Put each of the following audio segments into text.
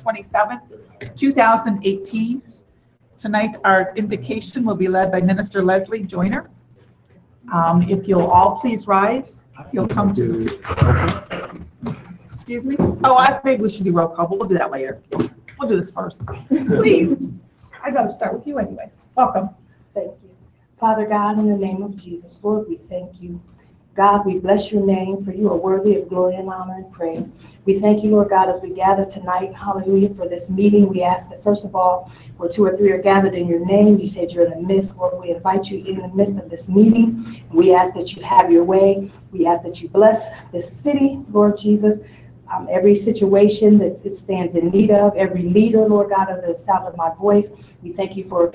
August 27th, 2018. Tonight, our invocation will be led by Minister Leslie Joyner. If you'll all please rise, if you'll come to, excuse me. Oh, I think we should do roll call, but we'll do that later. We'll do this first. Please. I got to start with you anyway. Welcome. Thank you. Father God, in the name of Jesus, Lord, we thank you. God, we bless your name, for you are worthy of glory and honor and praise. We thank you, Lord God, as we gather tonight, hallelujah, for this meeting. We ask that, first of all, where 2 or 3 are gathered in your name, you said you're in the midst. Lord, we invite you in the midst of this meeting. We ask that you have your way. We ask that you bless this city, Lord Jesus. Every situation that it stands in need of, every leader, Lord God, under the sound of my voice. We thank you for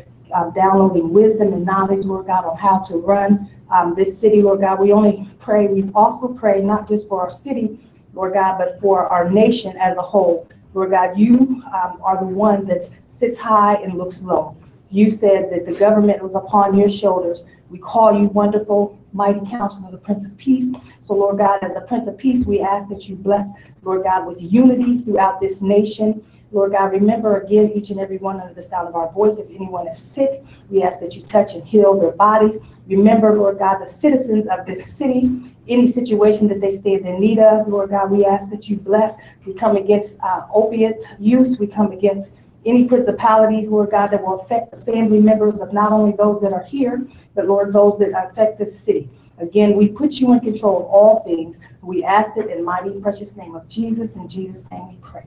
downloading wisdom and knowledge, Lord God, on how to run this city, Lord God. We also pray not just for our city, Lord God, but for our nation as a whole. Lord God, you are the one that sits high and looks low. You said that the government was upon your shoulders. We call you wonderful, mighty counselor, the Prince of Peace. So, Lord God, as the Prince of Peace, we ask that you bless, Lord God, with unity throughout this nation. Lord God, remember again each and every one under the sound of our voice. If anyone is sick, we ask that you touch and heal their bodies. Remember, Lord God, the citizens of this city, any situation that they stand in need of, Lord God, we ask that you bless. We come against opiate use. We come against any principalities, Lord God, that will affect the family members of not only those that are here, but Lord, those that affect this city. Again, we put you in control of all things. We ask it in the mighty, precious name of Jesus. In Jesus' name we pray.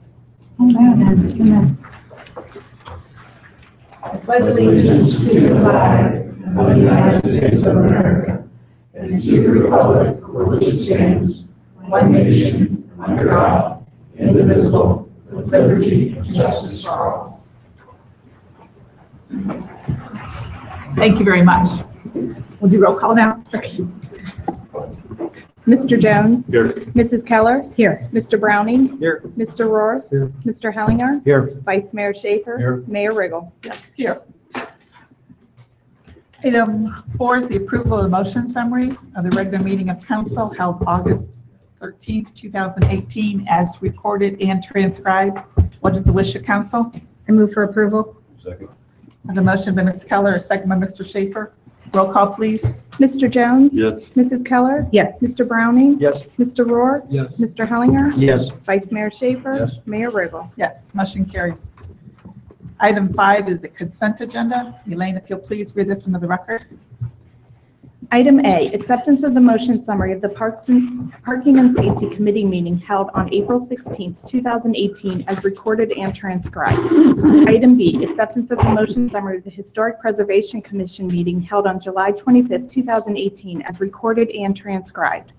Amen. Amen. I pledge allegiance to the flag of the United States of America and to the republic for which it stands, one nation, under God, indivisible, with liberty and justice for all. Thank you very much. We'll do roll call now. Mr. Jones. Here. Mrs. Keller. Here. Mr. Browning. Here. Mr. Rohr. Here. Mr. Hellinger. Here. Vice Mayor Schaefer. Here. Mayor Riggle. Yes, here. Item 4 is the approval of the motion summary of the regular meeting of council held August 13th, 2018, as recorded and transcribed. What is the wish of council? I move for approval. Second. I have a motion by Ms. Keller, a second by Mr. Schaefer. Roll call, please. Mr. Jones. Yes. Mrs. Keller. Yes. Mr. Browning. Yes. Mr. Rohr. Yes. Mr. Hellinger. Yes. Vice Mayor Schaefer. Yes. Mayor Riggle. Yes, motion carries. Item 5 is the consent agenda. Elaine, if you'll please read this into the record. Item A, acceptance of the motion summary of the Parking and Safety Committee meeting held on April 16th, 2018, as recorded and transcribed. Item B, acceptance of the motion summary of the Historic Preservation Commission meeting held on July 25th, 2018, as recorded and transcribed.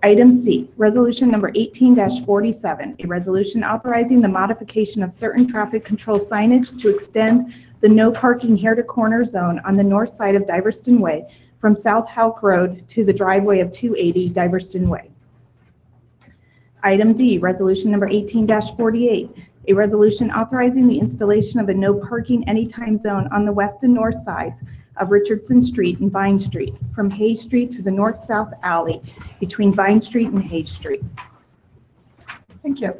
Item C, resolution number 18-47, a resolution authorizing the modification of certain traffic control signage to extend the no parking here to corner zone on the north side of Diverston Way from South Houck Road to the driveway of 280 Diverston Way. Item D, resolution number 18-48, a resolution authorizing the installation of a no parking anytime zone on the west and north sides of Richardson Street and Vine Street, from Hayes Street to the north-south alley between Vine Street and Hayes Street. Thank you.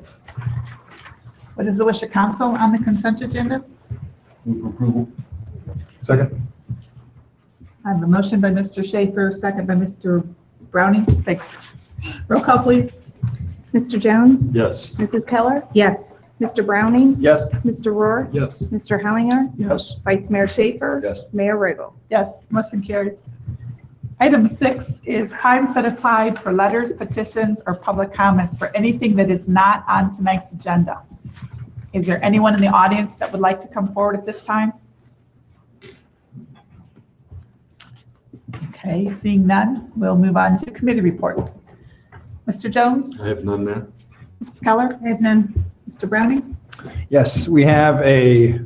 What is the wish of council on the consent agenda? Move for approval. Second. I have a motion by Mr. Schaefer, second by Mr. Browning. Thanks. Roll call, please. Mr. Jones? Yes. Mrs. Keller? Yes. Mr. Browning? Yes. Mr. Rohr? Yes. Mr. Hellinger? Yes. Vice Mayor Schaefer? Yes. Mayor Riggle. Yes, motion carries. Item 6 is time set aside for letters, petitions, or public comments for anything that is not on tonight's agenda. Is there anyone in the audience that would like to come forward at this time? Okay, seeing none, we'll move on to committee reports. Mr. Jones? I have none, Matt. Mrs. Keller? I have none. Mr. Browning? Yes, we have a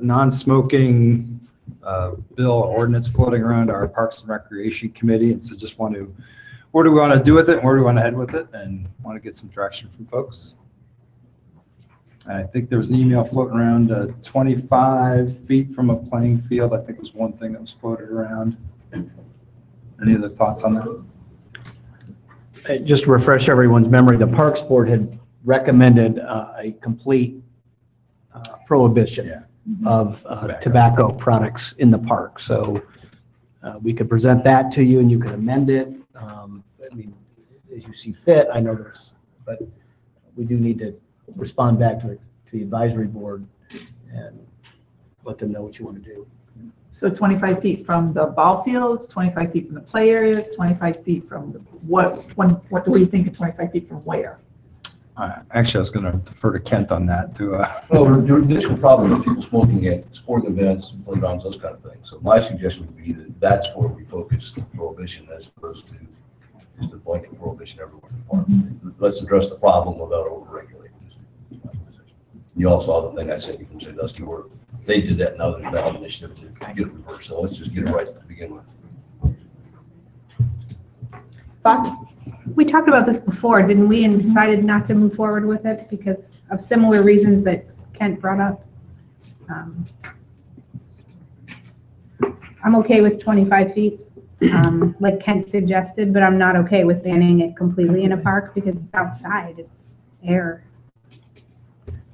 non-smoking bill or ordinance floating around our Parks and Recreation Committee, and so just where do we want to do with it, and where do we want to head with it, and want to get some direction from folks. I think there was an email floating around 25 feet from a playing field. I think was one thing that was floated around. Any other thoughts on that? Just to refresh everyone's memory, the Parks Board had recommended a complete prohibition Yeah. of tobacco products in the park. So we could present that to you and you could amend it. I mean, as you see fit, I know this, but we do need to respond back to the advisory board and let them know what you want to do. So 25 feet from the ball fields, 25 feet from the play areas, 25 feet from what do you think of 25 feet from where? Actually, I was going to defer to Kent on that to, Well, the additional problem with people smoking at sporting events, playgrounds, those kind of things. So my suggestion would be that that's where we focus the prohibition as opposed to just a blanket prohibition everywhere in the park. Let's address the problem without over-regulating. You all saw the thing I sent you from Sandusky where they did that, now there's a ballot initiative to get it reversed. So let's just get it right to begin with. Thoughts? We talked about this before, didn't we, and decided not to move forward with it because of similar reasons that Kent brought up. I'm okay with 25 feet, like Kent suggested, but I'm not okay with banning it completely in a park because it's outside, it's air.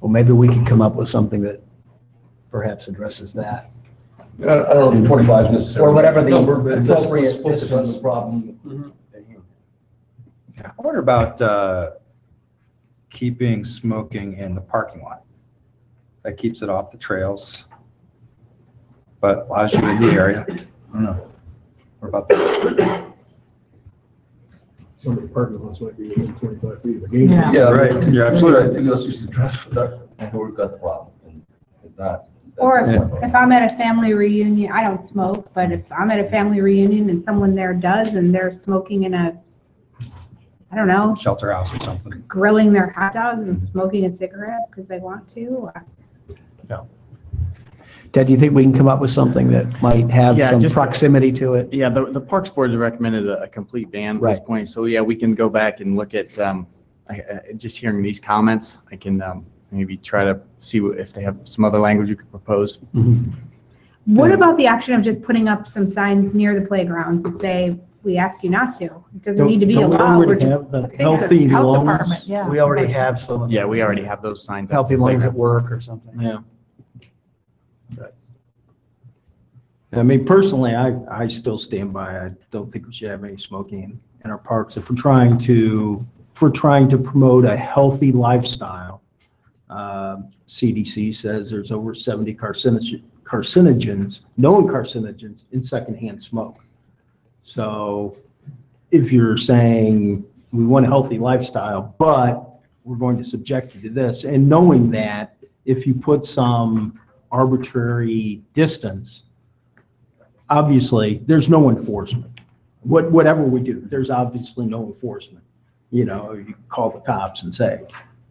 Well, maybe we could come up with something that perhaps addresses that. I don't know if 25 is necessarily. Or whatever the number, but let's appropriate focus on the distance. problem. I wonder about keeping smoking in the parking lot. That keeps it off the trails, but allows you in the area. I don't know. What about that? Some of the parking lots might be within 25 feet of a game. Yeah. Yeah, Right. Yeah, absolutely. I think let's just address that where we've got the problem. And if not. Or that's- if I'm at a family reunion, I don't smoke, but if I'm at a family reunion and someone there does and they're smoking in a, I don't know, Shelter house or something. grilling their hot dogs and smoking a cigarette because they want to, Ted, do you think we can come up with something that might have Yeah, some just- proximity to it? Yeah, the Parks Board has recommended a complete ban at this Right. point. So yeah, we can go back and look at, just hearing these comments, I can maybe try to see if they have some other language you could propose. What about the option of just putting up some signs near the playgrounds that say, we ask you not to? It doesn't need to be Don't we allowed. We're already just, have the I think healthy that's health lungs? department, yeah. We already have some. of Yeah, we those. already have those signs. up Healthy at the lungs at playgrounds. work or something. Yeah. I mean, personally, I still stand by, I don't think we should have any smoking in our parks. If we're trying to promote a healthy lifestyle, CDC says there's over 70 carcinogens, known carcinogens in secondhand smoke. So if you're saying we want a healthy lifestyle, but we're going to subject you to this, and knowing that if you put some arbitrary distance, obviously, there's no enforcement. Whatever we do, there's obviously no enforcement. You know, you call the cops and say,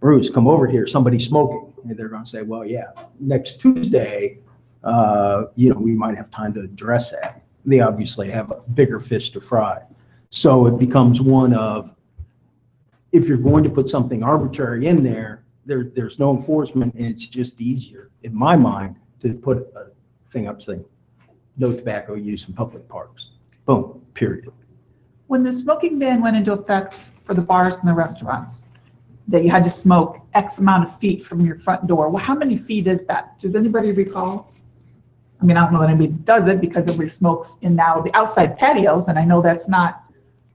Bruce, come over here, somebody's smoking. And they're going to say, well, yeah, next Tuesday, we might have time to address that. They obviously have a bigger fish to fry. So it becomes one of, if you're going to put something arbitrary in there, there's no enforcement, and it's just easier, in my mind, to put a thing up saying, no tobacco use in public parks. Boom, period. When the smoking ban went into effect for the bars and the restaurants, that you had to smoke X amount of feet from your front door, well, how many feet is that? Does anybody recall? I mean, I don't know that anybody does it because everybody smokes in now the outside patios, and I know that's not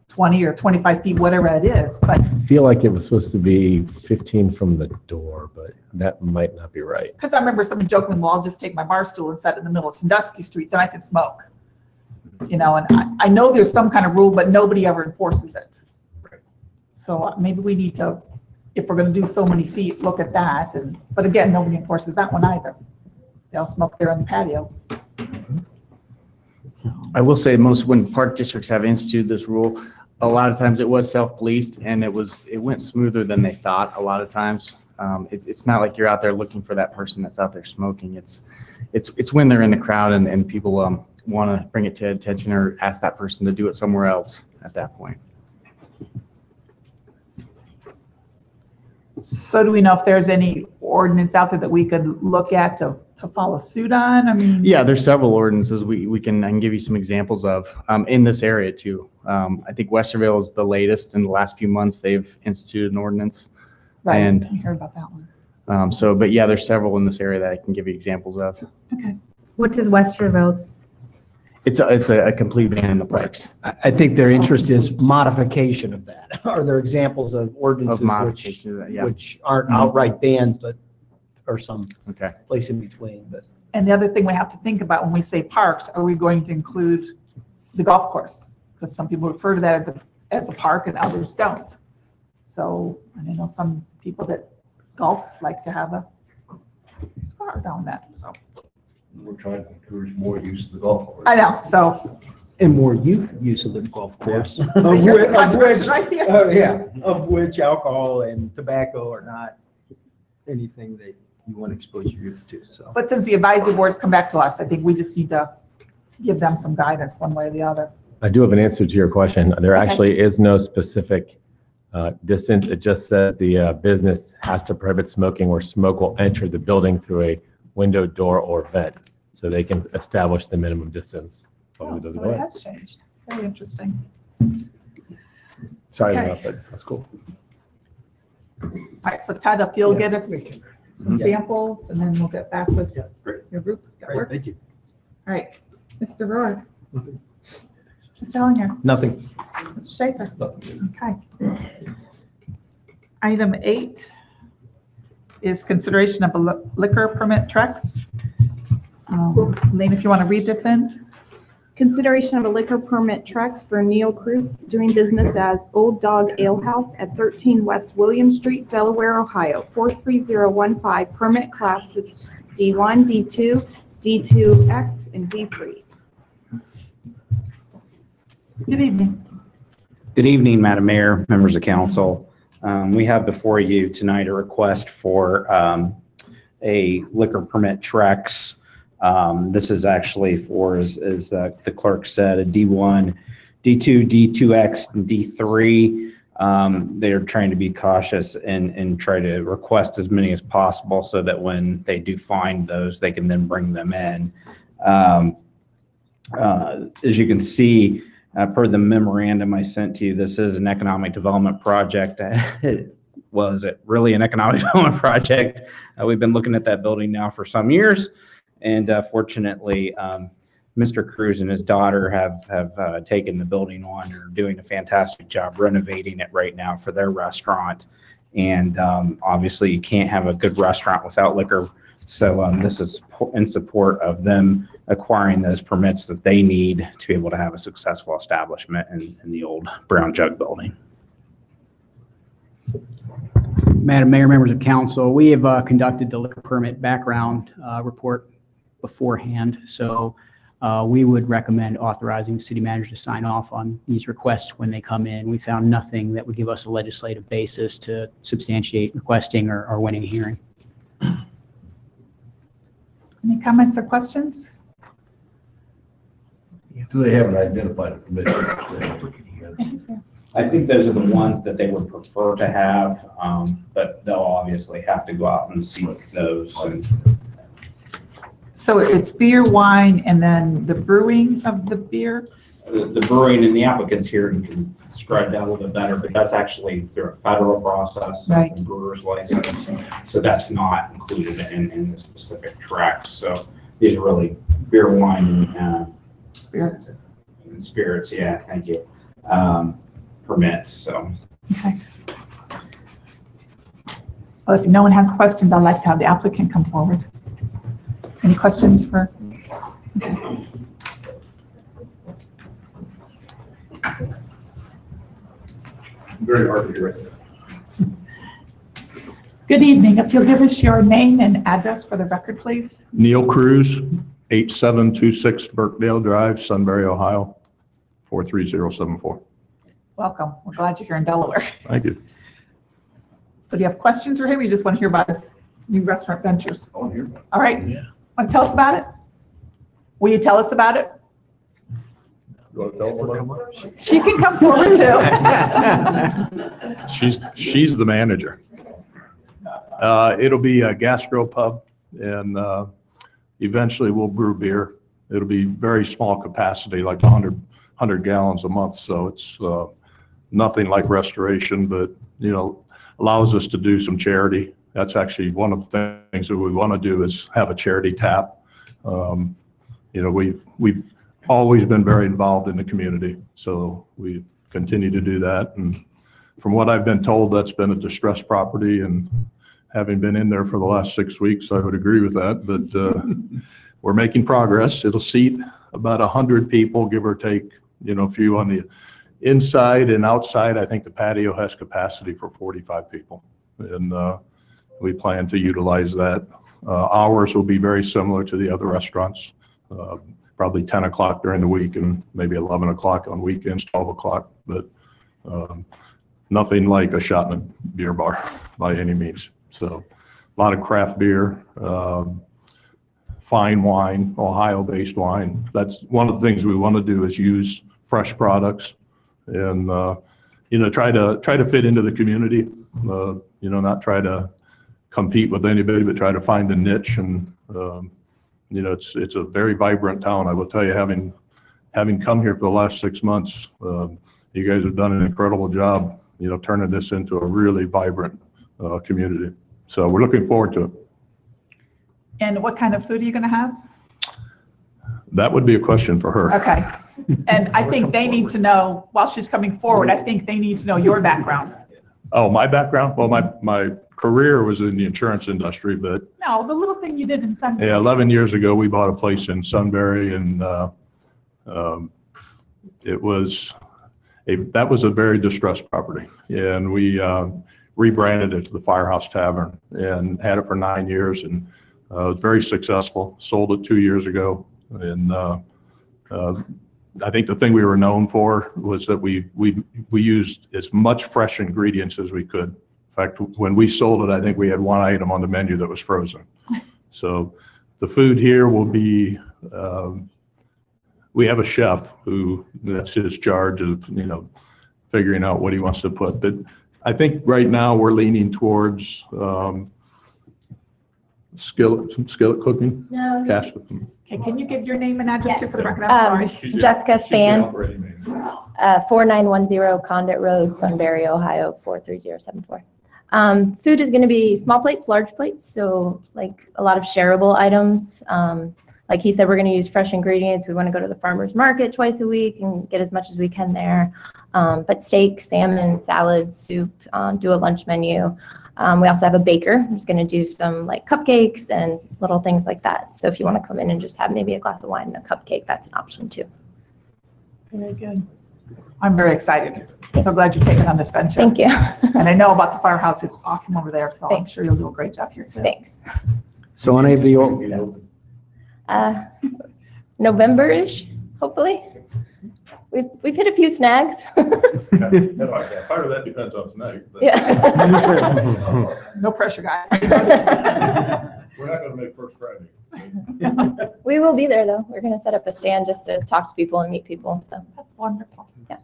20 or 25 feet, whatever it is, but I feel like it was supposed to be 15 from the door, but that might not be right. because I remember someone joking, well, I'll just take my bar stool and set it in the middle of Sandusky Street, then I can smoke. You know, and I know there's some kind of rule, but nobody ever enforces it. So maybe we need to, if we're going to do so many feet, look at that. But again, nobody enforces that one either. They all smoke there on the patio. I will say when park districts have instituted this rule, a lot of times it was self-policed and it went smoother than they thought a lot of times. It's not like you're out there looking for that person that's out there smoking. It's when they're in the crowd and people want to bring it to attention or ask that person to do it somewhere else at that point. So do we know if there's any ordinance out there that we could look at to follow suit on? I mean, Yeah, there's several ordinances I can give you some examples of in this area too. I think Westerville is the latest. In the last few months, they've instituted an ordinance. right, and- I heard about that one. But yeah, there's several in this area that I can give you examples of. Okay. What does Westerville's? It's a complete ban in the parks. I think their interest is modification of that. Are there examples of ordinances Of modification of that, yeah. which aren't outright bans, but are some Okay. place in between? But And the other thing we have to think about when we say parks, are we going to include the golf course? Because some people refer to that as a park and others don't. So, and I know some people that golf like to have a scar down that, so. We're trying to encourage more use of the golf course. I know, so. and more youth use of the golf course. So here's the controversy right here. Yeah, of which alcohol and tobacco are not anything that you want to expose your youth to, so. But since the advisory boards come back to us, I think we just need to give them some guidance one way or the other. I do have an answer to your question. There Okay. actually is no specific distance. It just says the business has to prohibit smoking where smoke will enter the building through a window, door, or vent. So they can establish the minimum distance. Probably Oh, doesn't so it work. has changed. Very interesting. Sorry Okay. about that. That's cool. All right, so Ted, if you'll Yeah, get us we can- some Yeah. samples, and then we'll get back with Great. your group. Does that Great, work? thank you. All right, Mr. Rohr. Mr. Hellinger. Nothing. Mr. Schaefer. Okay. Item 8 is consideration of a liquor permit Trex. Lane, if you want to read this in. Consideration of a liquor permit Trex for Neil Cruz doing business as Old Dog Ale House at 13 West William Street, Delaware, Ohio, 43015. Permit classes D1, D2, D2X, and D3. Good evening. Good evening, Madam Mayor, members of council. We have before you tonight a request for a liquor permit Trex. This is actually for, as the clerk said, a D1, D2, D2X, and D3. They're trying to be cautious and try to request as many as possible so that when they do find those, they can then bring them in. As you can see, per the memorandum I sent to you, this is an economic development project. Was it really an economic development project? We've been looking at that building now for some years. And fortunately, Mr. Cruz and his daughter have taken the building on and are doing a fantastic job renovating it right now for their restaurant. And obviously, you can't have a good restaurant without liquor. So this is in support of them acquiring those permits that they need to be able to have a successful establishment in the old Brown Jug building. Madam Mayor, members of council, we have conducted the liquor permit background report beforehand. So we would recommend authorizing the city manager to sign off on these requests when they come in. We found nothing that would give us a legislative basis to substantiate requesting or winning a hearing. Any comments or questions? Do they haven't identified a commission? I think those are the ones that they would prefer to have, but they'll obviously have to go out and seek those. So it's beer, wine, and then the brewing of the beer? The brewing and the applicants here can describe that a little bit better, but that's actually through a federal process, Right. the brewer's license. So that's not included in the specific track. So these are really beer, wine, Spirits. and spirits. Yeah, thank you. Permits. So. Okay. Well, if no one has questions, I'd like to have the applicant come forward. Any questions for? Okay. Very hard to hear. Good evening. If you'll give us your name and address for the record, please. Neil Cruz, 8726 Birkdale Drive, Sunbury, Ohio, 43074. Welcome. We're glad you're here in Delaware. Thank you. So do you have questions for him, or you just want to hear about his new restaurant ventures? I want to hear about it. All right. Want to tell us about it? Will you tell us about it? You want to tell them about it? She can come forward too. She's the manager. It'll be a gastro pub, and eventually we'll brew beer. It'll be very small capacity, like 100 gallons a month. So it's nothing like restoration, but allows us to do some charity That's actually one of the things that we want to do is have a charity tap. We've always been very involved in the community, so we continue to do that. And from what I've been told, that's been a distressed property, and having been in there for the last 6 weeks, I would agree with that, but we're making progress. It'll seat about 100 people, give or take, a few on the inside and outside. I think the patio has capacity for 45 people, and we plan to utilize that. Hours will be very similar to the other restaurants, probably 10 o'clock during the week and maybe 11 o'clock on weekends, 12 o'clock, but nothing like a shot in a beer bar by any means. So a lot of craft beer, fine wine, Ohio-based wine. That's one of the things we want to do is use fresh products and, try to fit into the community, not try to compete with anybody, but try to find a niche. And, it's a very vibrant town. I will tell you, having come here for the last 6 months, you guys have done an incredible job, turning this into a really vibrant community. So we're looking forward to it. And what kind of food are you going to have? That would be a question for her. Okay. And I think they need to know, while she's coming forward, I think they need to know your background. Oh, my background? Well, my career was in the insurance industry, but No, the little thing you did in Sunday. yeah, 11 years ago, we bought a place in Sunbury, and that was a very distressed property. And we rebranded it to the Firehouse Tavern and had it for 9 years, and it was very successful. Sold it 2 years ago. And I think the thing we were known for was that we used as much fresh ingredients as we could. In fact, when we sold it, I think we had one item on the menu that was frozen. So the food here will be, we have a chef who, that's his charge of, figuring out what he wants to put. But I think right now we're leaning towards skillet cooking. No. Cast cooking. Okay, can you give your name and address too for the record? I'm sorry. Jessica Span, 4910 Condit Road, Sunbury, Ohio, 43074. Food is going to be small plates, large plates, so like a lot of shareable items. Like he said, we're going to use fresh ingredients. We want to go to the farmer's market twice a week and get as much as we can there. But steak, salmon, salads, soup, do a lunch menu. We also have a baker who's going to do some like cupcakes and little things like that. So if you want to come in and just have maybe a glass of wine and a cupcake, that's an option too. Very good. I'm very excited. So glad you're taking on this venture. Thank you. And I know about the firehouse. It's awesome over there. So I'm sure you'll do a great job here too. Thanks. So any of the, November-ish, hopefully. We've hit a few snags. Part of that depends on tonight. Yeah. No pressure, guys. We're not going to make First Friday. We will be there though. We're going to set up a stand just to talk to people and meet people and stuff. That's wonderful. Yeah.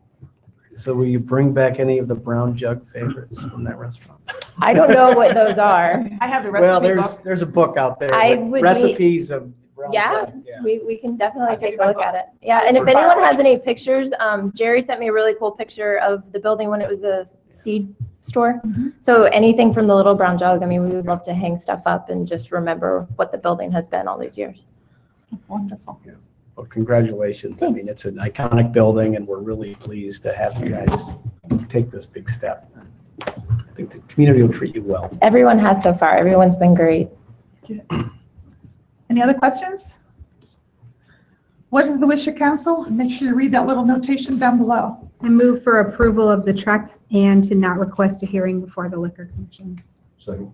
so will you bring back any of the brown jug favorites from that restaurant? I don't know what those are. I have the recipe Well, book. there's a book out there. I with would recipes of brown Yeah, jug. Yeah. we can definitely I'll give take you a my look book. at it. Yeah, and if For anyone fireworks. has any pictures, Jerry sent me a really cool picture of the building when it was a seed store. Mhm. So anything from the Little Brown Jug, I mean, we would love to hang stuff up and just remember what the building has been all these years. That's wonderful. Well, congratulations. I mean, it's an iconic building, and we're really pleased to have you guys take this big step. I think the community will treat you well. Everyone has so far. Everyone's been great. Any other questions? What is the wish of council? Make sure you read that little notation down below. I move for approval of the trucks and to not request a hearing before the Liquor Commission. Second.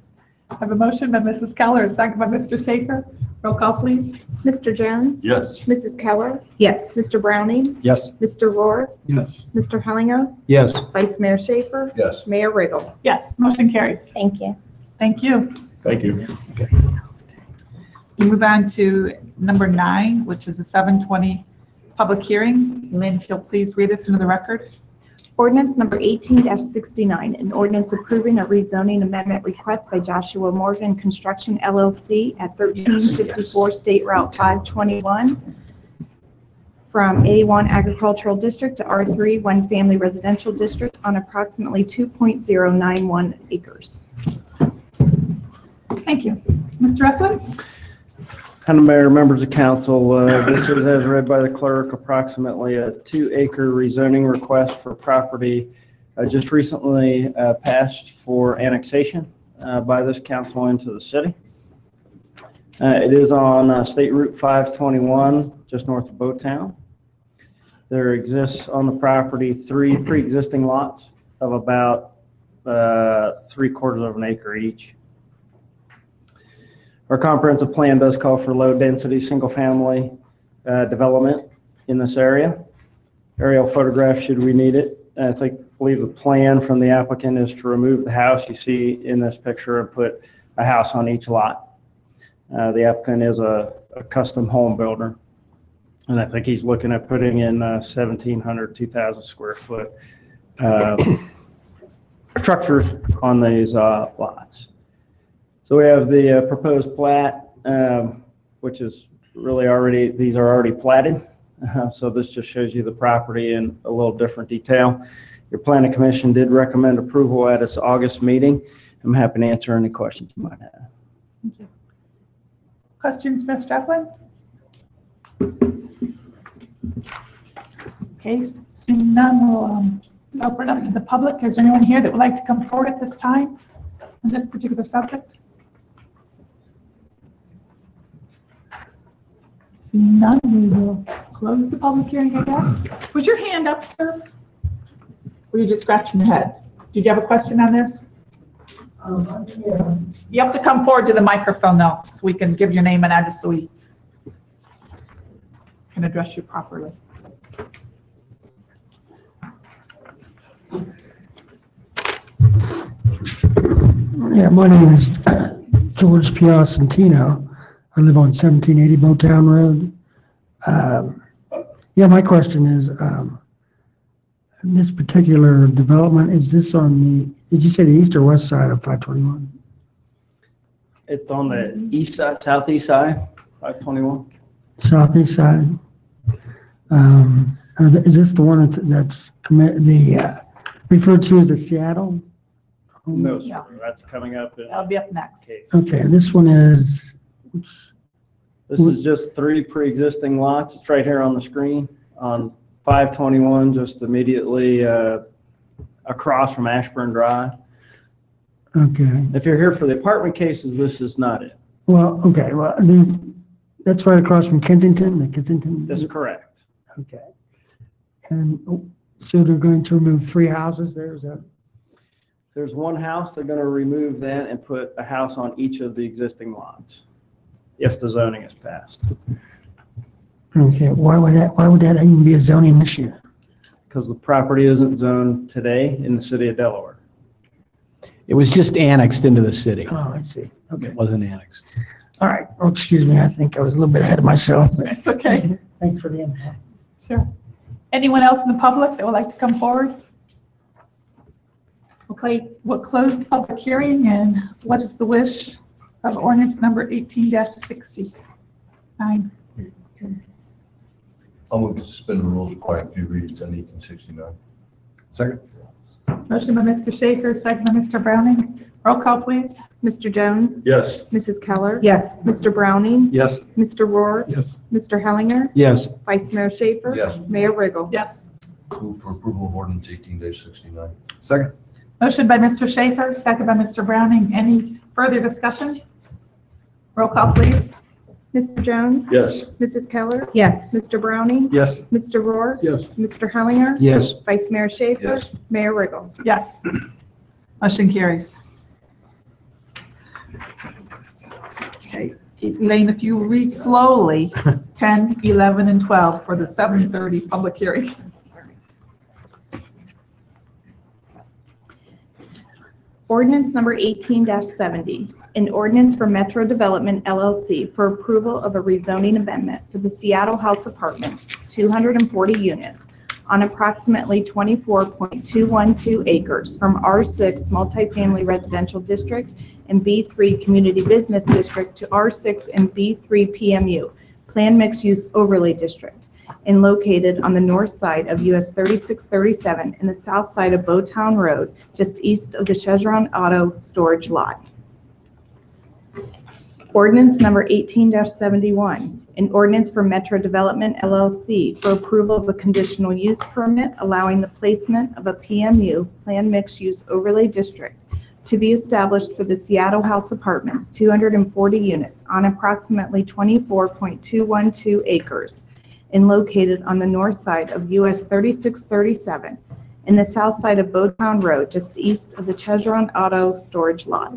I have a motion by Mrs. Keller, a second by Mr. Shaker. Roll call, please. Mr. Jones? Yes. Mrs. Keller? Yes. Mr. Browning? Yes. Mr. Rohr? Yes. Mr. Hellinga? Yes. Vice Mayor Schaefer? Yes. Mayor Riggle? Yes, motion carries. Thank you. Thank you. Thank you. We move on to number 9, which is a 7:20 public hearing. Lynn, if you'll please read this into the record. Ordinance number 18-69, an ordinance approving a rezoning amendment request by Joshua Morgan Construction LLC at 1354 State Route 521 from A1 Agricultural District to R3 One Family Residential District on approximately 2.091 acres. Thank you. Mr. Eflin? Madam Mayor, members of council, this is, as read by the clerk, approximately a 2-acre rezoning request for property just recently passed for annexation by this council into the city. It is on State Route 521, just north of Boatown. There exists on the property 3 pre-existing lots of about 3/4 of an acre each. Our comprehensive plan does call for low-density, single-family development in this area. Aerial photograph, should we need it. I believe the plan from the applicant is to remove the house you see in this picture and put a house on each lot. The applicant is a custom home builder, and I think he's looking at putting in 1,700, 2,000 square foot structures on these lots. So we have the proposed plat, which is really these are already platted. So this just shows you the property in a little different detail. Your planning commission did recommend approval at its August meeting. I'm happy to answer any questions you might have. Thank you. Questions, Mr. Eflin? Okay, seeing none, we'll open up to the public. Is there anyone here that would like to come forward at this time on this particular subject? Seeing none, we will close the public hearing, I guess. Was your hand up, sir? Were you just scratching your head? Did you have a question on this? You have to come forward to the microphone, though, so we can give your name and address so we can address you properly. Yeah, my name is George Piacentino. I live on 1780 Boatown Road. Yeah, my question is, this particular development, is this on the, did you say the east or west side of 521? It's on the east side, southeast side, 521. Southeast side. Is this the one that's referred to as the Seattle? No, sir. That's coming up. That'll be up next. Okay, this one is, This is just 3 pre-existing lots. It's right here on the screen on 521, just immediately across from Ashburn Drive. okay. If you're here for the apartment cases, this is not it. Well, okay, well, that's right across from Kensington, the Kensington? That's correct. Okay. And so they're going to remove 3 houses there, is that? There's one house, they're going to remove that and put a house on each of the existing lots, if the zoning is passed. Okay, why would that even be a zoning issue? Because the property isn't zoned today in the city of Delaware. It was just annexed into the city. Oh, I see. Okay. It wasn't annexed. All right. Oh, excuse me. I think I was a little bit ahead of myself. But It's okay. thanks for the info. Sure. Anyone else in the public that would like to come forward? Okay, we'll close the public hearing, and what is the wish of ordinance number 18-69? I'll move to suspend the rules, require 2 readings on 1869. Second. Motion by Mr. Schaefer, second by Mr. Browning. Roll call, please. Mr. Jones? Yes. Mrs. Keller? Yes. Mr. Browning? Yes. Mr. Rohr? Yes. Mr. Hellinger? Yes. Vice Mayor Schaefer? Yes. Mayor Riggle? Yes. Move for approval of ordinance 18-69. Second. Motion by Mr. Schaefer, second by Mr. Browning. Any further discussion? Roll call, please. Mr. Jones? Yes. Mrs. Keller? Yes. Mr. Browning? Yes. Mr. Rohr? Yes. Mr. Hellinger? Yes. Vice Mayor Schaefer? Yes. Mayor Riggle? Yes. Motion carries. Okay, Elaine, if you read slowly, 10, 11, and 12 for the 7:30 public hearing. Ordinance number 18-70, an ordinance for Metro Development LLC for approval of a rezoning amendment for the Seattle House Apartments, 240 units on approximately 24.212 acres from R6 Multifamily Residential District and B3 Community Business District to R6 and B3 PMU, Planned Mixed Use Overlay District, and located on the north side of US 3637 and the south side of Boatown Road, just east of the Chevron Auto Storage Lot. Ordinance number 18-71, an ordinance for Metro Development LLC for approval of a conditional use permit allowing the placement of a PMU, Planned Mixed Use Overlay District, to be established for the Seattle House Apartments, 240 units on approximately 24.212 acres and located on the north side of US 3637 and the south side of Bowtown Road, just east of the Chevron Auto Storage Lot.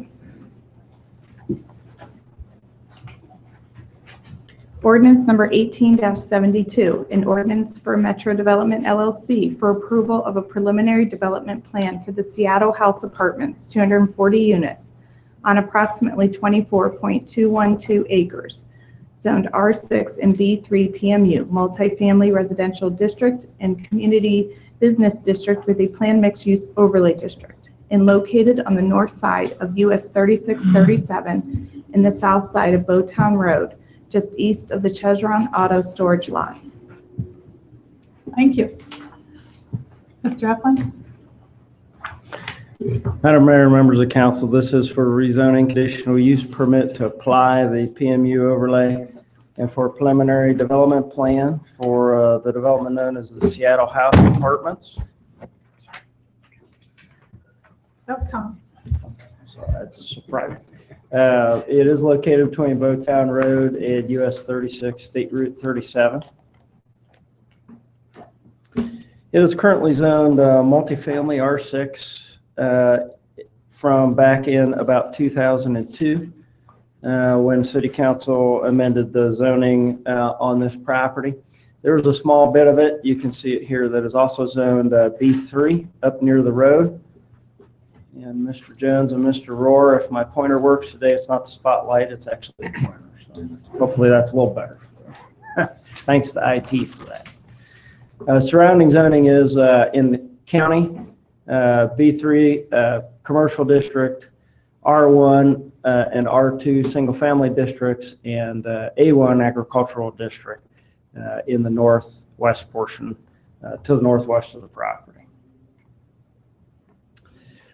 Ordinance number 18-72, an ordinance for Metro Development LLC for approval of a preliminary development plan for the Seattle House Apartments, 240 units on approximately 24.212 acres, zoned R6 and B3 PMU, multifamily residential district and community business district with a planned mixed-use overlay district, and located on the north side of US 3637 and the south side of Bowtown Road, just east of the Chevron Auto Storage Lot. Thank you. Mr. Eflin? Madam Mayor, members of council, this is for rezoning conditional use permit to apply the PMU overlay and for a preliminary development plan for the development known as the Seattle House Apartments. That's Tom. So that's a surprise. It is located between Bowtown Road and US 36 State Route 37. It is currently zoned multifamily R6 from back in about 2002 when City Council amended the zoning on this property. There was a small bit of it, you can see it here, that is also zoned B3 up near the road. And Mr. Jones and Mr. Rohr, if my pointer works today, it's not the spotlight, it's actually the pointer. So hopefully that's a little better. Thanks to IT for that. Surrounding zoning is in the county, B3 commercial district, R1 and R2 single family districts, and A1 agricultural district in the northwest portion to the northwest of the property.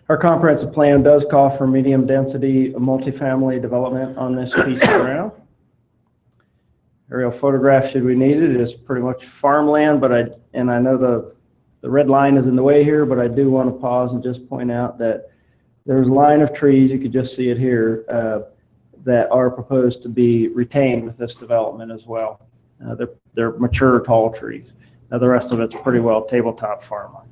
Our comprehensive plan does call for medium density multifamily development on this piece of ground. Aerial photograph, should we need it, is pretty much farmland, but I know the red line is in the way here, but I do want to pause and just point out that there's a line of trees, you could just see it here, that are proposed to be retained with this development as well. They're mature, tall trees. Now the rest of it's pretty well tabletop farmland.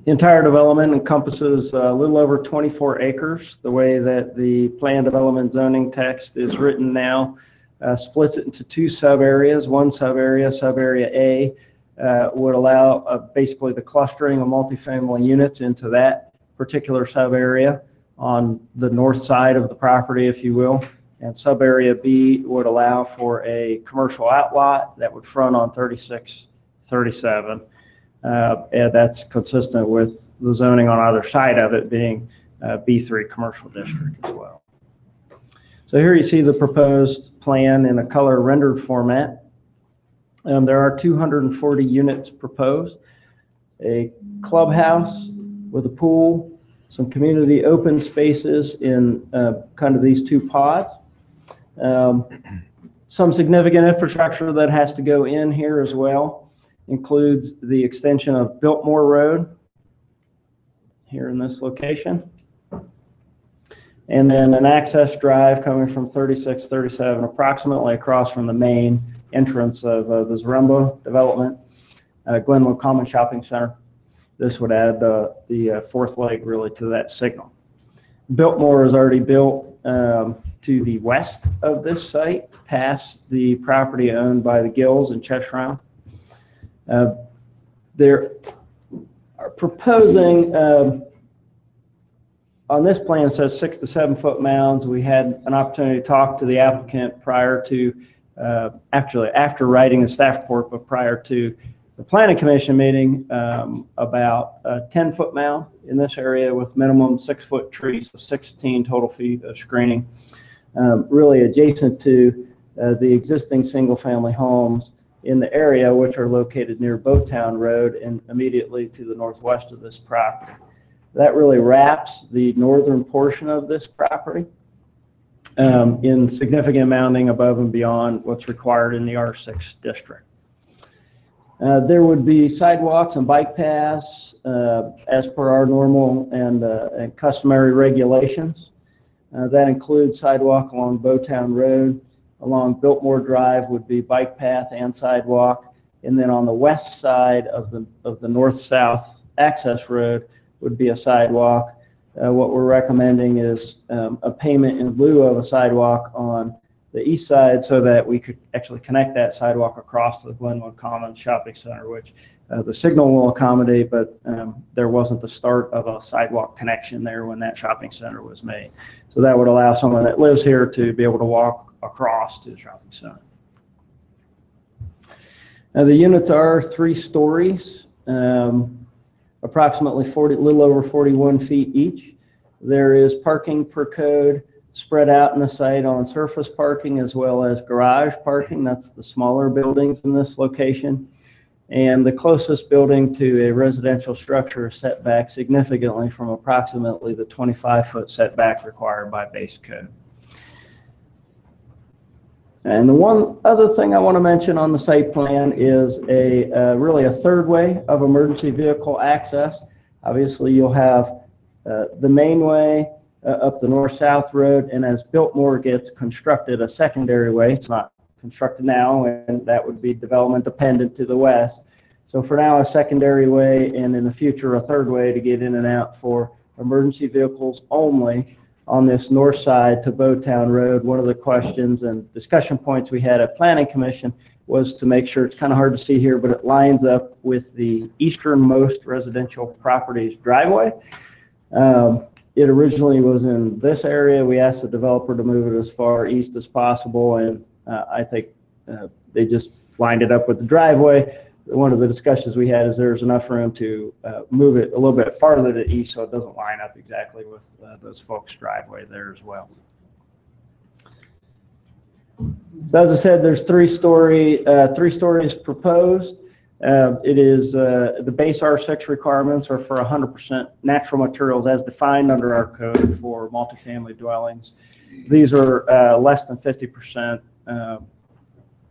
The entire development encompasses a little over 24 acres. The way that the plan development zoning text is written now splits it into two sub-areas. One sub-area, sub-area A, would allow basically the clustering of multifamily units into that particular sub-area on the north side of the property, if you will. And sub-area B would allow for a commercial outlot that would front on 3637. And that's consistent with the zoning on either side of it being B3 commercial district as well. So here you see the proposed plan in a color rendered format. There are 240 units proposed, a clubhouse with a pool, some community open spaces in kind of these two pods. Some significant infrastructure that has to go in here as well includes the extension of Biltmore Road here in this location. And then an access drive coming from 3637 approximately across from the main entrance of the Zarumba development, Glenwood Common Shopping Center. This would add the fourth leg really to that signal. Biltmore is already built to the west of this site, past the property owned by the Gills in Cheshire. They're proposing, on this plan it says 6 to 7 foot mounds. We had an opportunity to talk to the applicant prior to, actually after writing the staff report, but prior to the planning commission meeting about a 10-foot mound in this area with minimum 6-foot trees, so 16 total feet of screening, really adjacent to the existing single-family homes in the area, which are located near Bowtown Road and immediately to the northwest of this property. That really wraps the northern portion of this property. in significant amounting above and beyond what's required in the R6 district. There would be sidewalks and bike paths as per our normal and customary regulations. That includes sidewalk along Bowtown Road. Along Biltmore Drive would be bike path and sidewalk. And then on the west side of the north-south access road would be a sidewalk. What we're recommending is a payment in lieu of a sidewalk on the east side so that we could actually connect that sidewalk across to the Glenwood Commons Shopping Center, which the signal will accommodate, but there wasn't the start of a sidewalk connection there when that shopping center was made. So that would allow someone that lives here to be able to walk across to the shopping center. Now the units are 3 stories, approximately little over 41 feet each. There is parking per code spread out in the site on surface parking as well as garage parking. That's the smaller buildings in this location. And the closest building to a residential structure is set back significantly from approximately the 25-foot setback required by base code. And the one other thing I want to mention on the site plan is really a third way of emergency vehicle access. Obviously, you'll have the main way up the north-south road, and as Biltmore gets constructed, a secondary way. It's not constructed now, and that would be development dependent to the west. So for now, a secondary way, and in the future, a third way to get in and out for emergency vehicles only on this north side to Bowtown Road. One of the questions and discussion points we had at Planning Commission was to make sure, it's kind of hard to see here, but it lines up with the easternmost residential property's driveway. It originally was in this area. We asked the developer to move it as far east as possible, and I think they just lined it up with the driveway. One of the discussions we had is there's enough room to move it a little bit farther to the east so it doesn't line up exactly with those folks' driveway there as well. So as I said, there's 3 stories proposed. It is the base R6 requirements are for 100% natural materials as defined under our code for multifamily dwellings. These are less than 50%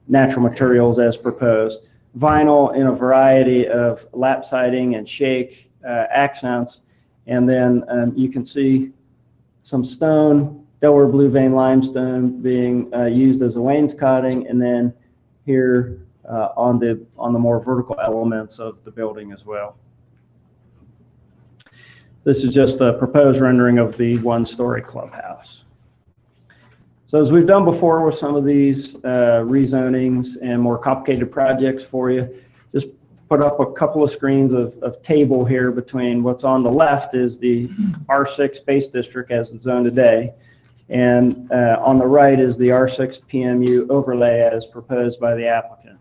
natural materials as proposed. Vinyl in a variety of lap siding and shake accents, and then you can see some stone, Delaware blue vein limestone being used as a wainscoting, and then here on the more vertical elements of the building as well. This is just a proposed rendering of the 1-story clubhouse. So as we've done before with some of these rezonings and more complicated projects for you, just put up a couple of screens of table here between what's on the left is the R6 base district as it's zoned today, and on the right is the R6 PMU overlay as proposed by the applicant.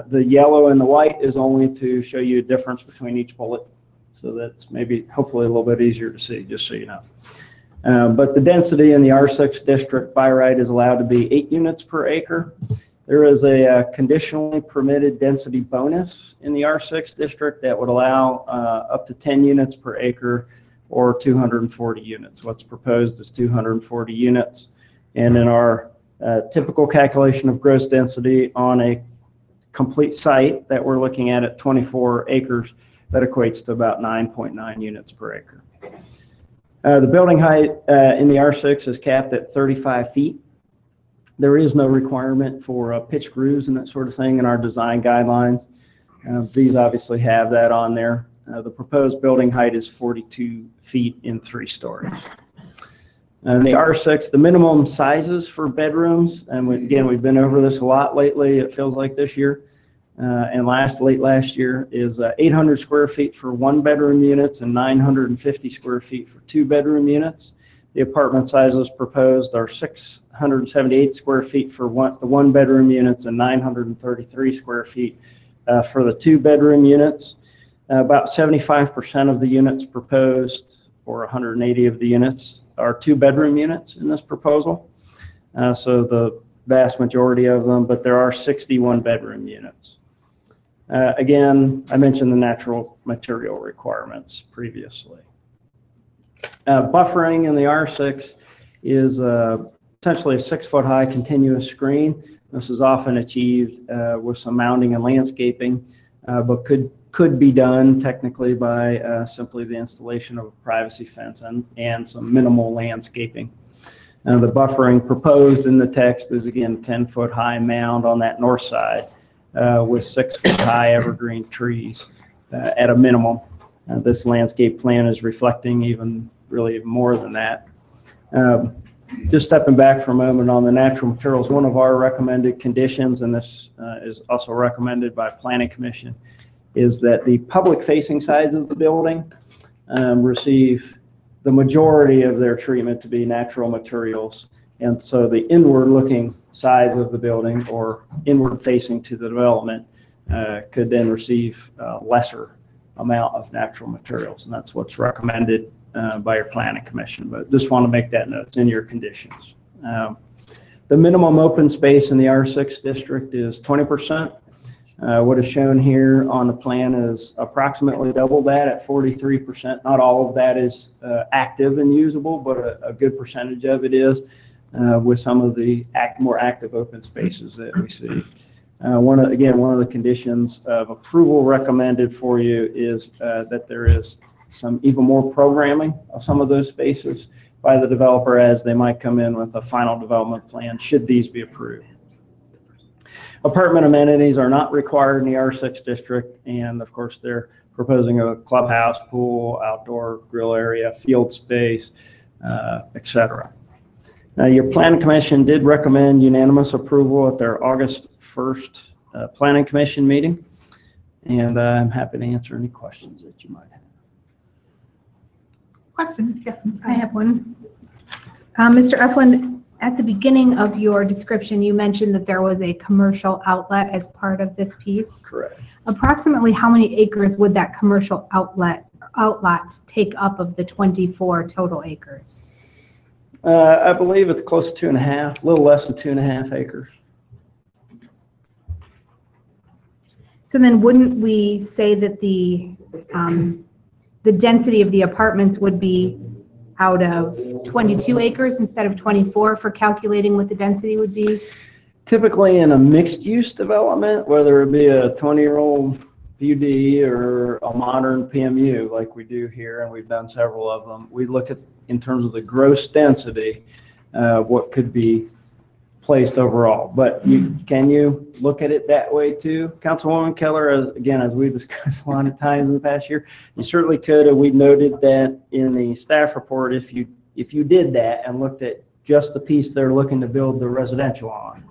The yellow and the white is only to show you a difference between each bullet, so that's maybe hopefully a little bit easier to see, just so you know. But the density in the R6 district by right is allowed to be 8 units per acre. There is a conditionally permitted density bonus in the R6 district that would allow up to 10 units per acre or 240 units. What's proposed is 240 units. And in our typical calculation of gross density on a complete site that we're looking at 24 acres, that equates to about 9.9 units per acre. The building height in the R6 is capped at 35 feet. There is no requirement for pitched roofs and that sort of thing in our design guidelines. These obviously have that on there. The proposed building height is 42 feet in 3 stories. And the R6, the minimum sizes for bedrooms, and again, we've been over this a lot lately, it feels like this year, and late last year, is 800 square feet for 1-bedroom units and 950 square feet for 2-bedroom units. The apartment sizes proposed are 678 square feet for the 1-bedroom units and 933 square feet for the 2-bedroom units. About 75% of the units proposed, or 180 of the units, are 2-bedroom units in this proposal. So the vast majority of them, but there are 61 bedroom units. Again, I mentioned the natural material requirements previously. Buffering in the R6 is essentially a 6-foot-high continuous screen. This is often achieved with some mounding and landscaping, but could be done technically by simply the installation of a privacy fence and some minimal landscaping. The buffering proposed in the text is, again, 10-foot-high mound on that north side with 6-foot-high evergreen trees at a minimum. This landscape plan is reflecting even more than that. Just stepping back for a moment on the natural materials, one of our recommended conditions, and this is also recommended by Planning Commission, is that the public-facing sides of the building receive the majority of their treatment to be natural materials. And so the inward-looking sides of the building, or inward-facing to the development, could then receive lesser amount of natural materials. And that's what's recommended by your Planning Commission. But just want to make that note. It's in your conditions. The minimum open space in the R6 district is 20%. What is shown here on the plan is approximately double that at 43%. Not all of that is active and usable, but a good percentage of it is, with some of the more active open spaces that we see. One of the conditions of approval recommended for you is that there is some even more programming of some of those spaces by the developer as they might come in with a final development plan should these be approved. Apartment amenities are not required in the R6 district, and of course they're proposing a clubhouse, pool, outdoor grill area, field space, etc. Now, your Planning Commission did recommend unanimous approval at their August 1st Planning Commission meeting, and I'm happy to answer any questions that you might have. Questions? Yes, Ms. I have one. Mr. Eflin, at the beginning of your description, you mentioned that there was a commercial outlet as part of this piece. Correct. Approximately how many acres would that commercial outlet take up of the 24 total acres? I believe it's close to 2.5, a little less than 2.5 acres. So then wouldn't we say that the density of the apartments would be out of 22 acres instead of 24 for calculating what the density would be? Typically in a mixed-use development, whether it be a 20-year-old PUD or a modern PMU like we do here, and we've done several of them, we look at, in terms of the gross density, what could be placed overall. But can you look at it that way too? Councilwoman Keller, as we've discussed a lot of times in the past year, you certainly could. And we noted that in the staff report, if you did that and looked at just the piece they're looking to build the residential on,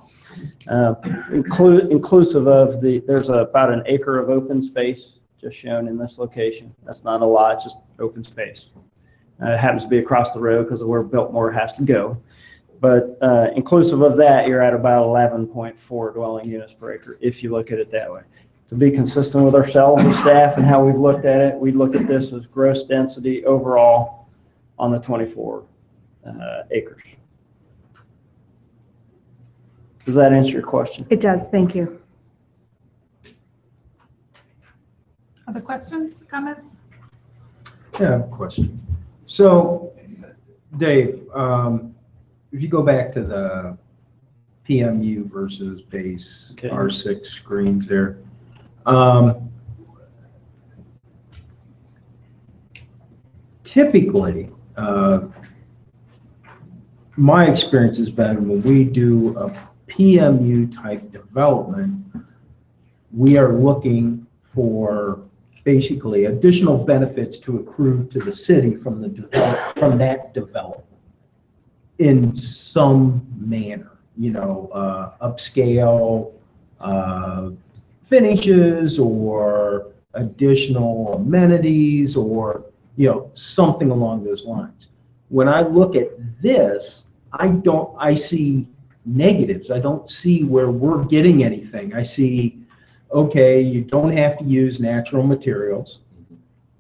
inclusive of there's about an acre of open space just shown in this location. That's not a lot, it's just open space. It happens to be across the road because of where Biltmore has to go. But inclusive of that, you're at about 11.4 dwelling units per acre if you look at it that way. To be consistent with ourselves and staff and how we've looked at it, we look at this as gross density overall on the 24 acres. Does that answer your question? It does, thank you. Other questions, comments? Yeah, I have a question. So, Dave, if you go back to the PMU versus base R6 screens there, typically, my experience has been when we do a PMU type development, we are looking for basically additional benefits to accrue to the city from that development in some manner, upscale finishes or additional amenities or, something along those lines. When I look at this, I see negatives. I don't see where we're getting anything. I see, okay, you don't have to use natural materials.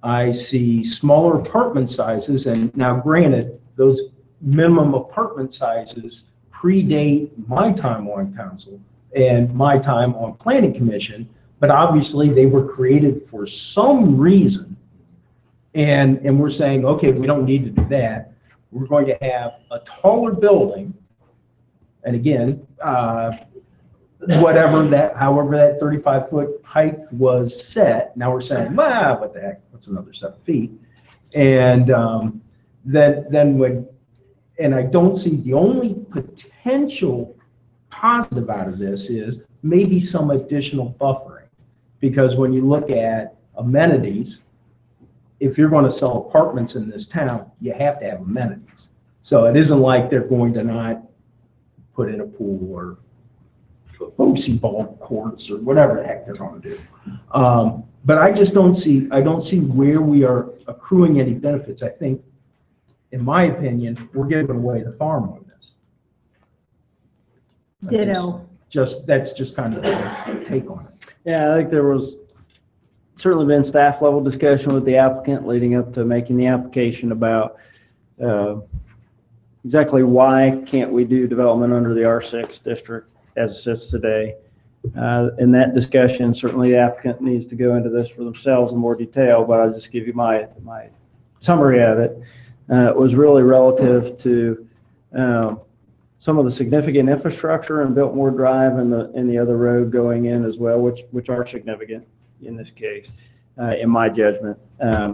I see smaller apartment sizes, and now granted, those minimum apartment sizes predate my time on council and my time on planning commission, but obviously they were created for some reason. And we're saying, okay, we don't need to do that. We're going to have a taller building And again, however that 35-foot height was set, now we're saying, well, what the heck, what's another 7 feet? And and I don't see, the only potential positive out of this is maybe some additional buffering. Because when you look at amenities, if you're going to sell apartments in this town, you have to have amenities. So it isn't like they're going to not put in a pool or OC ball courts or whatever the heck they're going to do. But I just don't see where we are accruing any benefits. I think, in my opinion, we're giving away the farm on this. Ditto. That's just kind of the take on it. Yeah, I think there was certainly been staff level discussion with the applicant leading up to making the application about exactly why can't we do development under the R6 district as it sits today. In that discussion, certainly the applicant needs to go into this for themselves in more detail, but I'll just give you my summary of it. It was really relative to some of the significant infrastructure in Biltmore Drive and the other road going in as well, which are significant in this case, in my judgment.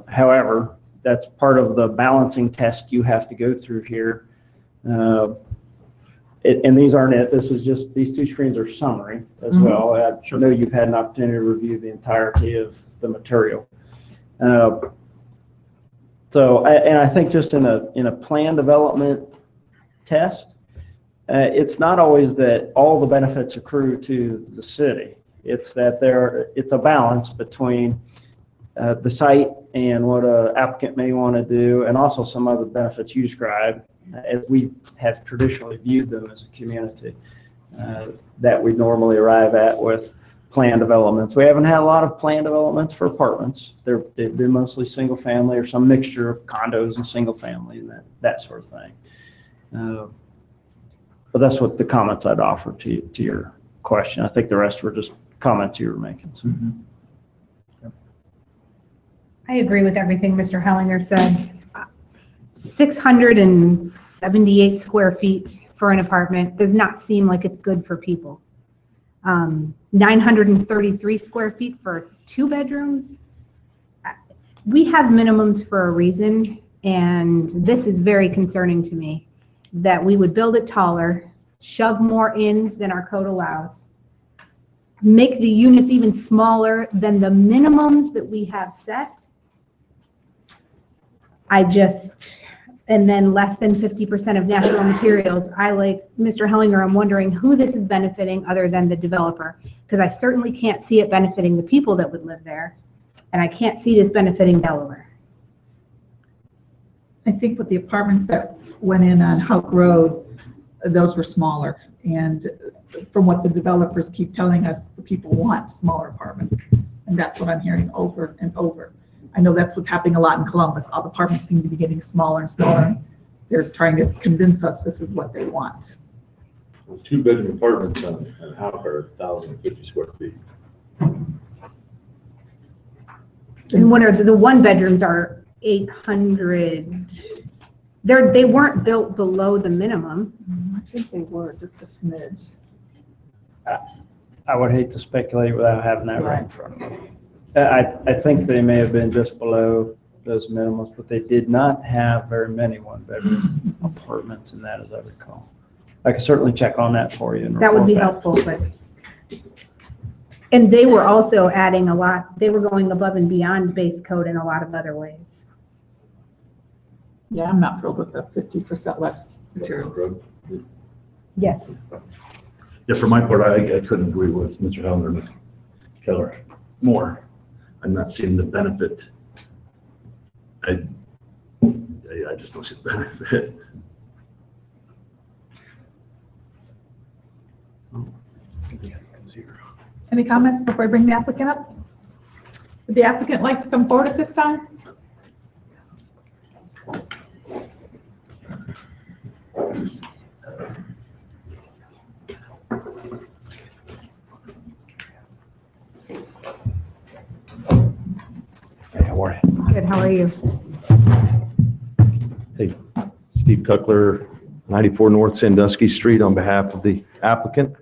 However, that's part of the balancing test you have to go through here. And these aren't it. This is just, these two screens are summary as well. I know you've had an opportunity to review the entirety of the material. So I think just in a plan development test, it's not always that all the benefits accrue to the city. It's that it's a balance between the site and what an applicant may want to do, and also some other benefits you described, as we have traditionally viewed them as a community, that we normally arrive at with plan developments. We haven't had a lot of plan developments for apartments. They've been mostly single family or some mixture of condos and single family and that sort of thing. But that's what the comments I'd offer to your question. I think the rest were just comments you were making. So. I agree with everything Mr. Hellinger said. 678 square feet for an apartment does not seem like it's good for people. 933 square feet for 2 bedrooms. We have minimums for a reason, and this is very concerning to me, that we would build it taller, shove more in than our code allows, make the units even smaller than the minimums that we have set. And then less than 50% of natural materials. I, like Mr. Hellinger, I'm wondering who this is benefiting other than the developer, because I certainly can't see it benefiting the people that would live there, and I can't see this benefiting Delaware. I think with the apartments that went in on Houck Road, those were smaller. And from what the developers keep telling us, the people want smaller apartments. And that's what I'm hearing over and over. I know that's what's happening a lot in Columbus. All the apartments seem to be getting smaller and smaller. They're trying to convince us this is what they want. 2-bedroom apartments on Houck are 1,050 square feet. And what are the 1-bedrooms are 800. They weren't built below the minimum. I think they were just a smidge. I would hate to speculate without having that right in front of me. I think they may have been just below those minimums, but they did not have very many 1-bedroom apartments in that, as I recall. I can certainly check on that for you. That would be helpful, but. And they were also adding a lot. They were going above and beyond base code in a lot of other ways. Yeah, I'm not thrilled with the 50% less materials. Yes. Yeah, for my part, I couldn't agree with Mr. Hellinger and Ms. Keller more. I'm not seeing the benefit. I just don't see the benefit. Any comments before I bring the applicant up? Would the applicant like to come forward at this time? Hey, how are you? Good, how are you? Hey, Steve Kuckler, 94 North Sandusky Street on behalf of the applicant.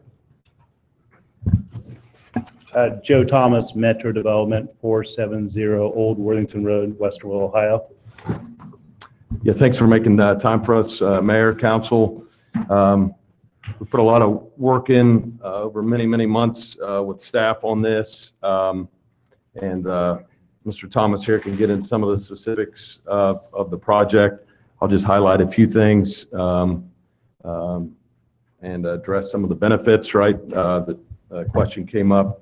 Joe Thomas, Metro Development, 470 Old Worthington Road, Westerville, Ohio. Yeah, thanks for making time for us, Mayor, Council. We put a lot of work in over many, many months with staff on this. And Mr. Thomas here can get into some of the specifics of the project. I'll just highlight a few things and address some of the benefits, right? The question came up.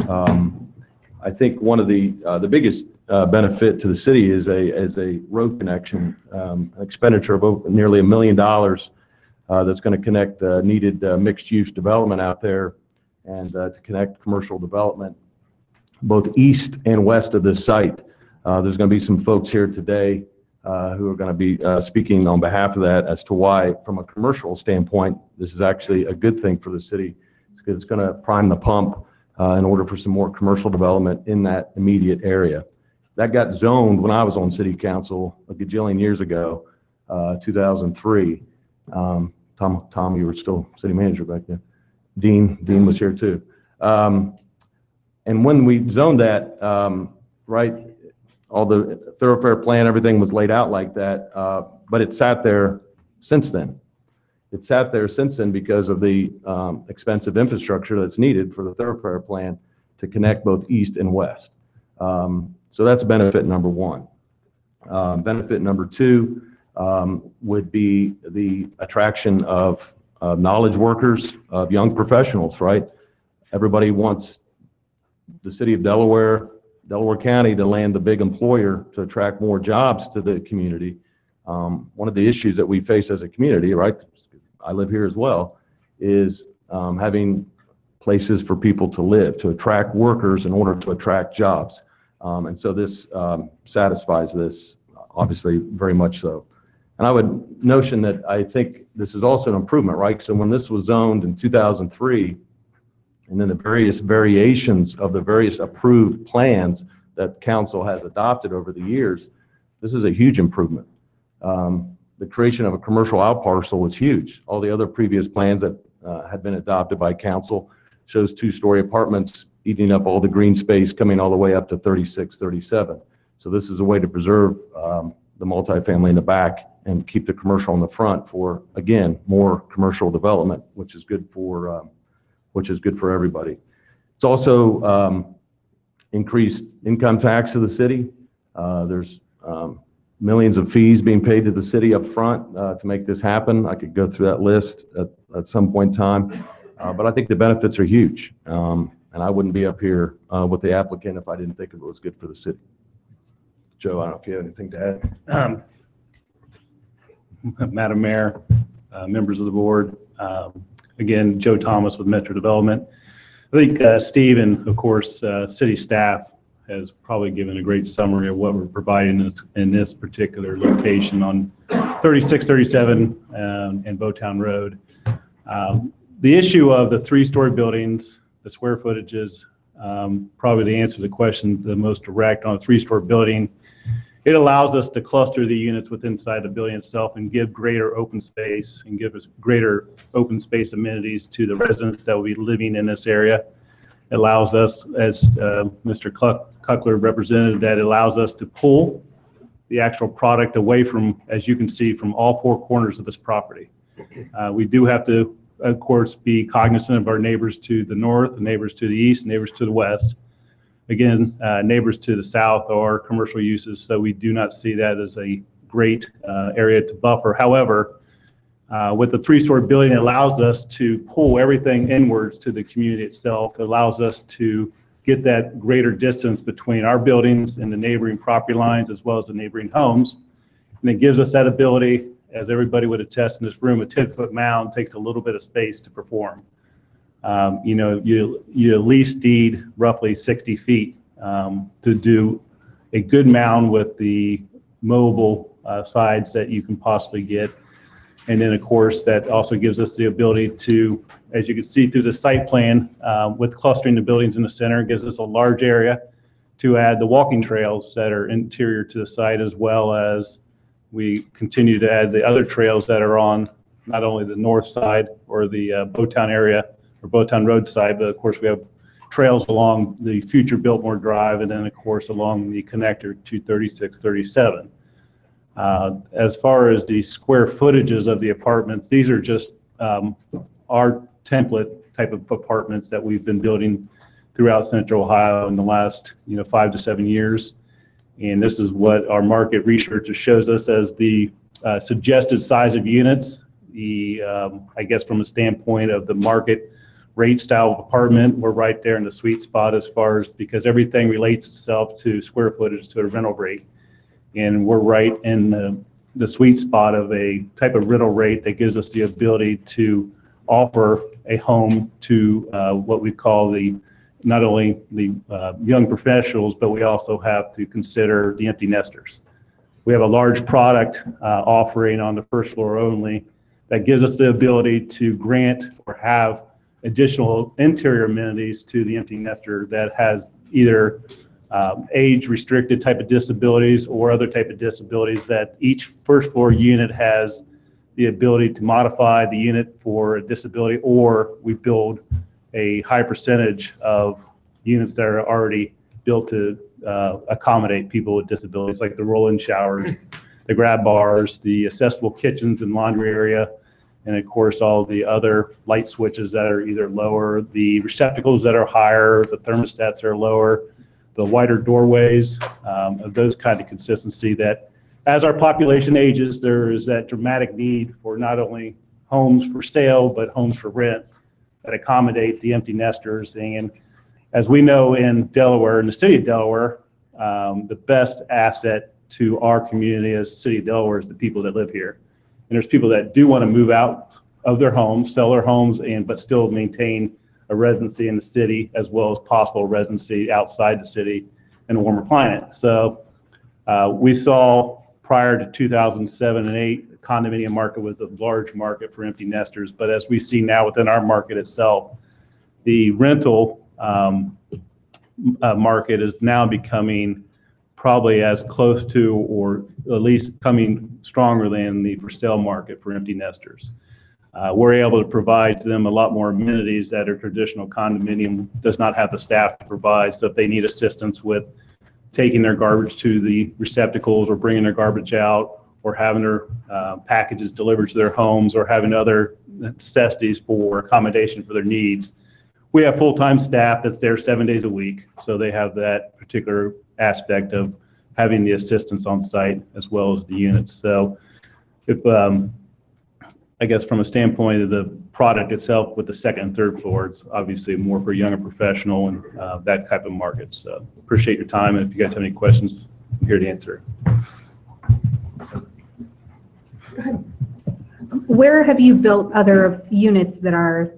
I think one of the biggest benefit to the city is a road connection, an expenditure of nearly $1 million that's going to connect needed mixed-use development out there and to connect commercial development both east and west of this site. There's going to be some folks here today who are going to be speaking on behalf of that as to why, from a commercial standpoint, this is actually a good thing for the city. It's going to prime the pump in order for some more commercial development in that immediate area. That got zoned when I was on city council a gajillion years ago, 2003. Tom, you were still city manager back then. Dean was here too. And when we zoned that, right, all the thoroughfare plan, everything was laid out like that, but it sat there since then. It sat there since then because of the expensive infrastructure that's needed for the thoroughfare plan to connect both east and west. So that's benefit number one. Benefit number two would be the attraction of knowledge workers, of young professionals, right? Everybody wants the city of Delaware County to land the big employer to attract more jobs to the community. One of the issues that we face as a community, right, I live here as well, is having places for people to live, to attract workers in order to attract jobs. And so this satisfies this, obviously, very much so. And I would notion that I think this is also an improvement, right? So when this was zoned in 2003, and then the various variations of the various approved plans that council has adopted over the years, this is a huge improvement. The creation of a commercial outparcel was huge. All the other previous plans that had been adopted by council shows 2-story apartments eating up all the green space coming all the way up to 36, 37. So this is a way to preserve the multifamily in the back and keep the commercial in the front for, again, more commercial development, which is good for everybody. It's also increased income tax to the city. There's millions of fees being paid to the city up front to make this happen. I could go through that list at some point in time, but I think the benefits are huge. And I wouldn't be up here with the applicant if I didn't think it was good for the city. Joe, I don't know if you have anything to add. Madam Mayor, members of the board, again, Joe Thomas with Metro Development. I think Steve and, of course, city staff has probably given a great summary of what we're providing in this particular location on 3637 and Bowtown Road. The issue of the 3-story buildings, the square footages, probably to answer the question the most direct on a 3-story building, it allows us to cluster the units within inside the building itself and give greater open space and give us greater open space amenities to the residents that will be living in this area. It allows us, as Mr. Kuckler represented, that it allows us to pull the actual product away from, as you can see, from all 4 corners of this property. We do have to, of course, be cognizant of our neighbors to the north, the neighbors to the east, neighbors to the west. Again, neighbors to the south are commercial uses, so we do not see that as a great area to buffer. However, with the 3-story building, it allows us to pull everything inwards to the community itself. It allows us to get that greater distance between our buildings and the neighboring property lines as well as the neighboring homes. And it gives us that ability, as everybody would attest in this room, a 10-foot mound takes a little bit of space to perform. You know, you at least need roughly 60 feet to do a good mound with the mobile sides that you can possibly get. And then, of course, that also gives us the ability to, as you can see through the site plan, with clustering the buildings in the center, gives us a large area to add the walking trails that are interior to the site, as well as we continue to add the other trails that are on not only the north side or the Bowtown area or Bowtown Road side, but of course we have trails along the future Biltmore Drive and then of course along the connector to 3637. As far as the square footages of the apartments, these are just our template type of apartments that we've been building throughout Central Ohio in the last 5 to 7 years. And this is what our market research shows us as the suggested size of units. I guess from a standpoint of the market rate style of apartment, we're right there in the sweet spot as far as, because everything relates itself to square footage to a rental rate. And we're right in the sweet spot of a type of rental rate that gives us the ability to offer a home to what we call not only the young professionals, but we also have to consider the empty nesters. We have a large product offering on the first floor only that gives us the ability to grant or have additional interior amenities to the empty nester that has either age restricted type of disabilities or other type of disabilities that each first floor unit has the ability to modify the unit for a disability, or we build a high percentage of units that are already built to accommodate people with disabilities, like the roll-in showers, the grab bars, the accessible kitchens and laundry area, and of course all the other light switches that are either lower, the receptacles that are higher, the thermostats that are lower, the wider doorways, of those kind of consistency that as our population ages, there is that dramatic need for not only homes for sale, but homes for rent that accommodate the empty nesters. And as we know in Delaware, in the city of Delaware, the best asset to our community as the city of Delaware is the people that live here. And there's people that do want to move out of their homes, sell their homes, but still maintain a residency in the city, as well as possible residency outside the city in a warmer climate. So we saw prior to 2007 and 8, the condominium market was a large market for empty nesters. But as we see now within our market itself, the rental market is now becoming probably as close to, or at least coming stronger than the for sale market for empty nesters. We're able to provide to them a lot more amenities that a traditional condominium does not have the staff to provide. So if they need assistance with taking their garbage to the receptacles or bringing their garbage out or having their packages delivered to their homes or having other necessities for accommodation for their needs, we have full-time staff that's there 7 days a week. So they have that particular aspect of having the assistance on site as well as the units. So if I guess from a standpoint of the product itself with the second and third floor, it's obviously more for younger professional and that type of market. So appreciate your time. And if you guys have any questions, I'm here to answer. Go ahead. Where have you built other units that are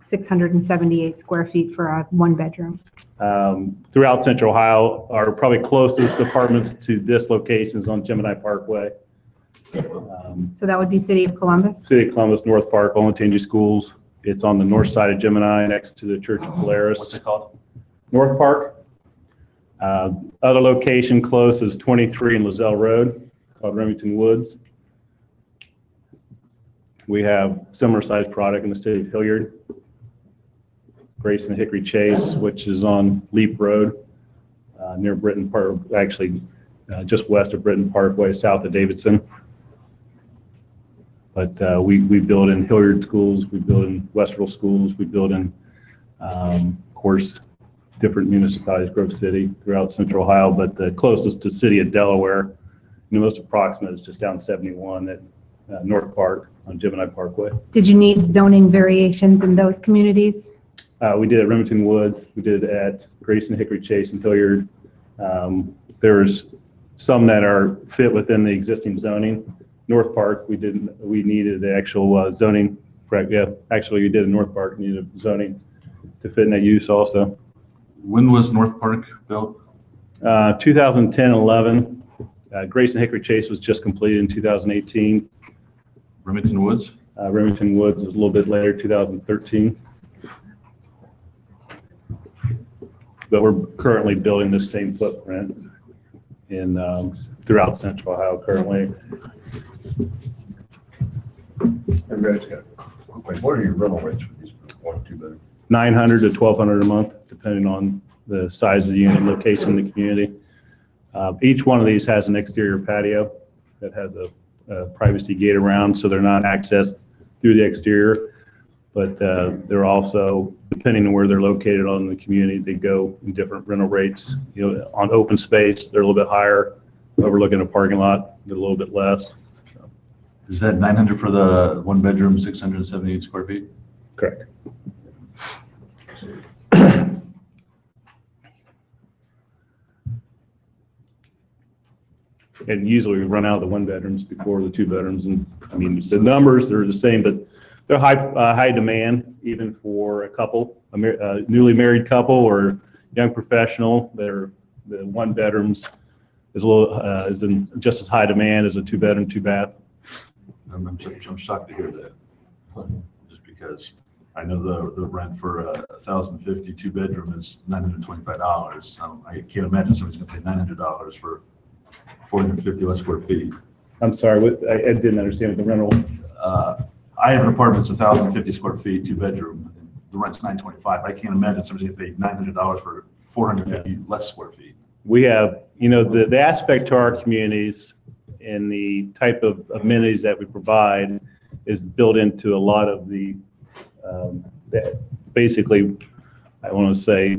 678 square feet for a one bedroom? Throughout Central Ohio, our probably closest apartments to this location is on Gemini Parkway. So that would be City of Columbus? City of Columbus, North Park, Olentangy Schools. It's on the north side of Gemini next to the Church of Polaris. What's it called? North Park. Other location close is 23 in Lozelle Road, called Remington Woods. We have similar sized product in the city of Hilliard. Grace and Hickory Chase, which is on Leap Road, near Britton Park, actually just west of Britton Parkway, south of Davidson. But we build in Hilliard schools, we build in Westerville schools, we build in, of course, different municipalities, Grove City, throughout Central Ohio. But the closest to City of Delaware, the most approximate is just down 71 at North Park on Gemini Parkway. Did you need zoning variations in those communities? We did at Remington Woods, we did at Grace and Hickory Chase and Hilliard. There's some that are fit within the existing zoning. North Park, we needed the actual zoning, correct? Yeah, actually we did in North Park, needed zoning to fit in that use also. When was North Park built? 2010-11. Grace and Hickory Chase was just completed in 2018. Remington Woods? Remington Woods is a little bit later, 2013. But we're currently building the same footprint in throughout Central Ohio currently. Everybody's got, wait, what are your rental rates for these 1 and 2 bedroom? $900 to $1,200 a month, depending on the size of the unit, location in the community. Each one of these has an exterior patio that has a privacy gate around, so they're not accessed through the exterior. But they're also, depending on where they're located on the community, they go in different rental rates. You know, on open space, they're a little bit higher. Overlooking a parking lot, they're a little bit less. So. Is that 900 for the 1 bedroom, 678 square feet? Correct. And usually we run out of the 1 bedrooms before the 2 bedrooms. And I mean, the numbers are the same, but they're high demand, even for a couple, a newly married couple or young professional. The 1 bedrooms is a little is in just as high demand as a 2 bedroom, 2 bath. I'm shocked to hear that, just because I know the rent for a 1,050 2 bedroom is $925. I can't imagine somebody's going to pay $900 for 450 less square feet. I'm sorry, I didn't understand the rental. I have an apartment that's 1,050 square feet, 2 bedroom. The rent's $925. I can't imagine somebody's going to pay $900 for 450 less square feet. We have, you know, the aspect to our communities and the type of amenities that we provide is built into a lot of the, basically, I want to say,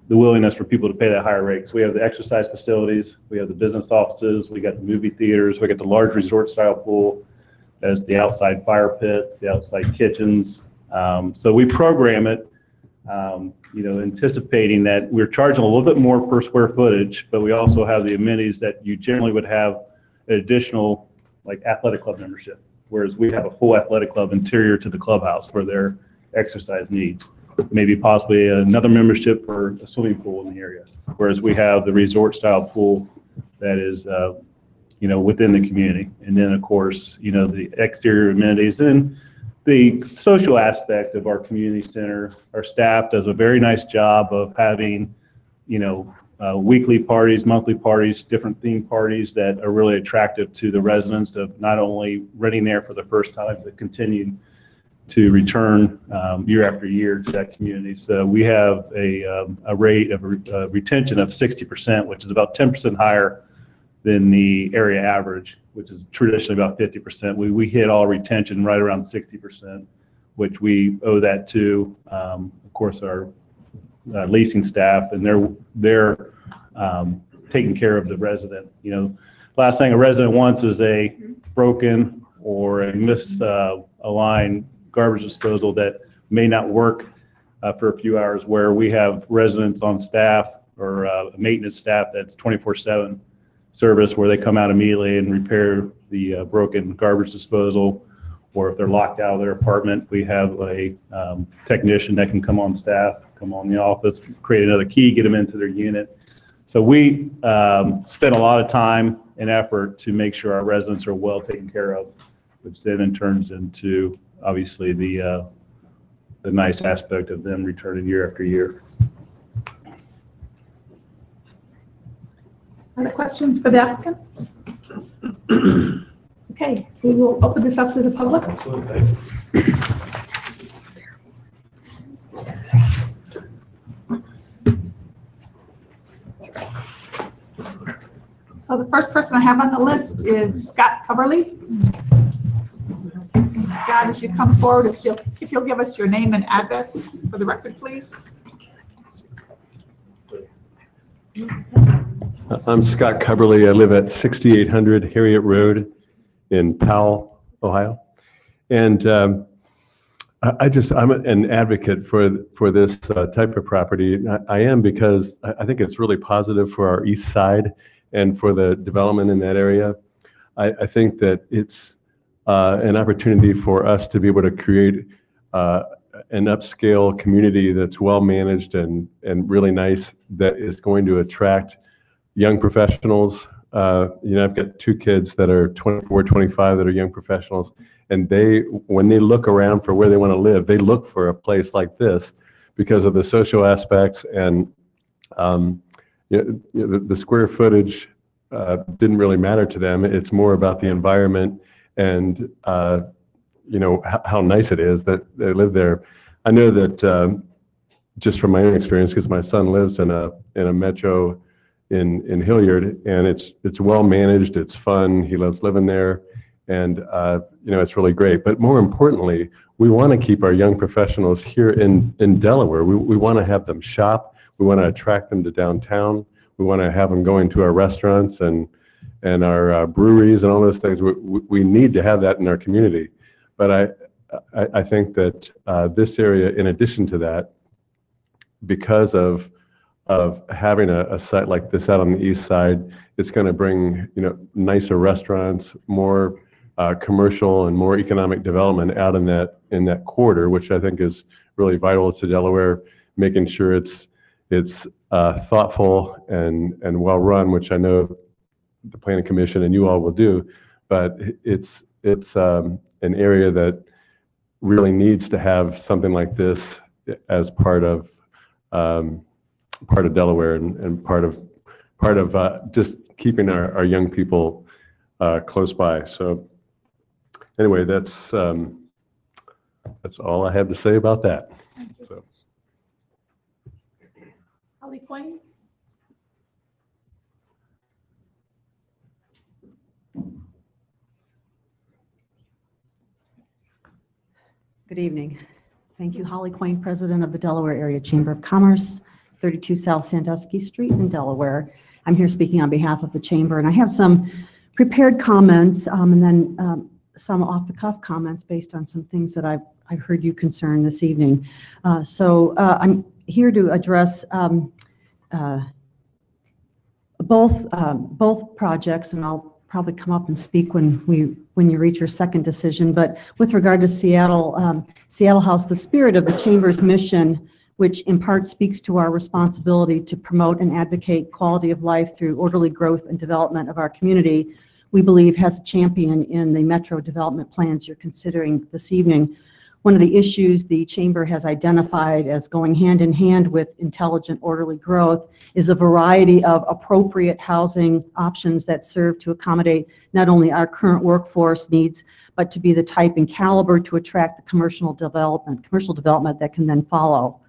the willingness for people to pay that higher rate. So we have the exercise facilities, we have the business offices, we got the movie theaters, we got the large resort style pool, as the outside fire pits, the outside kitchens. So we program it, you know, anticipating that we're charging a little bit more per square footage, but we also have the amenities that you generally would have an additional, like athletic club membership, whereas we have a full athletic club interior to the clubhouse for their exercise needs. Maybe possibly another membership for a swimming pool in the area, whereas we have the resort style pool that is, you know, within the community. And then of course, you know, the exterior amenities and the social aspect of our community center. Our staff does a very nice job of having, you know, weekly parties, monthly parties, different theme parties that are really attractive to the residents of not only renting there for the first time, but continue to return year after year to that community. So we have a rate of retention of 60%, which is about 10% higher than the area average, which is traditionally about 50%. We hit all retention right around 60%, which we owe that to, of course, our leasing staff, and they're taking care of the resident. You know, last thing a resident wants is a broken or a misaligned garbage disposal that may not work for a few hours, where we have residents on staff or maintenance staff that's 24/7 service, where they come out immediately and repair the broken garbage disposal. Or if they're locked out of their apartment, we have a technician that can come on staff, come on the office, create another key, get them into their unit. So we spend a lot of time and effort to make sure our residents are well taken care of, which then turns into obviously the nice aspect of them returning year after year. Other questions for the applicant? Okay, we will open this up to the public. So the first person I have on the list is Scott Coverly. Scott, as you come forward, if you'll give us your name and address for the record, please. I'm Scott Coverly. I live at 6800 Harriet Road in Powell, Ohio. And I'm an advocate for this type of property. I am, because I think it's really positive for our east side and for the development in that area. I think that it's an opportunity for us to be able to create an upscale community that's well managed and really nice, that is going to attract young professionals. You know, I've got 2 kids that are 24, 25 that are young professionals, and when they look around for where they want to live, they look for a place like this because of the social aspects, and you know, the square footage didn't really matter to them. It's more about the environment and how nice it is that they live there. I know that just from my own experience, because my son lives in a metro in Hilliard, and it's well managed, it's fun, he loves living there, and it's really great. But more importantly, we want to keep our young professionals here in Delaware. We want to have them shop. We want to attract them to downtown. We want to have them going to our restaurants and our breweries and all those things. We need to have that in our community. But I think that this area, in addition to that, because of having a site like this out on the east side, it's going to bring nicer restaurants, more commercial and more economic development out in that corridor, which I think is really vital to Delaware. Making sure it's thoughtful and well run, which I know the Planning Commission and you all will do, but it's an area that really needs to have something like this as part of Delaware and part of just keeping our young people close by. So anyway, that's all I have to say about that. So. Holly Quinn? Good evening. Thank you, Holly Quain, President of the Delaware Area Chamber of Commerce, 32 South Sandusky Street in Delaware. I'm here speaking on behalf of the Chamber, and I have some prepared comments and then some off-the-cuff comments based on some things that I've heard you concern this evening. So I'm here to address both projects, and I'll probably come up and speak when you reach your second decision. But with regard to Seattle House, the spirit of the Chamber's mission, which in part speaks to our responsibility to promote and advocate quality of life through orderly growth and development of our community, we believe has a champion in the metro development plans you're considering this evening. One of the issues the Chamber has identified as going hand in hand with intelligent, orderly growth is a variety of appropriate housing options that serve to accommodate not only our current workforce needs, but to be the type and caliber to attract the commercial development that can then follow.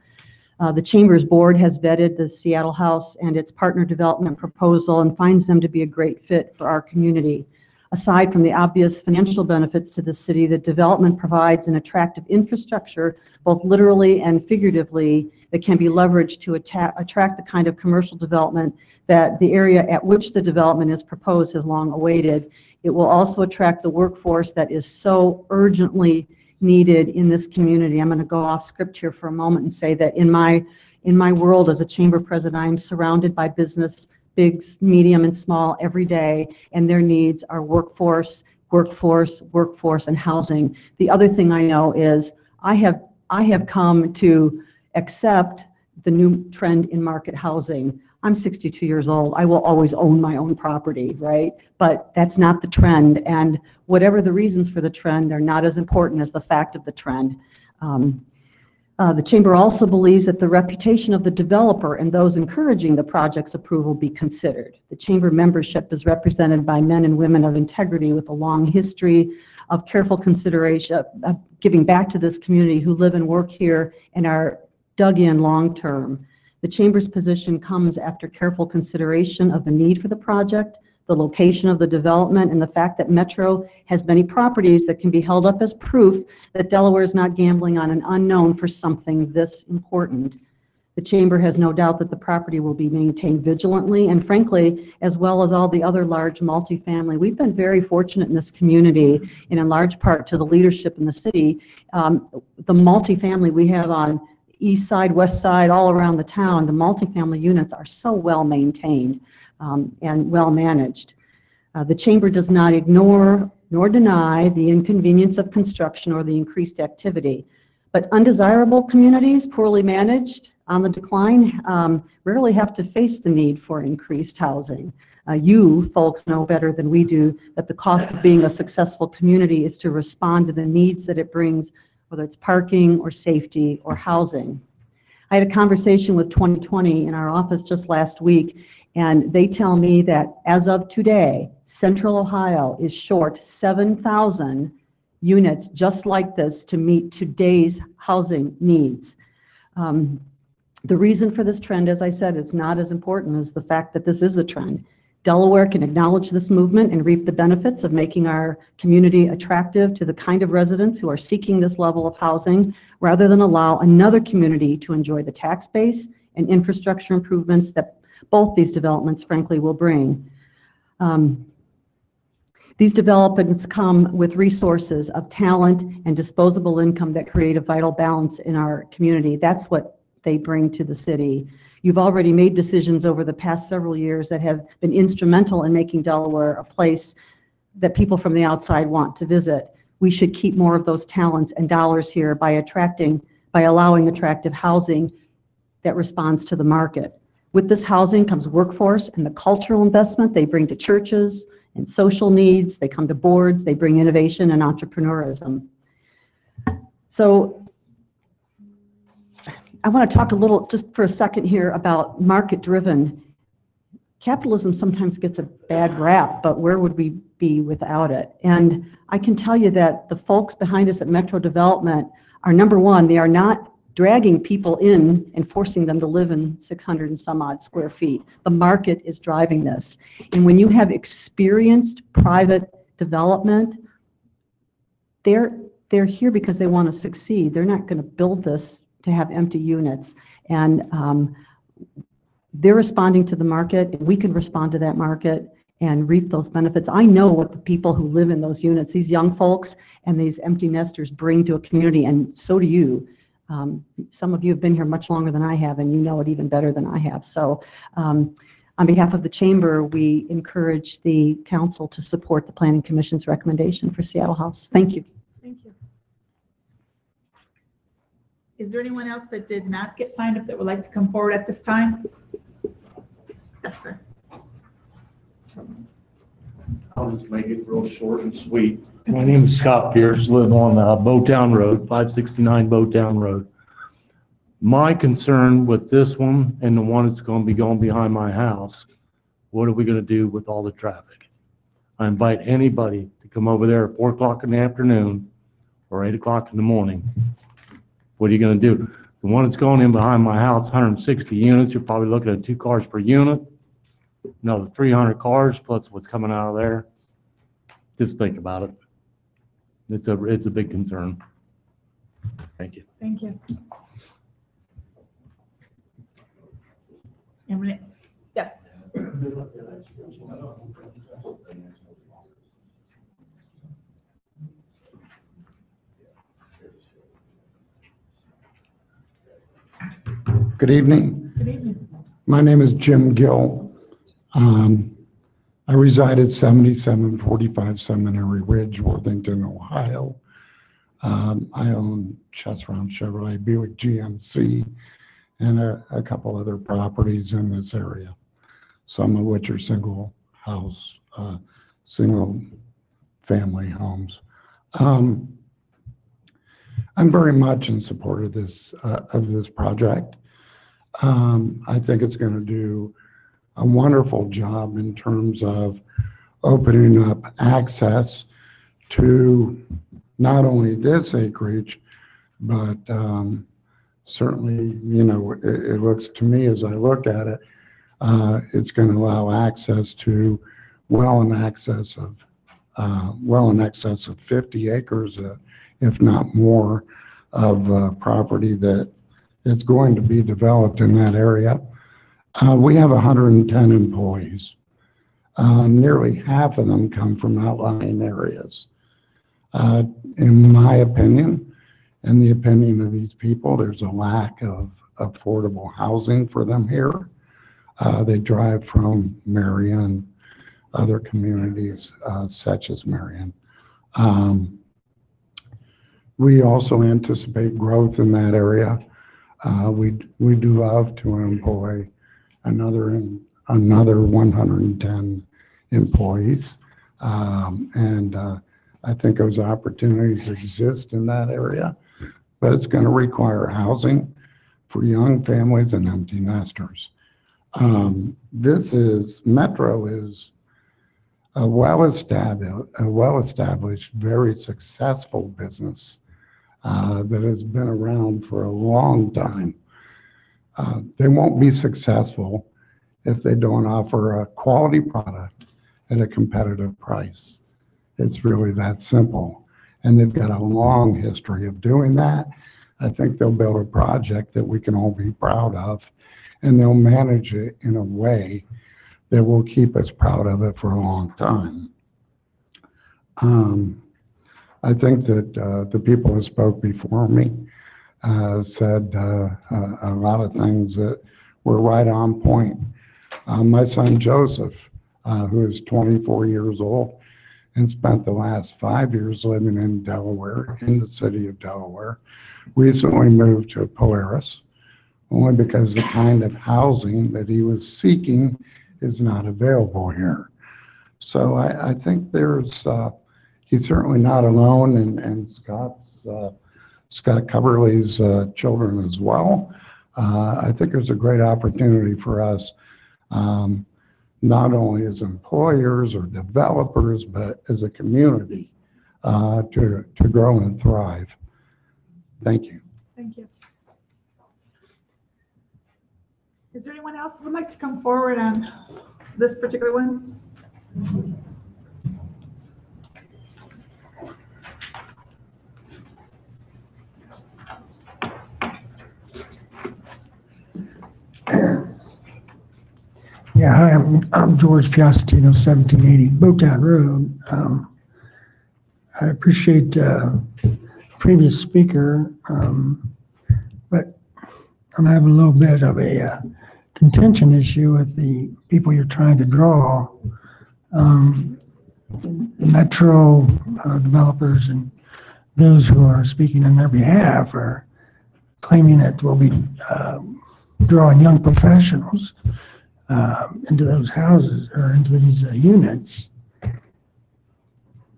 The Chamber's board has vetted the Seattle House and its partner development proposal and finds them to be a great fit for our community. Aside from the obvious financial benefits to the city, the development provides an attractive infrastructure, both literally and figuratively, that can be leveraged to attract the kind of commercial development that the area at which the development is proposed has long awaited. It will also attract the workforce that is so urgently needed in this community. I'm going to go off script here for a moment and say that in my world as a Chamber president, I'm surrounded by business, big, medium, and small every day, and their needs are workforce, and housing. The other thing I know is I have come to accept the new trend in market housing. I'm 62 years old. I will always own my own property, right? But that's not the trend, and whatever the reasons for the trend are not as important as the fact of the trend. The Chamber also believes that the reputation of the developer and those encouraging the project's approval be considered. The Chamber membership is represented by men and women of integrity with a long history of careful consideration of giving back to this community who live and work here and are dug in long term. The Chamber's position comes after careful consideration of the need for the project, the location of the development, and the fact that Metro has many properties that can be held up as proof that Delaware is not gambling on an unknown for something this important. The Chamber has no doubt that the property will be maintained vigilantly, and frankly, as well as all the other large multifamily. We've been very fortunate in this community, and in large part to the leadership in the city. The multifamily we have on east side, west side, all around the town, the multifamily units are so well maintained and well managed. The Chamber does not ignore nor deny the inconvenience of construction or the increased activity. But undesirable communities, poorly managed, on the decline, rarely have to face the need for increased housing. You folks know better than we do that the cost of being a successful community is to respond to the needs that it brings, whether it's parking or safety or housing. I had a conversation with 2020 in our office just last week, and they tell me that as of today, Central Ohio is short 7,000 units just like this to meet today's housing needs. The reason for this trend, as I said, is not as important as the fact that this is a trend. Delaware can acknowledge this movement and reap the benefits of making our community attractive to the kind of residents who are seeking this level of housing, rather than allow another community to enjoy the tax base and infrastructure improvements that both these developments, frankly, will bring. These developments come with resources of talent and disposable income that create a vital balance in our community. That's what they bring to the city. You've already made decisions over the past several years that have been instrumental in making Delaware a place that people from the outside want to visit. We should keep more of those talents and dollars here by allowing attractive housing that responds to the market. With this housing comes workforce and the cultural investment they bring to churches and social needs. They come to boards, they bring innovation and entrepreneurism. So I want to talk a little, just for a second here, about market-driven. Capitalism sometimes gets a bad rap, but where would we be without it? And I can tell you that the folks behind us at Metro Development are, number one, they are not dragging people in and forcing them to live in 600 and some odd square feet. The market is driving this. And when you have experienced private development, they're here because they want to succeed. They're not going to build this to have empty units. And they're responding to the market, and we can respond to that market and reap those benefits. I know what the people who live in those units, these young folks and these empty nesters, bring to a community, and so do you. Some of you have been here much longer than I have, and you know it even better than I have. So on behalf of the chamber, we encourage the council to support the Planning Commission's recommendation for Seattle House. Thank you. Thank you. Is there anyone else that did not get signed up that would like to come forward at this time? Yes, sir. I'll just make it real short and sweet. My name is Scott Pierce, live on Bowtown Road, 569 Bowtown Road. My concern with this one and the one that's going to be going behind my house, what are we going to do with all the traffic? I invite anybody to come over there at 4 o'clock in the afternoon or 8 o'clock in the morning. What are you going to do? The one that's going in behind my house, 160 units, you're probably looking at 2 cars per unit. Another 300 cars plus what's coming out of there. Just think about it. It's a big concern. Thank you. Thank you. Yes. Good evening. Good evening. My name is Jim Gill. I reside at 7745 Seminary Ridge, Worthington, Ohio. I own Chesron Chevrolet, Buick GMC, and a couple other properties in this area, some of which are single family homes. I'm very much in support of this project. I think it's going to do a wonderful job in terms of opening up access to not only this acreage, but certainly, it looks to me as I look at it, it's going to allow access to well in excess of 50 acres, if not more, of property that is going to be developed in that area. We have 110 employees. Nearly half of them come from outlying areas. In my opinion, and the opinion of these people, there's a lack of affordable housing for them here. They drive from Marion, other communities such as Marion. We also anticipate growth in that area. We do love to employ another 110 employees. I think those opportunities exist in that area, but it's going to require housing for young families and empty nesters. Metro is a well-established, very successful business that has been around for a long time. They won't be successful if they don't offer a quality product at a competitive price. It's really that simple. And they've got a long history of doing that. I think they'll build a project that we can all be proud of, and they'll manage it in a way that will keep us proud of it for a long time. I think that the people who spoke before me said a lot of things that were right on point. My son Joseph, who is 24 years old and spent the last 5 years living in Delaware, in the city of Delaware, recently moved to Polaris, only because the kind of housing that he was seeking is not available here. So I think there's, he's certainly not alone, and Scott Coverly's children as well. I think there's a great opportunity for us, not only as employers or developers, but as a community to grow and thrive. Thank you. Thank you. Is there anyone else who would like to come forward on this particular one? Yeah, hi, I'm George Piacentino, 1780 Boatown Road. I appreciate the previous speaker, but I'm having a little bit of a contention issue with the people you're trying to draw. The Metro developers and those who are speaking on their behalf are claiming that we'll be drawing young professionals into those houses or into these units,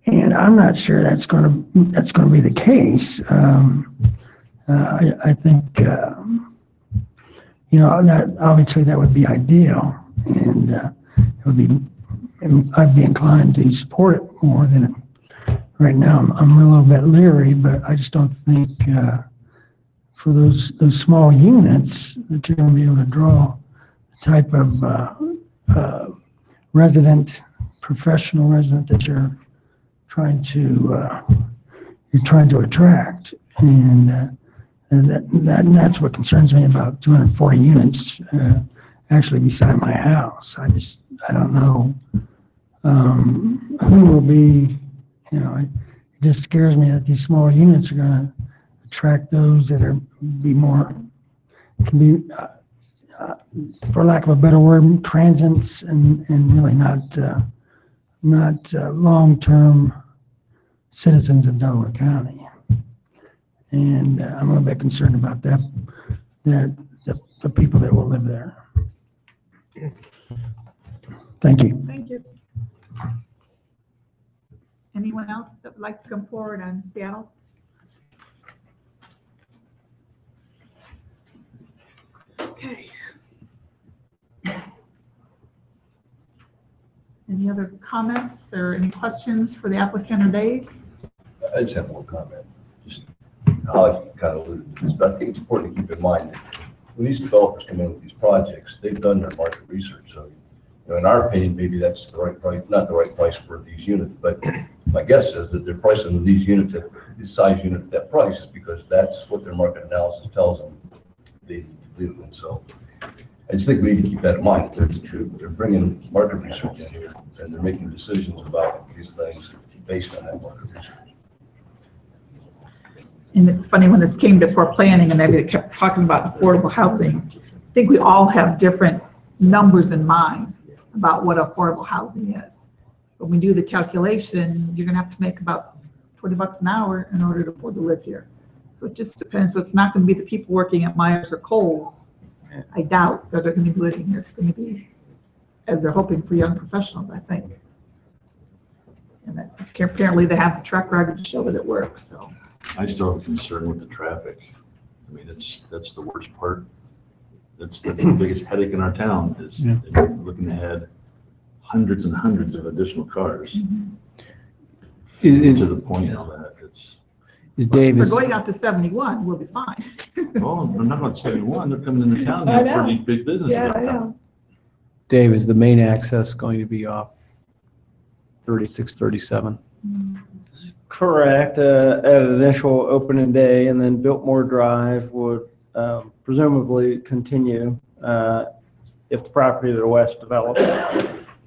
and I'm not sure that's going to be the case. I think that obviously that would be ideal, and it would be. I'd be inclined to support it more than right now. I'm a little bit leery, but I just don't think for those small units that you're going to be able to draw type of professional resident that you're trying to attract, and that's what concerns me about 240 units actually beside my house. I don't know who will be. It just scares me that these small units are going to attract those that can be. For lack of a better word, transients and really not long-term citizens of Delaware County. And I'm a little bit concerned about that the people that will live there. Thank you. Thank you. Anyone else that would like to come forward on Seattle? Okay. Any other comments or any questions for the applicant or Dave? I just have one comment. Just Alex kind of alluded to this, but I think it's important to keep in mind that when these developers come in with these projects, they've done their market research. So, in our opinion, maybe that's the right price, not the right price for these units. But my guess is that they're pricing these units at this size unit at that price because that's what their market analysis tells them they do. And so I just think we need to keep that in mind. They're bringing market research in here, and they're making decisions about these things based on that market research. And it's funny, when this came before planning and they kept talking about affordable housing, I think we all have different numbers in mind about what affordable housing is. When we do the calculation, you're gonna have to make about $20 an hour in order to afford to live here. So it just depends. So it's not gonna be the people working at Myers or Kohl's. I doubt that they're gonna be living here. It's gonna be, as they're hoping for, young professionals, I think. And that, apparently they have the track record to show that it works, so. I still have a concern with the traffic. I mean, that's the worst part. That's the biggest headache in our town is looking ahead, hundreds and hundreds of additional cars. Is- To the point that it's, Dave, We're is, going out to 71, we'll be fine. well, they're not on 71, they're coming into town I now for know. these big businesses. Yeah, I uptown. know. Dave, is the main access going to be off 3637? Correct, at an initial opening day, and then Biltmore Drive would presumably continue if the property to the west develops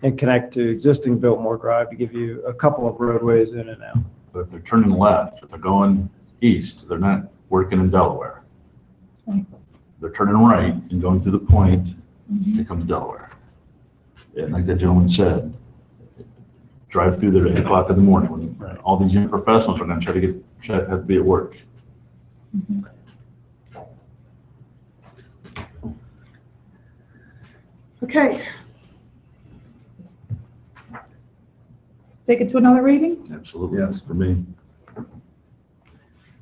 and connect to existing Biltmore Drive to give you a couple of roadways in and out. But if they're turning left, if they're going east, they're not working in Delaware. Right. They're turning right and going through the point to come to Delaware. And like that gentleman said, drive through there at 8 o'clock in the morning when all these young professionals are gonna try to have to be at work. Okay. Take it to another reading? Absolutely, yes, for me. All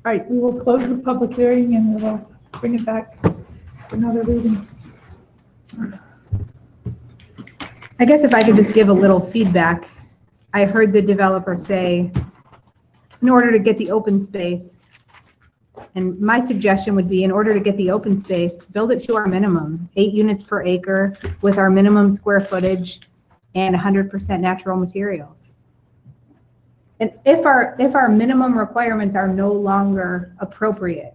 right, we will close the public hearing and we will bring it back for another reading. I guess if I could just give a little feedback. I heard the developer say, in order to get the open space, and my suggestion would be, in order to get the open space, build it to our minimum, 8 units per acre with our minimum square footage and 100% natural materials. And if our minimum requirements are no longer appropriate,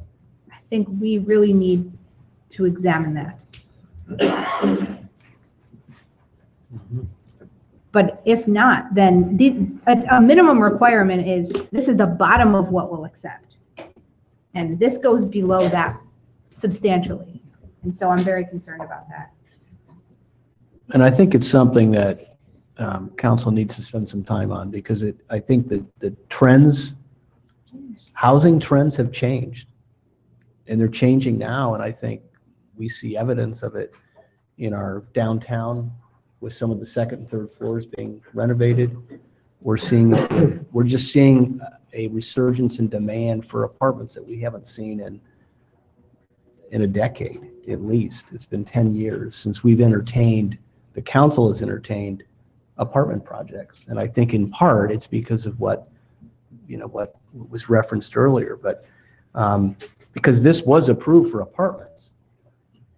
I think we really need to examine that. But if not, then a minimum requirement is, this is the bottom of what we'll accept. And this goes below that substantially. And so I'm very concerned about that. And I think it's something that council needs to spend some time on, because I think that the trends, housing trends have changed. And they're changing now, and I think we see evidence of it in our downtown with some of the second and third floors being renovated. We're just seeing a resurgence in demand for apartments that we haven't seen in a decade, at least. It's been 10 years since the council has entertained apartment projects. And I think in part it's because of what was referenced earlier, but because this was approved for apartments.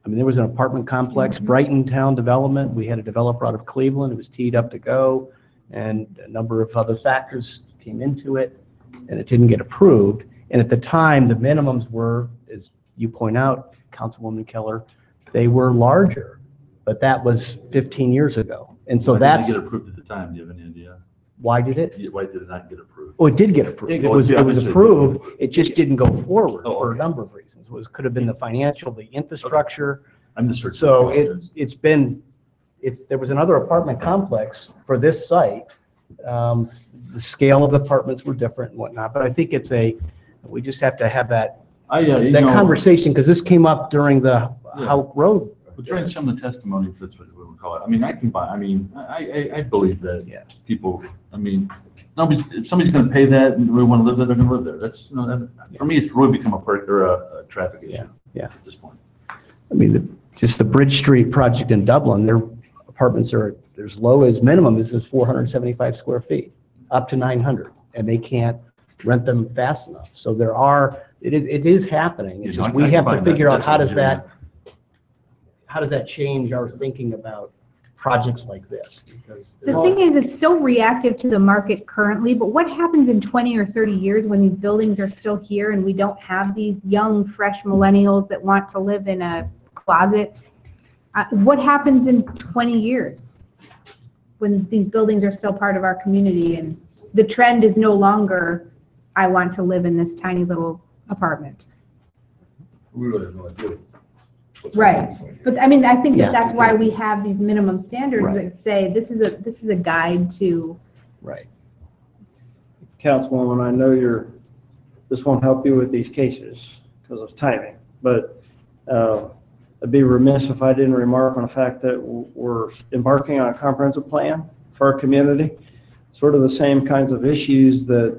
I mean, there was an apartment complex, Brighton Town Development. We had a developer out of Cleveland who was teed up to go, and a number of other factors came into it, and it didn't get approved. And at the time, the minimums were, as you point out, Councilwoman Keller, they were larger, but that was 15 years ago. And so Why that's, didn't it get approved at the time? Do you have any idea? why did it? Why did it not get approved? Oh, it did get approved. It was approved, it just didn't go forward Oh, for a okay. number of reasons. Could have been the financial, the infrastructure. I misheard. So there was another apartment complex for this site. The scale of the apartments were different and whatnot, but I think we just have to have that conversation, because this came up during the Houck Road. But during some of the testimony, if that's what we would call it, I mean, I believe that people, if somebody's gonna pay that and really wanna live there, they're gonna live there. That's, for me, it's really become a traffic issue. Yeah. At this point. I mean, just the Bridge Street project in Dublin, their apartments are as low as minimum is 475 square feet, up to 900, and they can't rent them fast enough. So it is happening. It's just, we have to figure out how does that change our thinking about projects like this? Because The thing is, it's so reactive to the market currently, but what happens in 20 or 30 years when these buildings are still here and we don't have these young, fresh millennials that want to live in a closet? What happens in 20 years when these buildings are still part of our community and the trend is no longer, I want to live in this tiny little apartment? We really have no idea. Right, but I mean, I think Yeah. that's why we have these minimum standards Right. that say this is a guide to. Right. Councilwoman, I know this won't help you with these cases because of timing, but I'd be remiss if I didn't remark on the fact that we're embarking on a comprehensive plan for our community, sort of the same kinds of issues that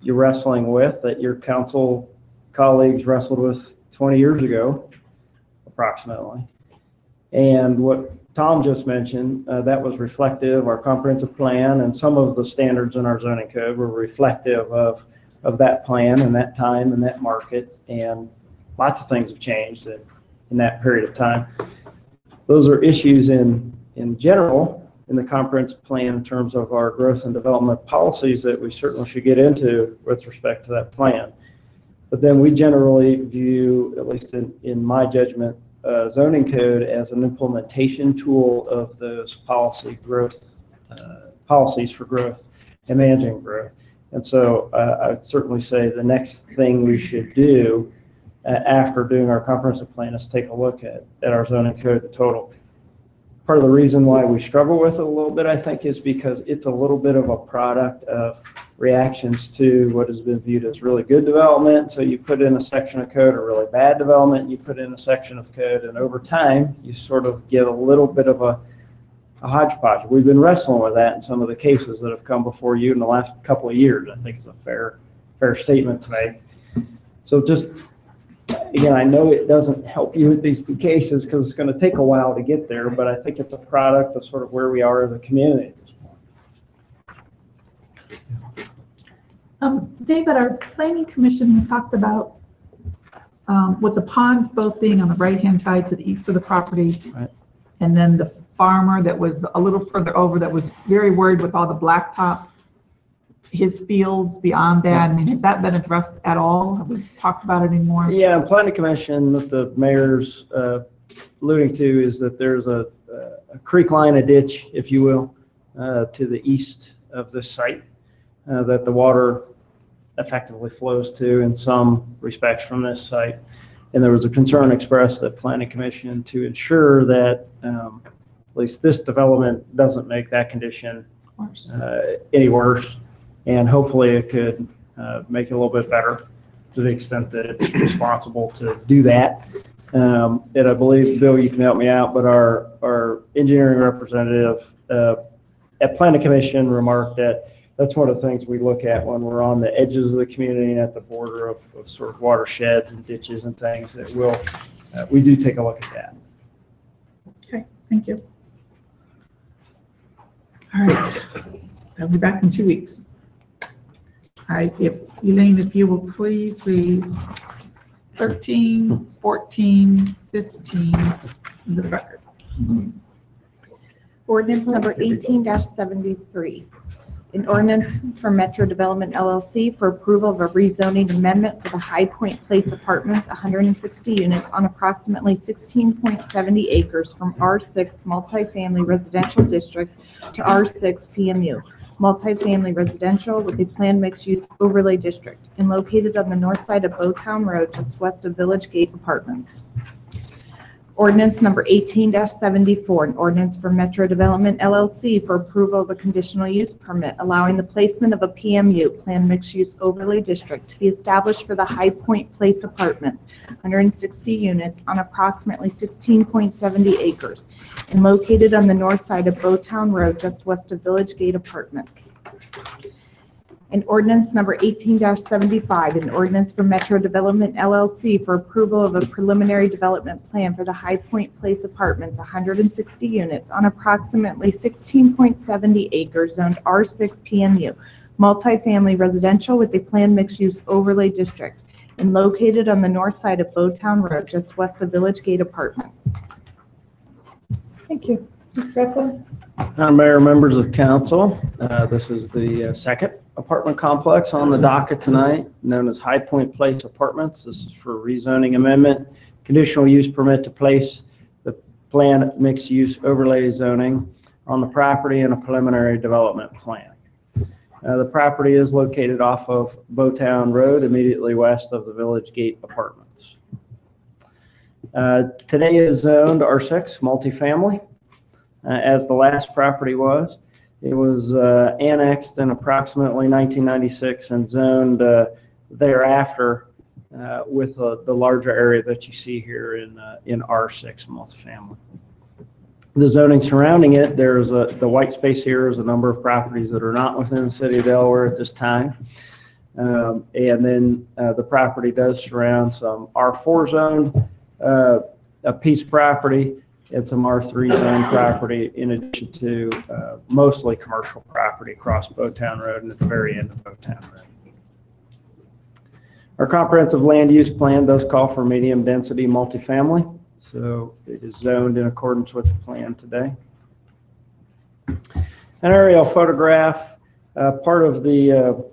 you're wrestling with, that your council colleagues wrestled with 20 years ago, approximately. And what Tom just mentioned, that was reflective, our comprehensive plan, and some of the standards in our zoning code were reflective of that plan and that time and that market, and lots of things have changed in that period of time. Those are issues in general in the comprehensive plan in terms of our growth and development policies that we certainly should get into with respect to that plan. But then we generally view, at least in my judgment, zoning code as an implementation tool of those policies for growth and managing growth. And so I'd certainly say the next thing we should do after doing our comprehensive plan is take a look at our zoning code in total. Part of the reason why we struggle with it a little bit, I think, is because it's a little bit of a product of reactions to what has been viewed as really good development. So you put in a section of code, or really bad development, you put in a section of code, and over time, you sort of get a little bit of a hodgepodge. We've been wrestling with that in some of the cases that have come before you in the last couple of years. I think is a fair statement to make. So just, again, I know it doesn't help you with these two cases because it's going to take a while to get there, but I think it's a product of sort of where we are as a community at this point. David, our planning commission talked about with the ponds both being on the right-hand side to the east of the property, right, and then the farmer that was a little further over that was very worried with all the blacktop, his fields beyond that. I mean, has that been addressed at all? Have we talked about it anymore? Yeah, planning commission, what the mayor's alluding to is that there's a creek line, a ditch, if you will, to the east of this site that the water effectively flows to in some respects from this site. And there was a concern expressed at planning commission to ensure that at least this development doesn't make that condition any worse. And hopefully it could make it a little bit better to the extent that it's responsible to do that. And I believe, Bill, you can help me out, but our engineering representative at planning commission remarked that that's one of the things we look at when we're on the edges of the community and at the border of sort of watersheds and ditches and things that we do take a look at that. Okay, thank you. All right, I'll be back in 2 weeks. All right, Elaine, if you will please read 13, 14, 15 into the record. Ordinance number 18-73. An ordinance for Metro Development LLC for approval of a rezoning amendment for the High Point Place Apartments, 160 units on approximately 16.70 acres from R6 Multifamily Residential District to R6 PMU Multifamily Residential with a planned mixed-use overlay district and located on the north side of Bowtown Road just west of Village Gate Apartments. Ordinance number 18-74, an ordinance for Metro Development LLC for approval of a conditional use permit allowing the placement of a PMU, planned mixed-use overlay district, to be established for the High Point Place Apartments, 160 units on approximately 16.70 acres, and located on the north side of Bowtown Road, just west of Village Gate Apartments. And ordinance number 18-75, an ordinance for Metro Development LLC for approval of a preliminary development plan for the High Point Place Apartments, 160 units on approximately 16.70 acres, zoned R6 PMU, multifamily residential with a planned mixed-use overlay district, and located on the north side of Bowtown Road, just west of Village Gate Apartments. Thank you. Ms. Greco? Madam Mayor, members of council, this is the second apartment complex on the docket tonight, known as High Point Place Apartments. This is for rezoning amendment, conditional use permit to place the planned mixed-use overlay zoning on the property and a preliminary development plan. The property is located off of Bowtown Road, immediately west of the Village Gate Apartments. Today is zoned R6 multifamily, as the last property was. It was annexed in approximately 1996 and zoned thereafter with the larger area that you see here in R6 multifamily. The zoning surrounding it, there's the white space here is a number of properties that are not within the city of Delaware at this time. And then the property does surround some R4 zoned, a piece of property and some R3 zone property in addition to mostly commercial property across Bowtown Road and at the very end of Bowtown Road. Our comprehensive land use plan does call for medium density multifamily, so it is zoned in accordance with the plan today. An aerial photograph, part of the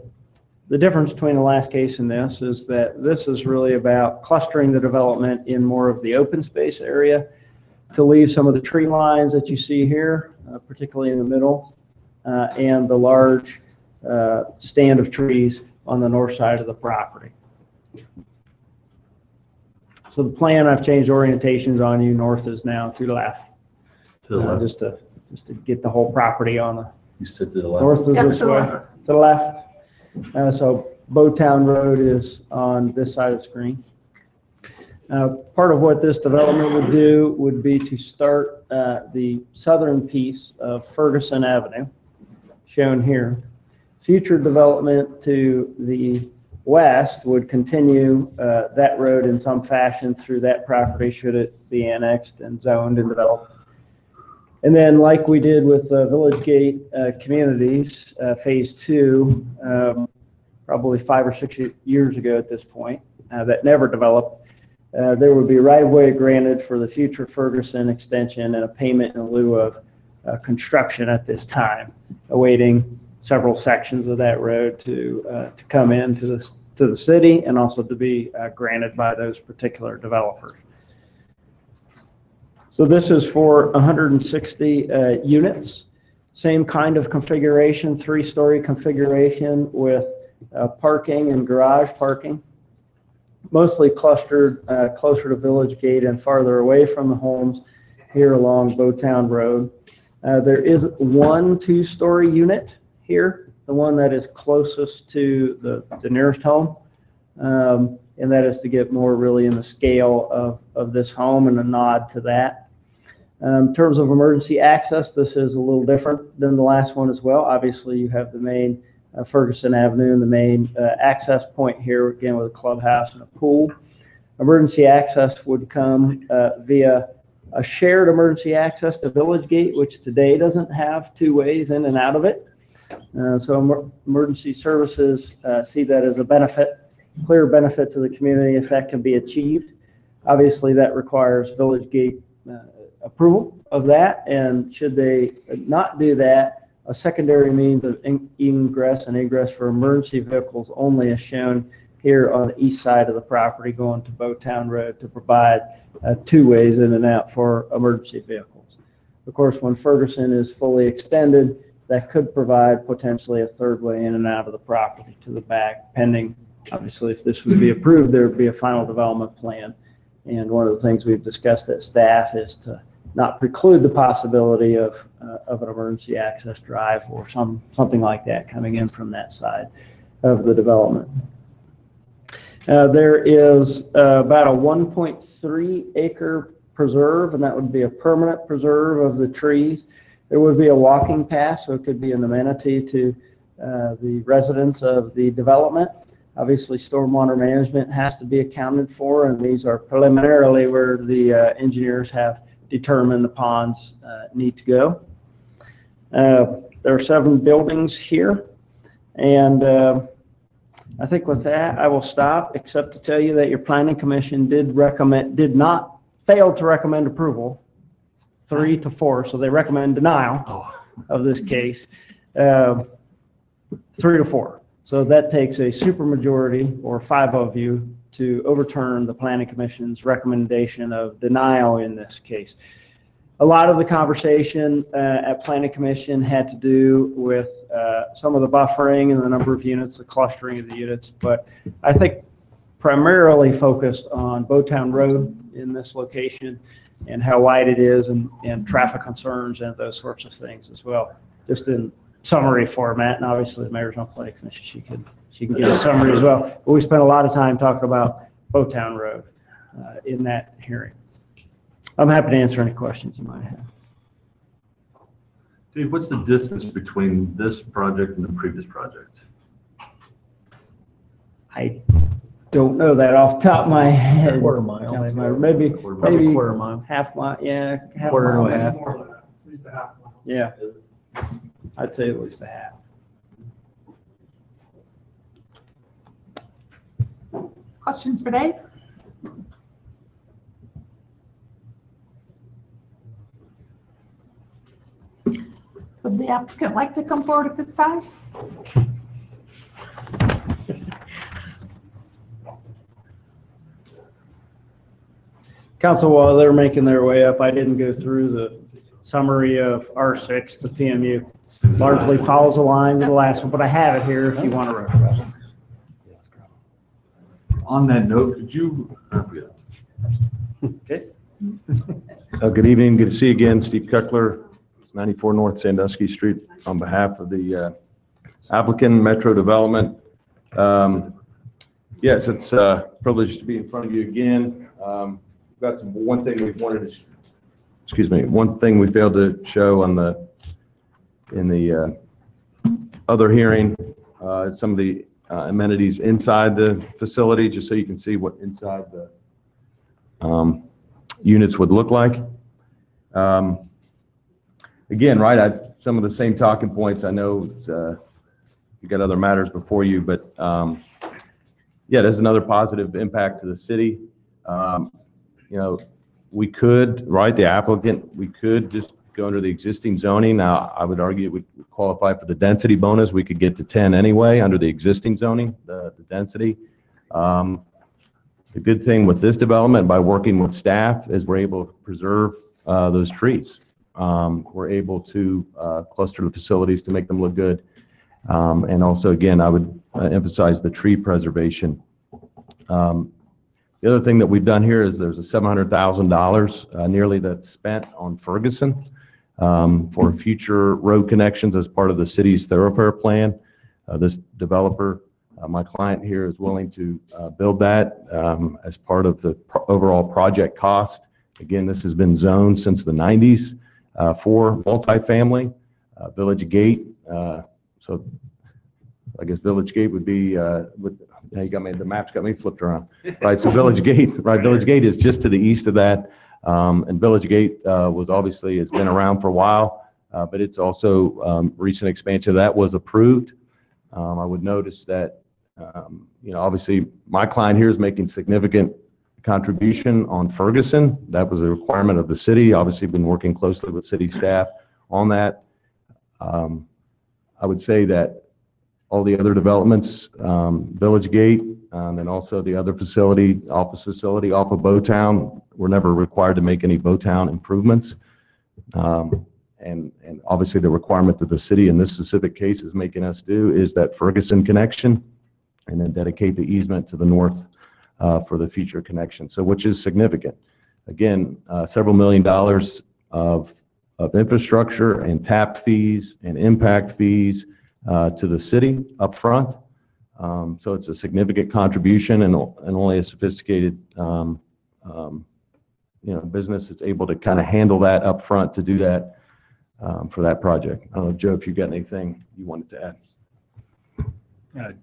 difference between the last case and this is that this is really about clustering the development in more of the open space area to leave some of the tree lines that you see here, particularly in the middle, and the large stand of trees on the north side of the property. So the plan, I've changed orientations on you. North is now to the left. To the left. Just to get the whole property on the You said to the left. north is Yes, this to the way, left. to the left. So Bowtown Road is on this side of the screen. Part of what this development would do would be to start the southern piece of Ferguson Avenue, shown here. Future development to the west would continue that road in some fashion through that property should it be annexed and zoned and developed. And then like we did with Village Gate Communities, Phase 2, probably 5 or 6 years ago at this point, that never developed, there would be right-of-way granted for the future Ferguson extension and a payment in lieu of construction at this time, awaiting several sections of that road to come into the city and also to be granted by those particular developers. So this is for 160 units, same kind of configuration, 3-story configuration with parking and garage parking, mostly clustered closer to Village Gate and farther away from the homes here along Bowtown Road. There is one 2-story unit here, the one that is closest to the nearest home, and that is to get more really in the scale of this home and a nod to that. In terms of emergency access, this is a little different than the last one as well. Obviously, you have the main Ferguson Avenue and the main access point here, again with a clubhouse and a pool. Emergency access would come via a shared emergency access to Village Gate, which today doesn't have 2 ways in and out of it. So emergency services see that as a benefit, clear benefit to the community if that can be achieved. Obviously, that requires Village Gate approval of that, and should they not do that, a secondary means of ingress and egress for emergency vehicles only is shown here on the east side of the property going to Bowtown Road to provide 2 ways in and out for emergency vehicles. Of course, when Ferguson is fully extended, that could provide potentially a 3rd way in and out of the property to the back, pending, obviously, if this would be approved, there would be a final development plan. And one of the things we've discussed at staff is to not preclude the possibility of an emergency access drive or something like that coming in from that side of the development. There is about a 1.3 acre preserve, and that would be a permanent preserve of the trees. There would be a walking path, so it could be an amenity to the residents of the development. Obviously, stormwater management has to be accounted for, and these are preliminarily where the engineers have determined the ponds need to go. There are 7 buildings here, and I think with that, I will stop, except to tell you that your planning commission did not fail to recommend approval, 3 to 4, so they recommend denial of this case, 3 to 4. So that takes a supermajority, or 5 of you, to overturn the planning commission's recommendation of denial in this case. A lot of the conversation at planning commission had to do with some of the buffering and the number of units, the clustering of the units, but I think primarily focused on Bowtown Road in this location and how wide it is and traffic concerns and those sorts of things as well, just in summary format. And obviously the mayor's on planning commission, she can give a summary as well. But we spent a lot of time talking about Bowtown Road in that hearing. I'm happy to answer any questions you might have. Dave, what's the distance between this project and the previous project? I don't know that off the top of my head. Quarter mile, Councilmember. Maybe Probably quarter mile. half mile, yeah. Half Quarter mile, to a half. maybe. Yeah. I'd say at least a half. Questions for Dave? Would the applicant like to come forward at this time? Council, while they're making their way up, I didn't go through the summary of R6. The PMU largely follows the lines of the last one, but I have it here if you want to reference. On that note, could you, Okay. Good evening. Good to see you again. Steve Kuckler, 94 North Sandusky Street, on behalf of the applicant, Metro Development. Yes, it's a privilege to be in front of you again. We've got one thing we wanted to, one thing we failed to show on in the other hearing, some of the amenities inside the facility, just so you can see what inside the units would look like. Again, right, some of the same talking points. I know it's, you got other matters before you, but yeah, there's another positive impact to the city. You know, we could, right, the applicant, we could just go under the existing zoning. Now, I would argue we qualify for the density bonus. We could get to 10 anyway under the existing zoning, the density. The good thing with this development, by working with staff, is we're able to preserve those trees. We're able to cluster the facilities to make them look good. And also, again, I would emphasize the tree preservation. The other thing that we've done here is there's a $700,000 nearly that's spent on Ferguson for future road connections as part of the city's thoroughfare plan. This developer, my client here, is willing to build that as part of the overall project cost. Again, this has been zoned since the 90s for multifamily. Village Gate, so I guess Village Gate would be, now you got me, the map's got me flipped around. Right, so Village Gate, right, Village Gate is just to the east of that. And Village Gate was obviously, has been around for a while, but it's also recent expansion that was approved. I would notice that, you know, obviously my client here is making significant contribution on Ferguson. That was a requirement of the city. Obviously been working closely with city staff on that. I would say that all the other developments, Village Gate, and also the other facility, office facility off of Bowtown, were never required to make any Bowtown improvements. And obviously the requirement that the city in this specific case is making us do is that Ferguson connection, and then dedicate the easement to the north for the future connection. So, which is significant. Again, several $1 million of infrastructure and tap fees and impact fees to the city up front. So it's a significant contribution, and only a sophisticated you know, business is able to kind of handle that up front to do that for that project. I don't know, Joe, if you got anything you wanted to add.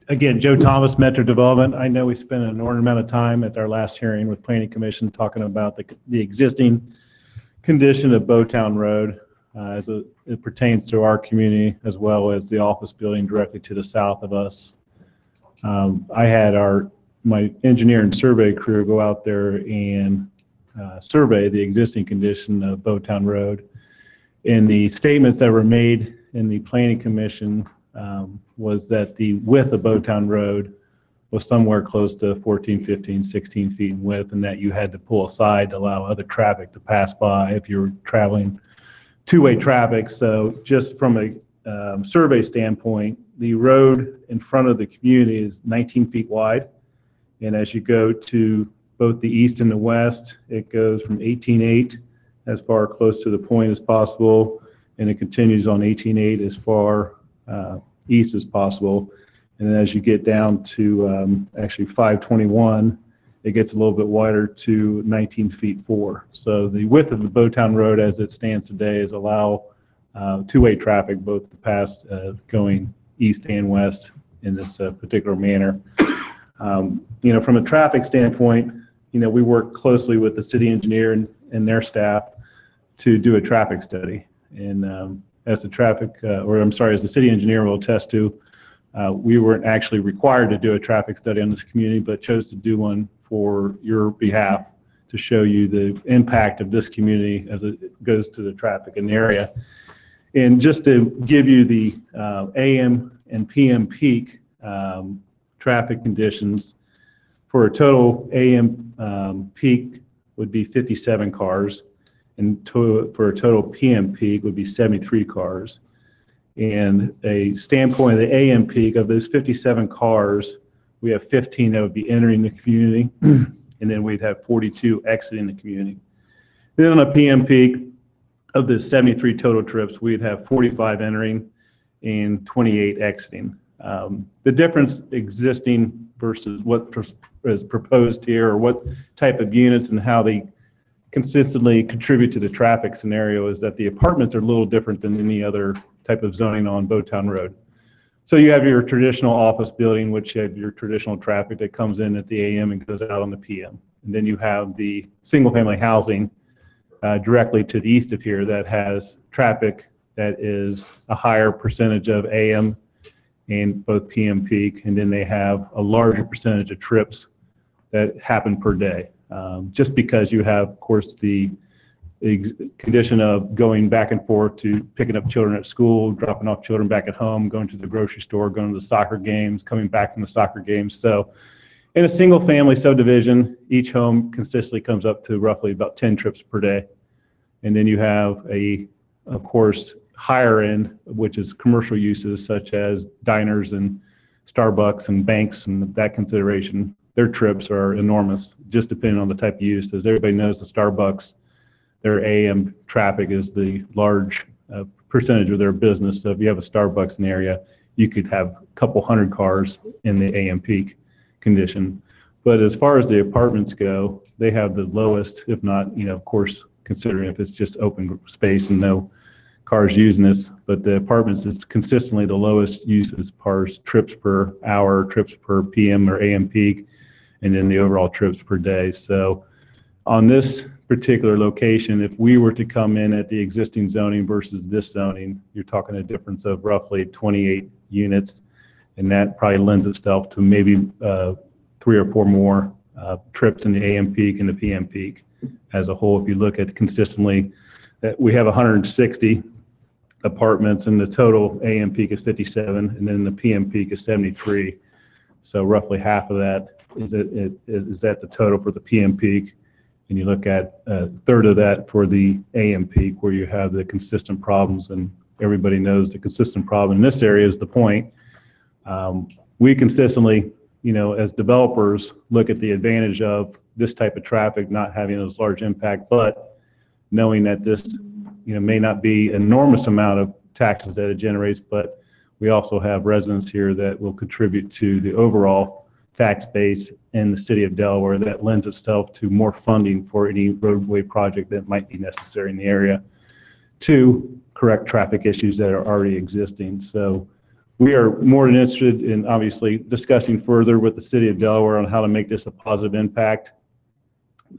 Again, Joe Thomas, Metro Development. I know we spent an inordinate amount of time at our last hearing with Planning Commission talking about the existing condition of Bowtown Road as it pertains to our community, as well as the office building directly to the south of us. I had my engineer and survey crew go out there and survey the existing condition of Bowtown Road. And the statements that were made in the Planning Commission was that the width of Bowtown Road was somewhere close to 14, 15, 16 feet in width, and that you had to pull aside to allow other traffic to pass by if you were traveling two-way traffic. So just from a survey standpoint, the road in front of the community is 19 feet wide. And as you go to both the east and the west, it goes from 18.8 as far close to the point as possible, and it continues on 18.8 as far east as possible. And then as you get down to actually 521, it gets a little bit wider to 19 feet 4. So the width of the Bowtown Road as it stands today is allow two-way traffic both to pass going east and west in this particular manner. From a traffic standpoint, we work closely with the city engineer and their staff to do a traffic study. And as the city engineer will attest to, we weren't actually required to do a traffic study on this community, but chose to do one for your behalf to show you the impact of this community as it goes to the traffic in the area. And just to give you the AM and PM peak traffic conditions, for a total AM peak would be 57 cars, and for a total PM peak would be 73 cars. And a standpoint of the AM peak, of those 57 cars, we have 15 that would be entering the community, and then we'd have 42 exiting the community. Then on a PM peak, of the 73 total trips, we'd have 45 entering and 28 exiting. The difference existing versus what is proposed here, or what type of units and how they consistently contribute to the traffic scenario, is that the apartments are a little different than any other type of zoning on Bowtown Road. So you have your traditional office building, which you have your traditional traffic that comes in at the AM and goes out on the PM. And then you have the single family housing directly to the east of here that has traffic that is a higher percentage of AM and both PM peak, and then they have a larger percentage of trips that happen per day. Just because you have, of course, the condition of going back and forth to picking up children at school, dropping off children back at home, going to the grocery store, going to the soccer games, coming back from the soccer games. So in a single family subdivision, each home consistently comes up to roughly about 10 trips per day. And then you have of course, higher end, which is commercial uses such as diners and Starbucks and banks and that consideration. Their trips are enormous, just depending on the type of use. As everybody knows, the Starbucks, their AM traffic is the large percentage of their business. So if you have a Starbucks in the area, you could have a couple hundred cars in the AM peak condition. But as far as the apartments go, they have the lowest, if not, of course, considering if it's just open space and no cars using this, but the apartments is consistently the lowest use as far as trips per hour, trips per PM or AM peak, and then the overall trips per day. So on this particular location, if we were to come in at the existing zoning versus this zoning, you're talking a difference of roughly 28 units, and that probably lends itself to maybe 3 or 4 more trips in the AM peak and the PM peak as a whole. If you look at consistently, that we have 160 apartments, and the total AM peak is 57, and then the PM peak is 73. So roughly half of that is at the total for the PM peak, and you look at a third of that for the AM peak, where you have the consistent problems, and everybody knows the consistent problem in this area is the point. We consistently, as developers, look at the advantage of this type of traffic not having as large impact, but knowing that this may not be an enormous amount of taxes that it generates, but we also have residents here that will contribute to the overall tax base in the city of Delaware that lends itself to more funding for any roadway project that might be necessary in the area to correct traffic issues that are already existing. So we are more than interested in obviously discussing further with the city of Delaware on how to make this a positive impact.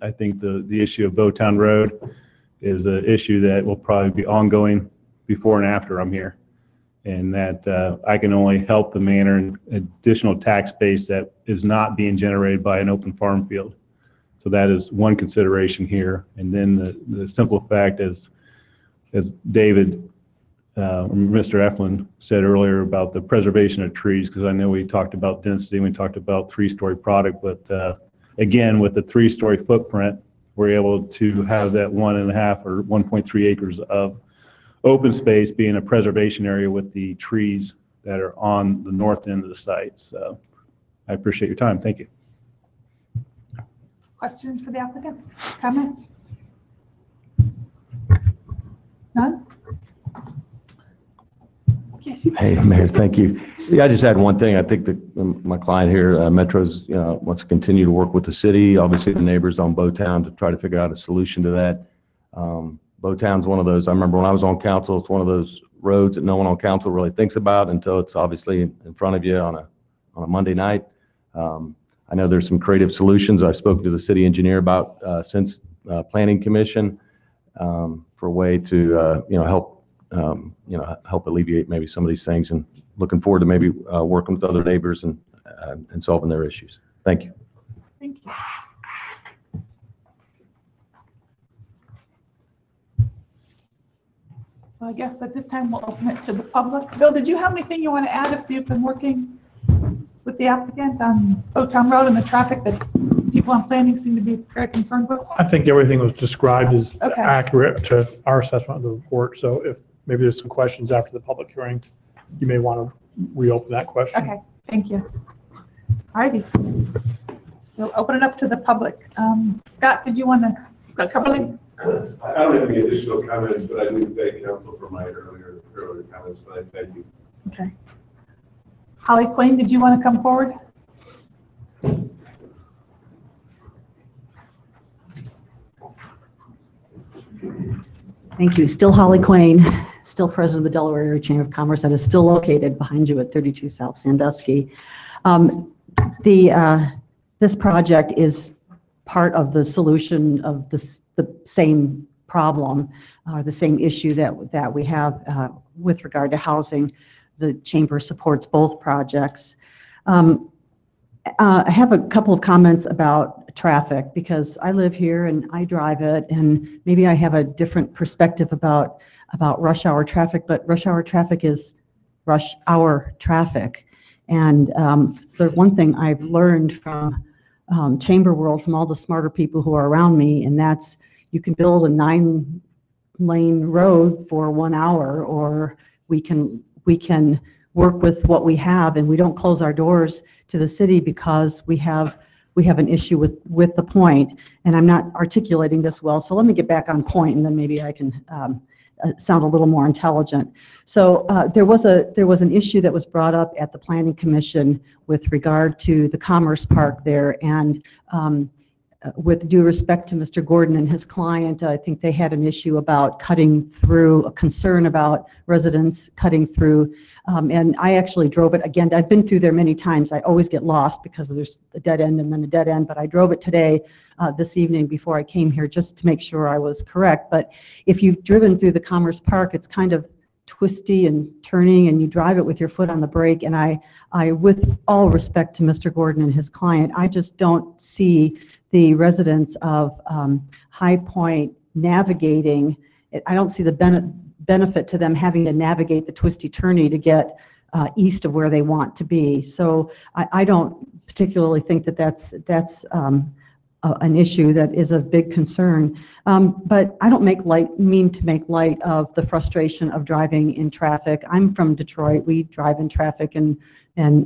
I think the issue of Bowtown Road is an issue that will probably be ongoing before and after I'm here, and that I can only help the manor and additional tax base that is not being generated by an open farm field. So that is one consideration here. And then the simple fact as David, Mr. Eflin said earlier about the preservation of trees, because I know we talked about density, we talked about 3-story product, but again, with the 3-story footprint, we're able to have that 1.5 or 1.3 acres of open space being a preservation area with the trees that are on the north end of the site. So I appreciate your time. Thank you. Questions for the applicant? Comments? None? Yes, you. Hey, Mayor, thank you. Yeah, I just had one thing. I think that my client here, Metro's, wants to continue to work with the city, obviously the neighbors on Bowtown, to try to figure out a solution to that. Bowtown's one of those, I remember when I was on council, it's one of those roads that no one on council really thinks about until it's obviously in front of you on a Monday night. I know there's some creative solutions I've spoken to the city engineer about since Planning Commission for a way to, help, help alleviate maybe some of these things, and looking forward to maybe working with other neighbors and solving their issues. Thank you. Thank you. Well, I guess at this time we'll open it to the public. Bill, did you have anything you want to add if you've been working with the applicant on Old Town Road and the traffic that people on planning seem to be very concerned with? I think everything was described as Okay. accurate to our assessment of the report. So if maybe there's some questions after the public hearing, you may want to reopen that question. Okay, thank you. All righty. We'll open it up to the public. Scott, did you want to, Scott Cumberland? I don't have any additional comments, but I do thank council for my earlier comments, but I thank you. Okay. Holly Quinn, did you want to come forward? Thank you. Still Holly Quain, still president of the Delaware Area Chamber of Commerce, that is still located behind you at 32 South Sandusky. This project is part of the solution of the same problem, the same issue that we have with regard to housing. The chamber supports both projects. I have a couple of comments about traffic because I live here and I drive it, and maybe I have a different perspective about rush hour traffic, but rush hour traffic is rush hour traffic. And so one thing I've learned from chamber world, from all the smarter people who are around me, and that's you can build a 9-lane road for 1 hour, or we can work with what we have, and we don't close our doors to the city because we have an issue with the point. And I'm not articulating this well, so let me get back on point, and then maybe I can sound a little more intelligent. So there was an issue that was brought up at the Planning Commission with regard to the Commerce Park there, and with due respect to Mr. Gordon and his client, I think they had an issue about cutting through, a concern about residents cutting through. And I actually drove it. Again, I've been through there many times. I always get lost because there's a dead end and then a dead end, but I drove it today, this evening before I came here, just to make sure I was correct. But if you've driven through the Commerce Park, it's kind of twisty and turning, and you drive it with your foot on the brake. And I, with all respect to Mr. Gordon and his client, I just don't see the residents of High Point navigating. I don't see the benefit to them having to navigate the twisty turny to get east of where they want to be. So I don't particularly think that that's an issue that is of big concern. But I don't mean to make light of the frustration of driving in traffic. I'm from Detroit. We drive in traffic, and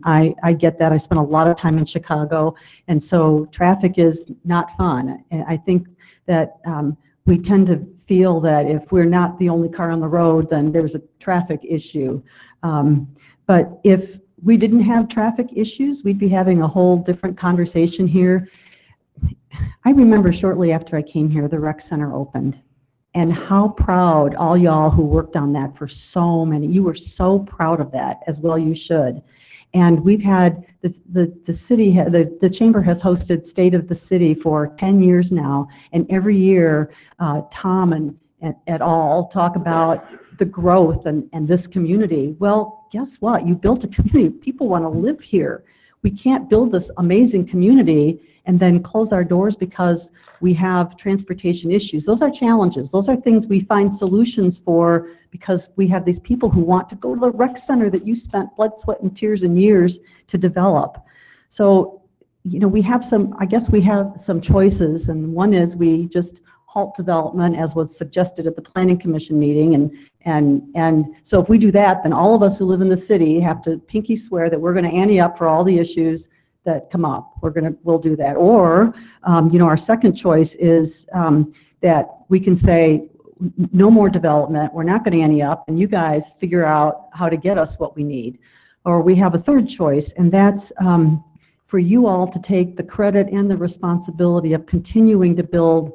I get that. I spent a lot of time in Chicago, and so traffic is not fun. And I think that we tend to feel that if we're not the only car on the road, then there's a traffic issue. But if we didn't have traffic issues, we'd be having a whole different conversation here. I remember shortly after I came here, the rec center opened, and how proud all y'all who worked on that for so many, you were so proud of that, as well you should. And we've had the city, the chamber has hosted State of the City for 10 years now, and every year Tom and et al. Talk about the growth and this community. Well, guess what? You built a community. People want to live here. We can't build this amazing community and then close our doors because we have transportation issues. Those are challenges. Those are things we find solutions for because we have these people who want to go to the rec center that you spent blood, sweat, and tears and years to develop. So, we have I guess we have some choices, and one is we just halt development as was suggested at the Planning Commission meeting. And so if we do that, then all of us who live in the city have to pinky swear that we're going to ante up for all the issues that come up. We'll do that. Or, our second choice is that we can say no more development. We're not going to ante up, and you guys figure out how to get us what we need. Or we have a third choice, and that's for you all to take the credit and the responsibility of continuing to build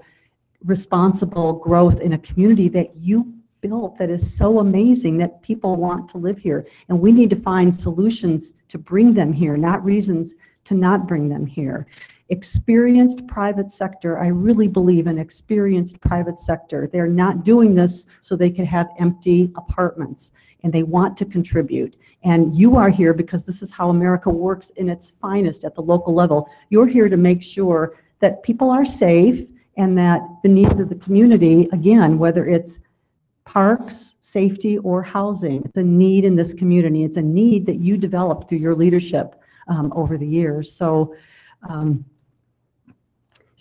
responsible growth in a community that you built that is so amazing that people want to live here. And we need to find solutions to bring them here, not reasons to not bring them here. Experienced private sector, I really believe in experienced private sector. They're not doing this so they can have empty apartments, and they want to contribute. And you are here because this is how America works in its finest at the local level. You're here to make sure that people are safe and that the needs of the community, again, whether it's parks, safety, or housing, it's a need in this community. It's a need that you developed through your leadership over the years. So,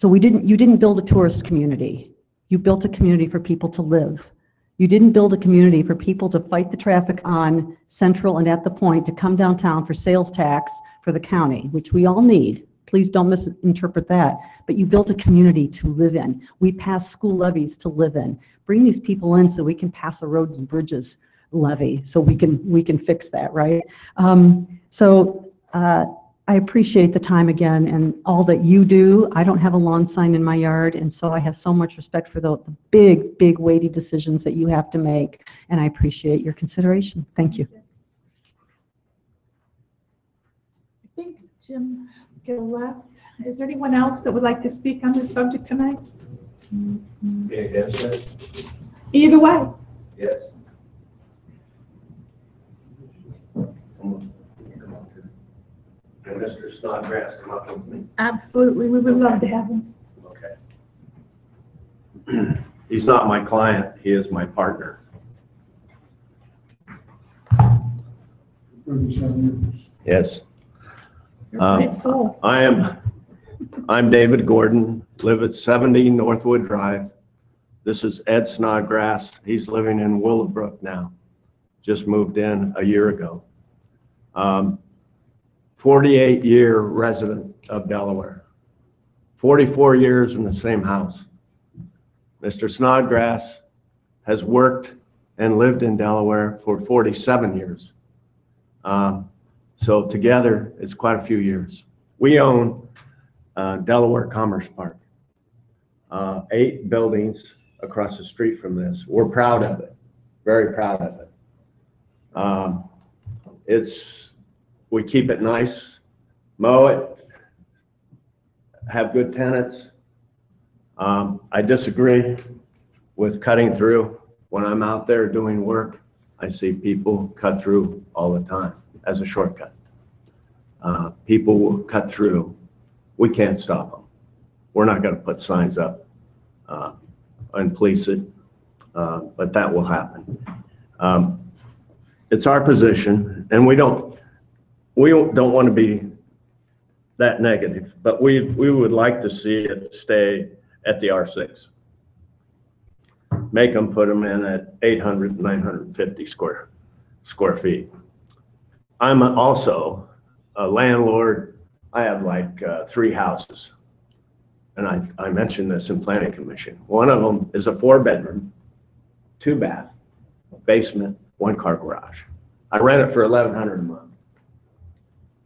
you didn't build a tourist community. You built a community for people to live. You didn't build a community for people to fight the traffic on Central and at the Point to come downtown for sales tax for the county, which we all need. Please don't misinterpret that. But you built a community to live in. We passed school levies to live in. Bring these people in so we can pass a road and bridges levy so we can fix that, right? I appreciate the time again and all that you do. I don't have a lawn sign in my yard, and so I have so much respect for the big, big weighty decisions that you have to make, and I appreciate your consideration. Thank you. I think Jim Gill left. Is there anyone else that would like to speak on this subject tonight? Yes, Either way. yes. Can Mr. Snodgrass come up with me? Absolutely, we would love to have him. Okay. He's not my client, he is my partner. Yes. Great soul. I'm David Gordon, live at 70 Northwood Drive. This is Ed Snodgrass. He's living in Willowbrook now. Just moved in a year ago. 48-year resident of Delaware. 44 years in the same house. Mr. Snodgrass has worked and lived in Delaware for 47 years. So together, it's quite a few years. We own Delaware Commerce Park. 8 buildings across the street from this. We're proud of it, very proud of it. We keep it nice, mow it, have good tenants. I disagree with cutting through. When I'm out there doing work, I see people cut through all the time as a shortcut. People will cut through. We can't stop them. We're not going to put signs up and police it, but that will happen. It's our position, and we don't want to be that negative, but we would like to see it stay at the R6. Make them put them in at 800, 950 square feet. I'm also a landlord. I have like 3 houses, and I mentioned this in Planning Commission. One of them is a 4-bedroom, 2-bath, basement, 1-car garage. I rent it for $1,100 a month.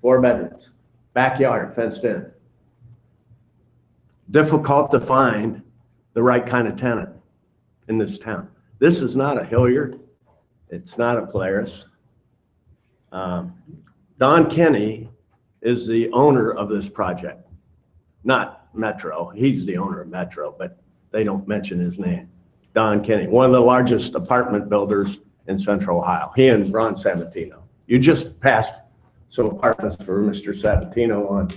4 bedrooms, backyard fenced in. Difficult to find the right kind of tenant in this town. This is not a Hilliard. It's not a Polaris. Don Kenny is the owner of this project, not Metro. He's the owner of Metro, but they don't mention his name. Don Kenny, one of the largest apartment builders in Central Ohio. He and Ron Sabatino. You just passed some apartments for Mr. Sabatino on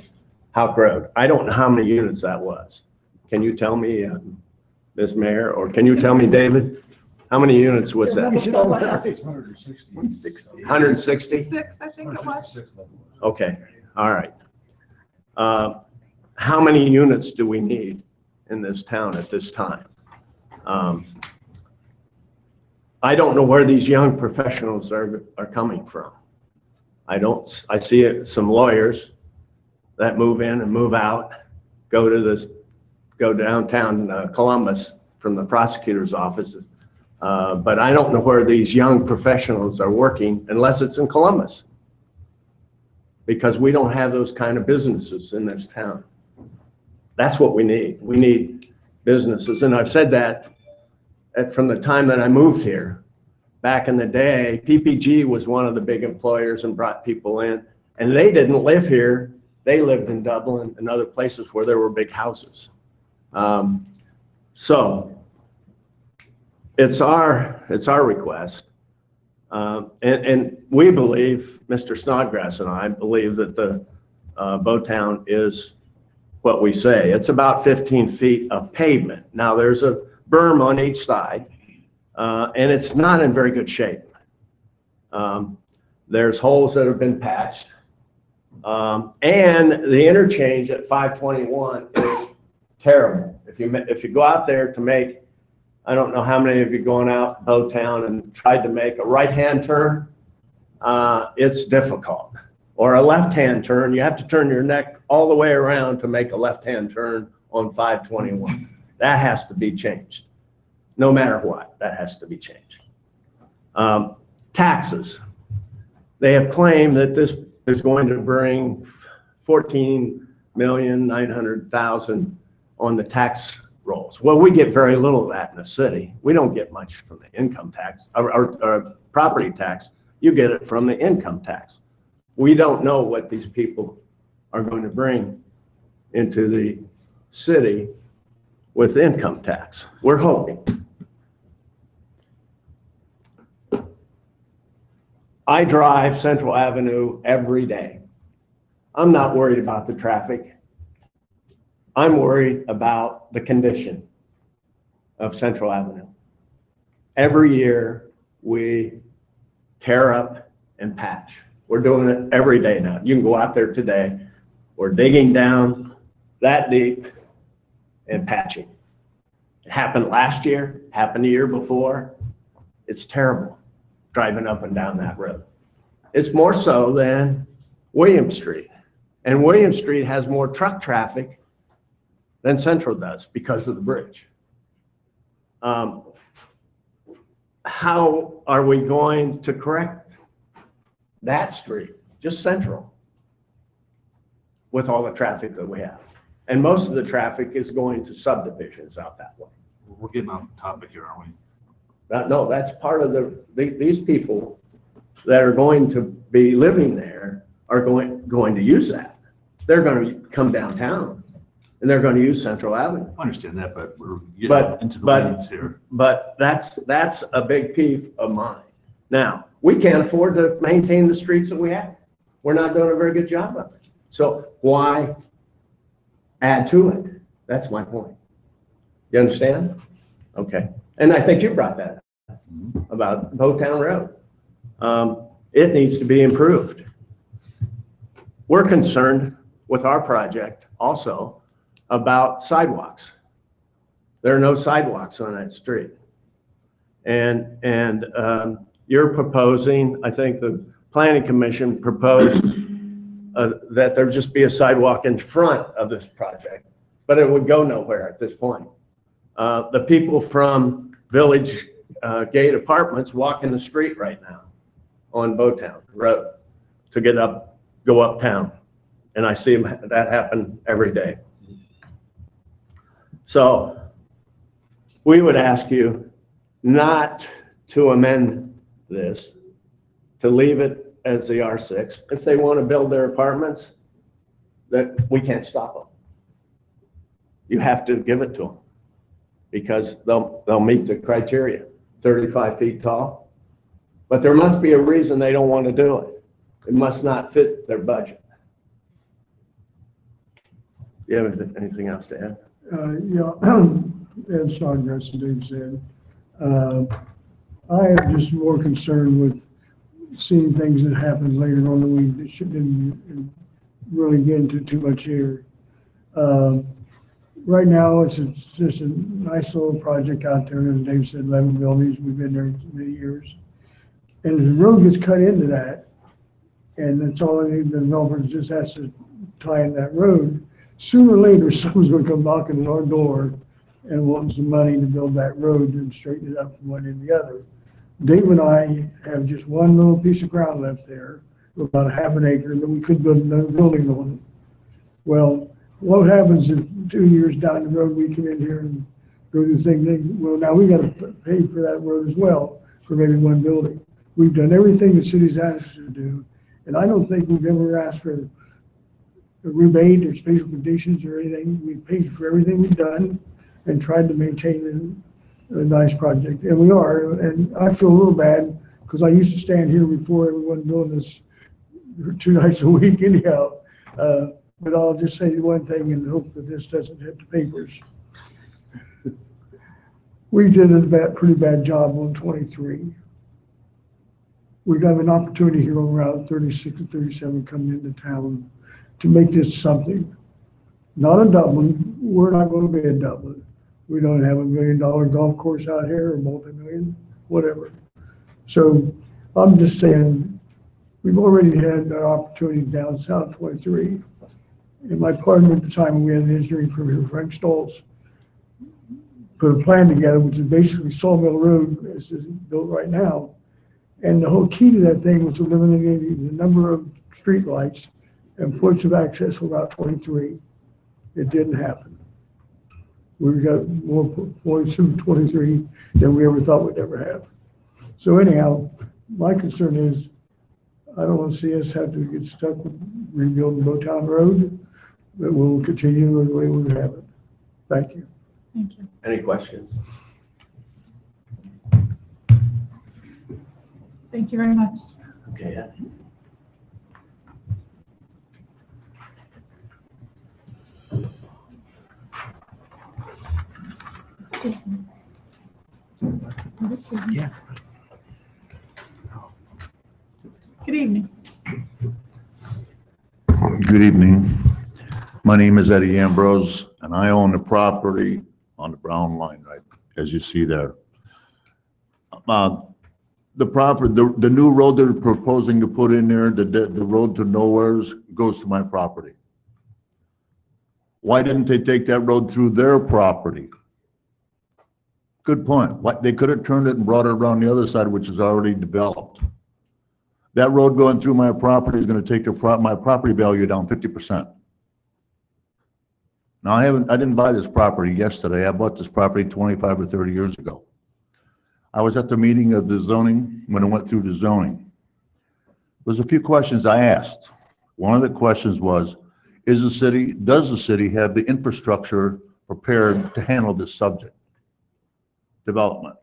Houck Road. I don't know how many units that was. Can you tell me, Ms. Mayor, or can you tell me, David, how many units was that? 160. 160? 6, I think it was. Okay, all right. How many units do we need in this town at this time? I don't know where these young professionals are coming from. I see some lawyers that move in and move out, go downtown Columbus from the prosecutor's office. But I don't know where these young professionals are working unless it's in Columbus, because we don't have those kind of businesses in this town. That's what we need. We need businesses. And I've said that from the time that I moved here. Back in the day, PPG was one of the big employers and brought people in, and they didn't live here. They lived in Dublin and other places where there were big houses. So it's our request. And we believe, Mr. Snodgrass and I believe that the Bowtown is what we say. It's about 15 feet of pavement. Now there's a berm on each side, and it's not in very good shape. There's holes that have been patched. And the interchange at 521 is terrible. If you go out there to make, I don't know how many of you going out Bowtown and tried to make a right-hand turn, it's difficult. Or a left-hand turn, you have to turn your neck all the way around to make a left-hand turn on 521. That has to be changed. No matter what, that has to be changed. Taxes. They have claimed that this is going to bring $14,900,000 on the tax rolls. Well, we get very little of that in the city. We don't get much from the income tax or property tax. You get it from the income tax. We don't know what these people are going to bring into the city with income tax. We're hoping. I drive Central Avenue every day. I'm not worried about the traffic. I'm worried about the condition of Central Avenue. Every year we tear up and patch. We're doing it every day now. You can go out there today. We're digging down that deep and patching. It happened last year, happened the year before. It's terrible driving up and down that road. It's more so than William Street. And William Street has more truck traffic than Central does because of the bridge. How are we going to correct that street, just Central, with all the traffic that we have? And most of the traffic is going to subdivisions out that way. We're getting off topic here, aren't we? No, that's part of these people that are going to be living there are going to use that. They're going to come downtown and they're going to use Central Avenue. I understand that, but we're getting into the weeds here. But that's a big peeve of mine. Now, we can't afford to maintain the streets that we have. We're not doing a very good job of it. So why add to it? That's my point. You understand? Okay. And I think you brought that up about Bowtown Road. It needs to be improved. We're concerned with our project also about sidewalks. There are no sidewalks on that street. And you're proposing, I think the Planning Commission proposed that there just be a sidewalk in front of this project, but it would go nowhere at this point. The people from Village Gate Apartments walk in the street right now on Bowtown Road to go uptown. And I see that happen every day. So we would ask you not to amend this, to leave it as the R6. If they want to build their apartments, that we can't stop them. You have to give it to them because they'll meet the criteria, 35 feet tall. But there must be a reason they don't want to do it. It must not fit their budget. Do you have anything else to add? Ed Snodgrass and Dave said, I am just more concerned with seeing things that happen later on that we shouldn't really get into too much here. Right now, it's just a nice little project out there. As Dave said, 11 buildings. We've been there for many years. And the road gets cut into that, and that's all the developer just has to tie in that road. Sooner or later, someone's going to come knocking at our door and want some money to build that road and straighten it up from one end to the other. Dave and I have just one little piece of ground left there, about half an acre, that we could build another building on. Well, what happens if 2 years down the road we come in here and go through the thing? Well, now we got to pay for that road as well for maybe one building. We've done everything the city's asked us to do, and I don't think we've ever asked for rebate or special conditions or anything. We paid for everything we've done and tried to maintain a nice project, and we are. And I feel a little bad because I used to stand here before everyone doing this 2 nights a week anyhow. But I'll just say one thing and hope that this doesn't hit the papers. We did a pretty bad job on 23. We got an opportunity here on Route 36 and 37 coming into town to make this something. Not a Dublin. We're not going to be a Dublin. We don't have $1 million golf course out here or multi-million, whatever. So I'm just saying, we've already had our opportunity down South 23. And my partner at the time, we had an engineering firm here, Frank Stoltz, put a plan together, which is basically Sawmill Road as it's built right now. And the whole key to that thing was eliminating the number of streetlights and points of access for Route 23. It didn't happen. We've got more points of 23 than we ever thought we'd ever have. So anyhow, my concern is I don't want to see us have to get stuck with rebuilding Bowtown Road, but we'll continue the way we have it. Thank you. Thank you. Any questions? Thank you very much. Okay. Yeah. Good evening. Good evening. My name is Eddie Ambrose, and I own the property on the Brown Line, right, as you see there. The new road they're proposing to put in there, the road to nowheres, goes to my property. Why didn't they take that road through their property? Good point. They could have turned it and brought it around the other side, which is already developed. That road going through my property is going to take my property value down 50%. Now, I didn't buy this property yesterday. I bought this property 25 or 30 years ago. I was at the meeting of the zoning when I went through the zoning. There's a few questions I asked. One of the questions was, does the city have the infrastructure prepared to handle this subject? Development.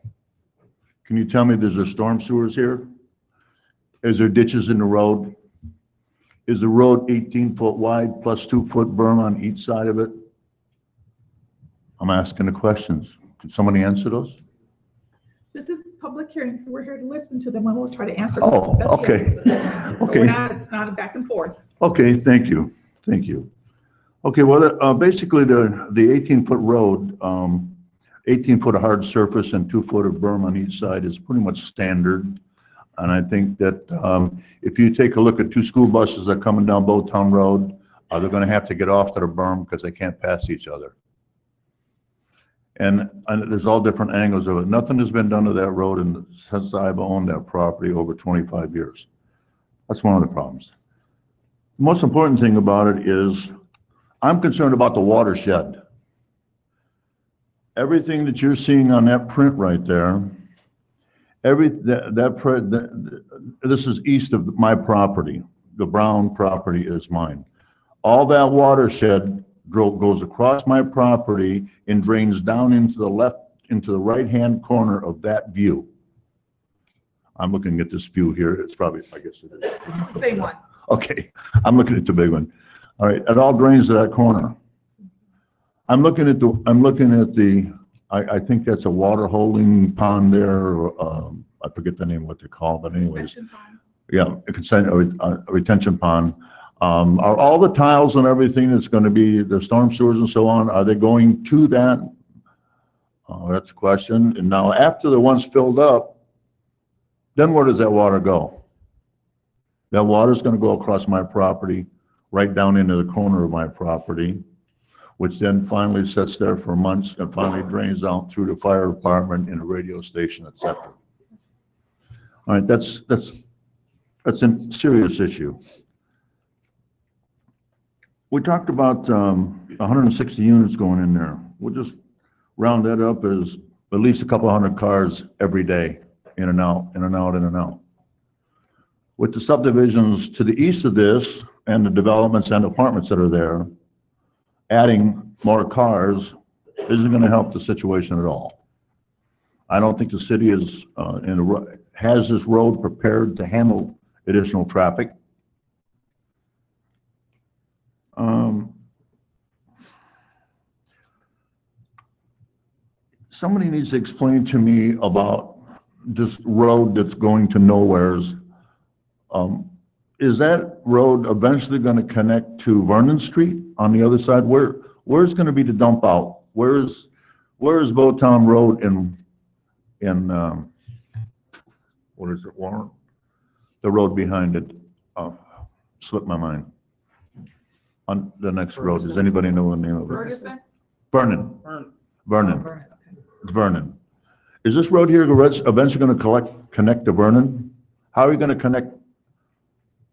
Can you tell me, there's there storm sewers here? Is there ditches in the road? Is the road 18 foot wide plus 2 foot berm on each side of it? I'm asking the questions. Can somebody answer those? This is public hearing, so we're here to listen to them and we'll try to answer. Oh, questions. okay. So Okay. it's not a back and forth. Okay, thank you. Thank you. Okay, well, basically the 18-foot road, 18-foot hard surface and 2 foot of berm on each side is pretty much standard. And I think that if you take a look at 2 school buses that are coming down Bowtown Road, they're going to have to get off to the berm because they can't pass each other. And there's all different angles of it. Nothing has been done to that road since I've owned that property over 25 years. That's one of the problems. The most important thing about it is I'm concerned about the watershed. Everything that you're seeing on that print right there, this is east of my property. The Brown property is mine. All that watershed goes across my property and drains down into the right-hand corner of that view. I'm looking at this view here. It's probably, I guess it is. It's the same one. Okay, I'm looking at the big one. All right, it all drains to that corner. I'm looking at the, I think that's a water holding pond there. I forget the name of what they call it, but anyways. Yeah, a retention pond. Are all the tiles and everything that's going to be the storm sewers and so on, are they going to that? That's a question. And now after the one's filled up, then where does that water go? That water is going to go across my property, right down into the corner of my property, which then finally sits there for months and finally drains out through the fire department and the radio station, etc. All right, that's a serious issue. We talked about 160 units going in there. We'll just round that up as at least a couple hundred cars every day, in and out, in and out, in and out. With the subdivisions to the east of this, and the developments and apartments that are there, adding more cars isn't going to help the situation at all. I don't think the city is has this road prepared to handle additional traffic. Somebody needs to explain to me about this road that's going to nowheres. Is that road eventually going to connect to Vernon Street on the other side? Where's going to be the dump out? Where is Bowtown Road in what is it, Warren? The road behind it, slipped my mind. On the next road, does anybody know the name of it? Ferguson? Vernon. Vernon. Vernon, okay. It's Vernon. Is this road here eventually going to connect to Vernon? How are you going to connect?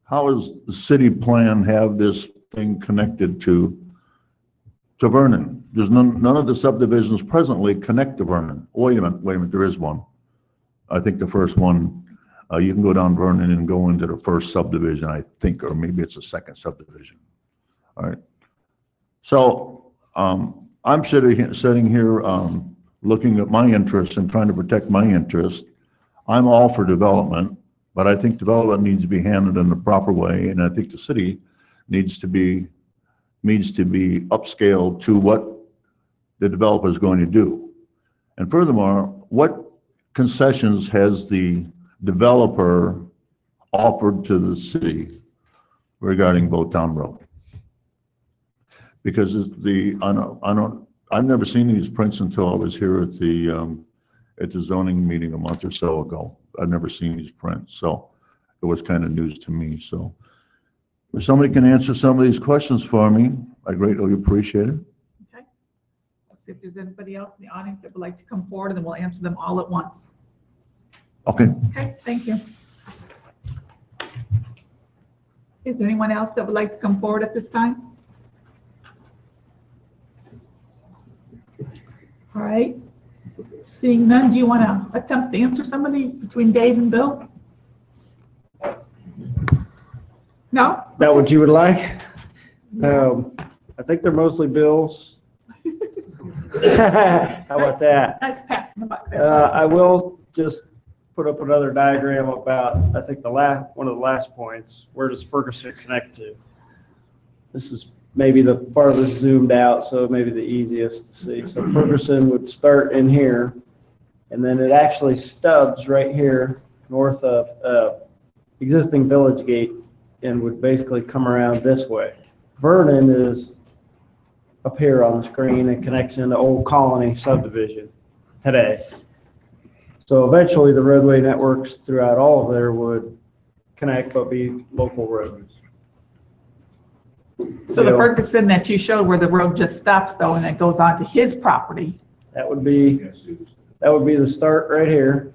How does the city plan have this thing connected to Vernon? There's none of the subdivisions presently connect to Vernon. Wait a minute, there is one. I think the first one, you can go down Vernon and go into the first subdivision, I think, or maybe it's the second subdivision. All right. So I'm sitting here looking at my interests and trying to protect my interest. I'm all for development, but I think development needs to be handled in the proper way, and I think the city needs to be upscaled to what the developer is going to do. And furthermore, what concessions has the developer offered to the city regarding Bowtown Road? Because I've never seen these prints until I was here at the zoning meeting a month or so ago. I've never seen these prints, so it was kind of news to me. So if somebody can answer some of these questions for me, I greatly appreciate it. Okay. Let's see if there's anybody else in the audience that would like to come forward, and then we'll answer them all at once. Okay. Okay, thank you. Is there anyone else that would like to come forward at this time? All right. Seeing none, do you want to attempt to answer some of these between Dave and Bill? No? Is that what you would like? I think they're mostly bills. How about that? Nice pass in the buck. I will just put up another diagram about, I think one of the last points. Where does Ferguson connect to? This is maybe the farthest zoomed out, so maybe the easiest to see. So Ferguson would start in here, and then it actually stubs right here north of existing Village Gate and would basically come around this way. Vernon is up here on the screen and connects into Old Colony subdivision today. So eventually the roadway networks throughout all of there would connect but be local roads. So the Ferguson that you showed where the road just stops though, and it goes on to his property. That would be the start right here.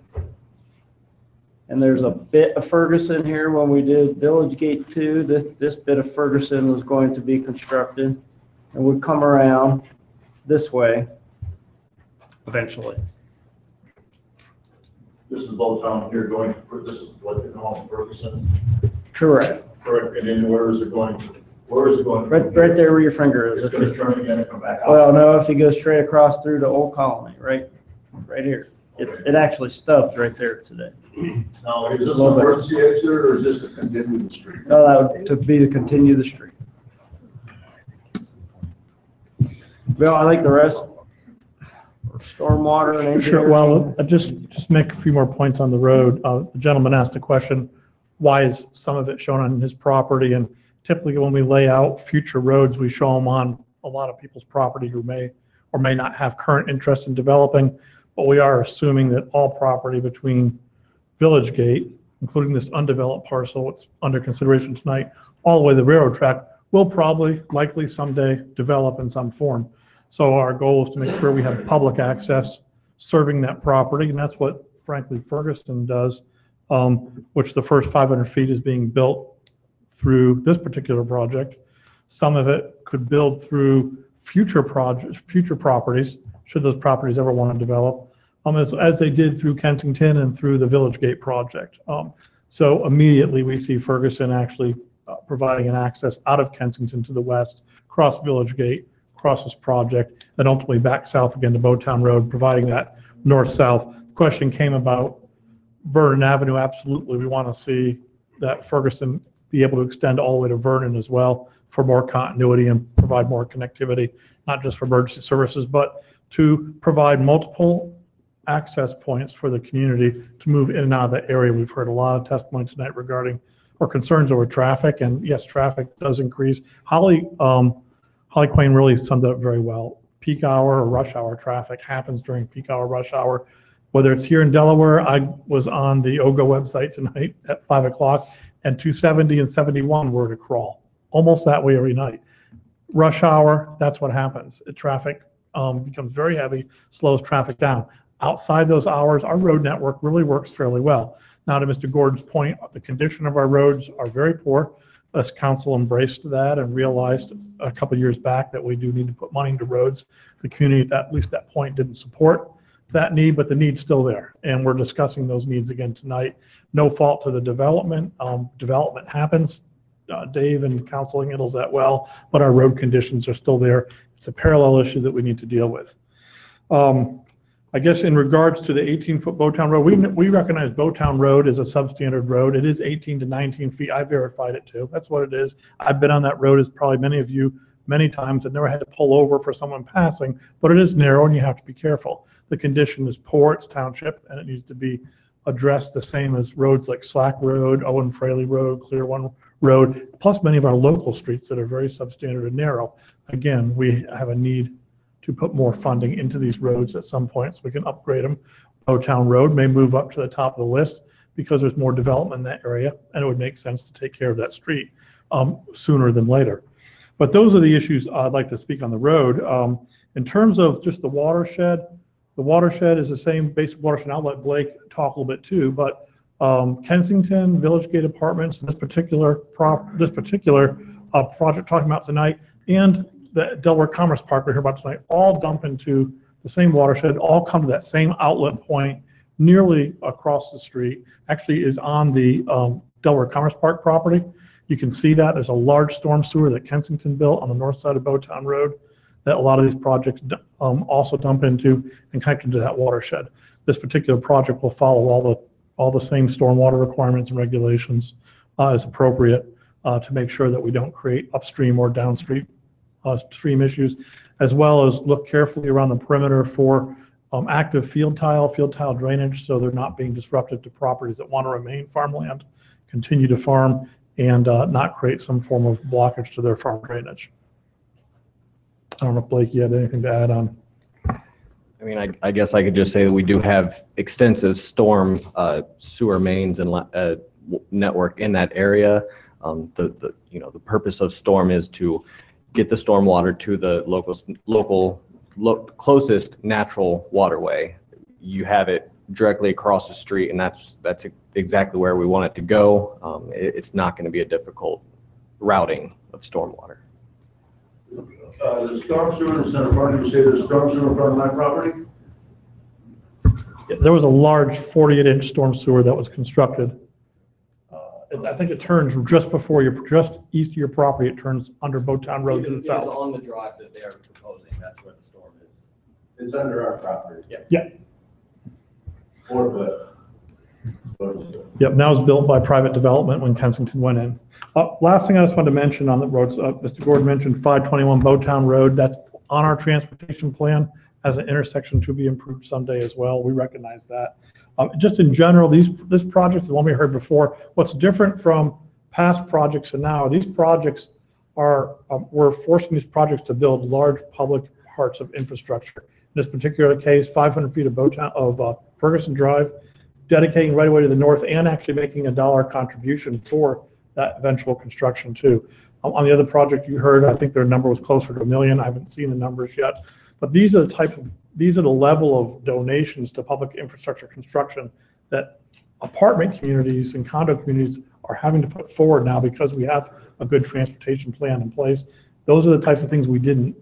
And there's a bit of Ferguson here when we did Village Gate 2. This bit of Ferguson was going to be constructed and would come around this way eventually. This is Bowtown here going, this is what they call Ferguson? Correct. Correct, and then where is it going to? Where is it going? Right there where your finger is. It's going to turn again and come back out. Well, no, if you go straight across through to Old Colony, right here. It actually stubs right there today. Now, is this an emergency exit or is this to continue the street? No, that would to be to continue the street. Bill, I think the rest, stormwater and Sure, well, just make a few more points on the road. The gentleman asked a question, why is some of it shown on his property? And typically when we lay out future roads, we show them on a lot of people's property who may or may not have current interest in developing, but we are assuming that all property between Village Gate, including this undeveloped parcel, what's under consideration tonight, all the way to the railroad track, will probably, likely someday develop in some form. So our goal is to make sure we have public access serving that property, and that's what, frankly, Ferguson does, which the first 500 feet is being built through this particular project. Some of it could build through future projects, future properties, should those properties ever want to develop, as they did through Kensington and through the Village Gate project. So immediately we see Ferguson actually providing an access out of Kensington to the west, across Village Gate, across this project, then ultimately back south again to Bowtown Road, providing that north-south. Question came about Vernon Avenue. Absolutely, we want to see that Ferguson be able to extend all the way to Vernon as well for more continuity and provide more connectivity, not just for emergency services, but to provide multiple access points for the community to move in and out of that area. We've heard a lot of testimony tonight regarding our concerns over traffic, and yes, traffic does increase. Holly Quain really summed it up very well. Peak hour or rush hour traffic happens during peak hour rush hour. Whether it's here in Delaware, I was on the OGO website tonight at 5 o'clock, and 270 and 71 were to crawl. Almost that way every night. Rush hour, that's what happens. Traffic becomes very heavy, slows traffic down. Outside those hours, our road network really works fairly well. Now, to Mr. Gordon's point, the condition of our roads are very poor. Us council embraced that and realized a couple of years back that we do need to put money into roads. The community at least that point didn't support that need, but the need's still there. And we're discussing those needs again tonight. No fault to the development. Development happens. Dave and council handles that well, but our road conditions are still there. It's a parallel issue that we need to deal with. I guess in regards to the 18-foot Bowtown Road, we recognize Bowtown Road is a substandard road. It is 18 to 19 feet. I verified it too. That's what it is. I've been on that road, as probably many of you, many times. I've never had to pull over for someone passing, but it is narrow and you have to be careful. The condition is poor. It's township, and it needs to be addressed the same as roads like Slack Road, Owen Fraley Road, Clear One Road, plus many of our local streets that are very substandard and narrow. Again, we have a need to put more funding into these roads at some point so we can upgrade them. Bowtown Road may move up to the top of the list because there's more development in that area, and it would make sense to take care of that street sooner than later. But those are the issues I'd like to speak on the road. In terms of just the watershed is the same basic watershed. I'll let Blake talk a little bit too, but Kensington, Village Gate Apartments, this particular project talking about tonight, and the Delaware Commerce Park we're here about tonight, all dump into the same watershed, all come to that same outlet point nearly across the street. Actually is on the Delaware Commerce Park property. You can see that there's a large storm sewer that Kensington built on the north side of Bowtown Road that a lot of these projects also dump into and connect into that watershed. This particular project will follow all the same stormwater requirements and regulations as appropriate to make sure that we don't create upstream or downstream stream issues, as well as look carefully around the perimeter for active field tile drainage, so they're not being disruptive to properties that want to remain farmland, continue to farm, and not create some form of blockage to their farm drainage. I don't know if Blake, you had anything to add on? I mean, I guess I could just say that we do have extensive storm sewer mains and network in that area. The purpose of storm is to get the storm water to the closest natural waterway. You have it directly across the street, and that's exactly where we want it to go. It's not going to be a difficult routing of stormwater. The storm sewer in Center Park, you say there's storm sewer in front of my property? There was a large 48-inch storm sewer that was constructed. I think it turns just east of your property. It turns under Bowtown Road to the south. On the drive that they are proposing, that's where the storm is. It's under our property. Yeah. 4 foot. Yep, now it's built by private development when Kensington went in. Last thing I just wanted to mention on the roads, Mr. Gordon mentioned 521 Bowtown Road. That's on our transportation plan as an intersection to be improved someday as well. We recognize that. Just in general, this project, the one we heard before, what's different from past projects and now, these projects are, we're forcing these projects to build large public parts of infrastructure. In this particular case, 500 feet of Ferguson Drive, dedicating right away to the north and actually making a $1 contribution for that eventual construction too. On the other project you heard, I think their number was closer to $1 million. I haven't seen the numbers yet, but these are the level of donations to public infrastructure construction that apartment communities and condo communities are having to put forward now because we have a good transportation plan in place. Those are the types of things we didn't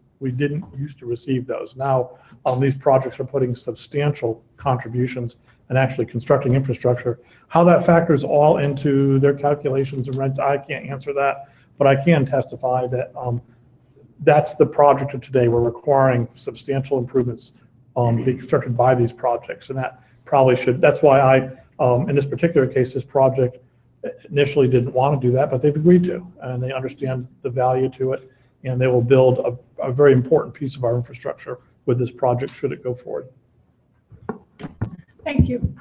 used to receive those. Now these projects are putting substantial contributions and actually constructing infrastructure. How that factors all into their calculations and rents, I can't answer that, but I can testify that that's the project of today. We're requiring substantial improvements be constructed by these projects, and that probably should, that's why I, in this particular case, this project initially didn't want to do that, but they've agreed to, and they understand the value to it, and they will build a very important piece of our infrastructure with this project should it go forward. Thank you,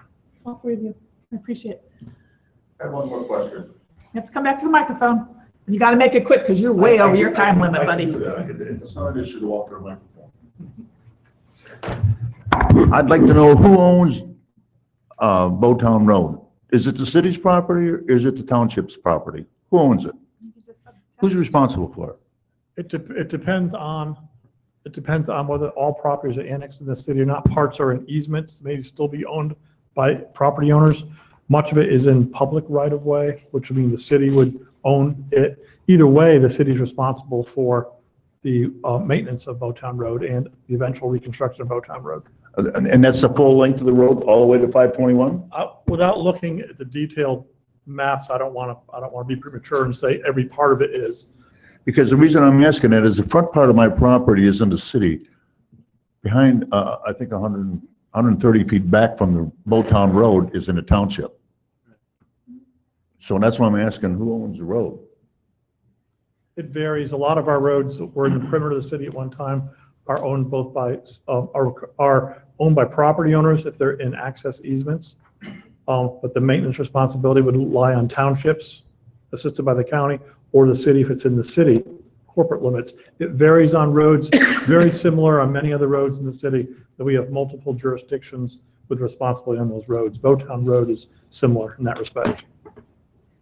all three of you. I appreciate it. I have one more question. You have to come back to the microphone. You got to make it quick because you're way over your time limit, buddy. It's not an issue to walk to the microphone. I'd like to know who owns Bowtown Road. Is it the city's property or is it the township's property? Who owns it? Who's responsible for it? It depends on whether all properties are annexed in the city or not. Parts are in easements, may still be owned by property owners. Much of it is in public right-of-way, which would mean the city would own it. Either way, the city is responsible for the maintenance of Bowtown Road and the eventual reconstruction of Bowtown Road. And that's the full length of the road all the way to 521? Without looking at the detailed maps, I don't want to be premature and say every part of it is. Because the reason I'm asking that is the front part of my property is in the city. Behind, I think 130 feet back from the Bowtown Road is in the township. So that's why I'm asking who owns the road? It varies. A lot of our roads that were in the perimeter of the city at one time are owned both by, are owned by property owners if they're in access easements. But the maintenance responsibility would lie on townships assisted by the county or the city if it's in the city corporate limits. It varies on roads, very similar on many other roads in the city that we have multiple jurisdictions with responsibility on those roads. Bowtown Road is similar in that respect.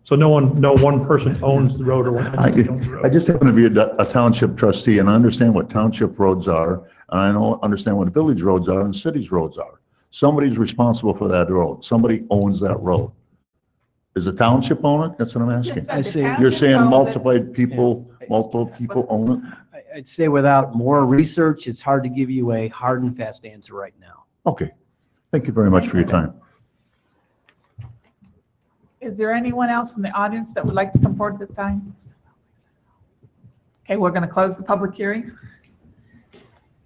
So no one person owns the road or one entity owns the road. I just happen to be a township trustee and I understand what township roads are and I understand what village roads are and cities roads are. Somebody's responsible for that road. Somebody owns that road. Does the township own it? That's what I'm asking. I see. You're saying multiple people own it? I'd say without more research, it's hard to give you a hard and fast answer right now. Okay. Thank you very much for your time. Is there anyone else in the audience that would like to come forward this time? Okay, we're going to close the public hearing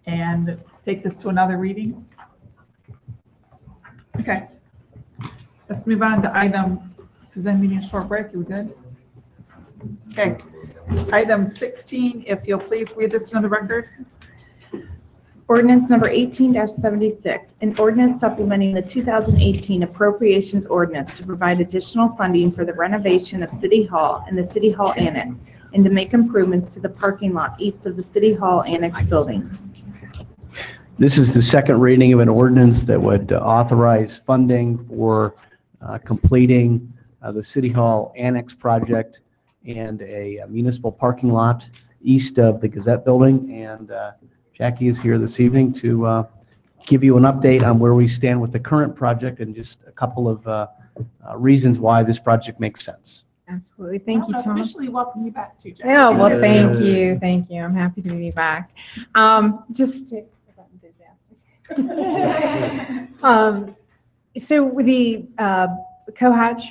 and take this to another reading. Okay, let's move on to item, is that meeting a short break? Are we good? Okay, item 16, if you'll please read this into the record. Ordinance number 18-76, an ordinance supplementing the 2018 appropriations ordinance to provide additional funding for the renovation of City Hall and the City Hall Annex and to make improvements to the parking lot east of the City Hall Annex building. This is the second reading of an ordinance that would authorize funding for completing the City Hall Annex project and a municipal parking lot east of the Gazette building. And Jackie is here this evening to give you an update on where we stand with the current project and just a couple of reasons why this project makes sense. Absolutely. Thank you, Tom. Officially welcome you back to Jackie. Yeah, well, thank you. Thank you. I'm happy to be back. Just to, so the Cohatch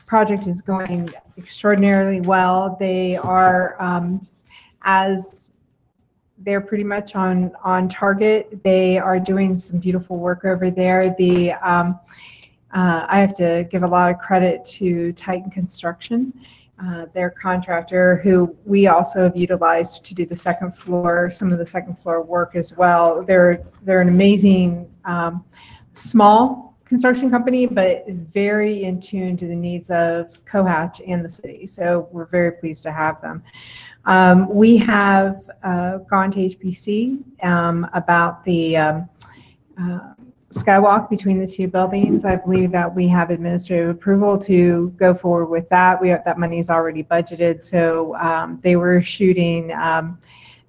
project is going extraordinarily well. They are, as they're pretty much on target. They are doing some beautiful work over there. I have to give a lot of credit to Titan Construction, their contractor, who we also have utilized to do the second floor, some of the second floor work as well. They're an amazing small construction company, but very in tune to the needs of Cohatch and the city. So we're very pleased to have them. We have gone to HPC about the skywalk between the two buildings. I believe that we have administrative approval to go forward with that. That money is already budgeted. So they were shooting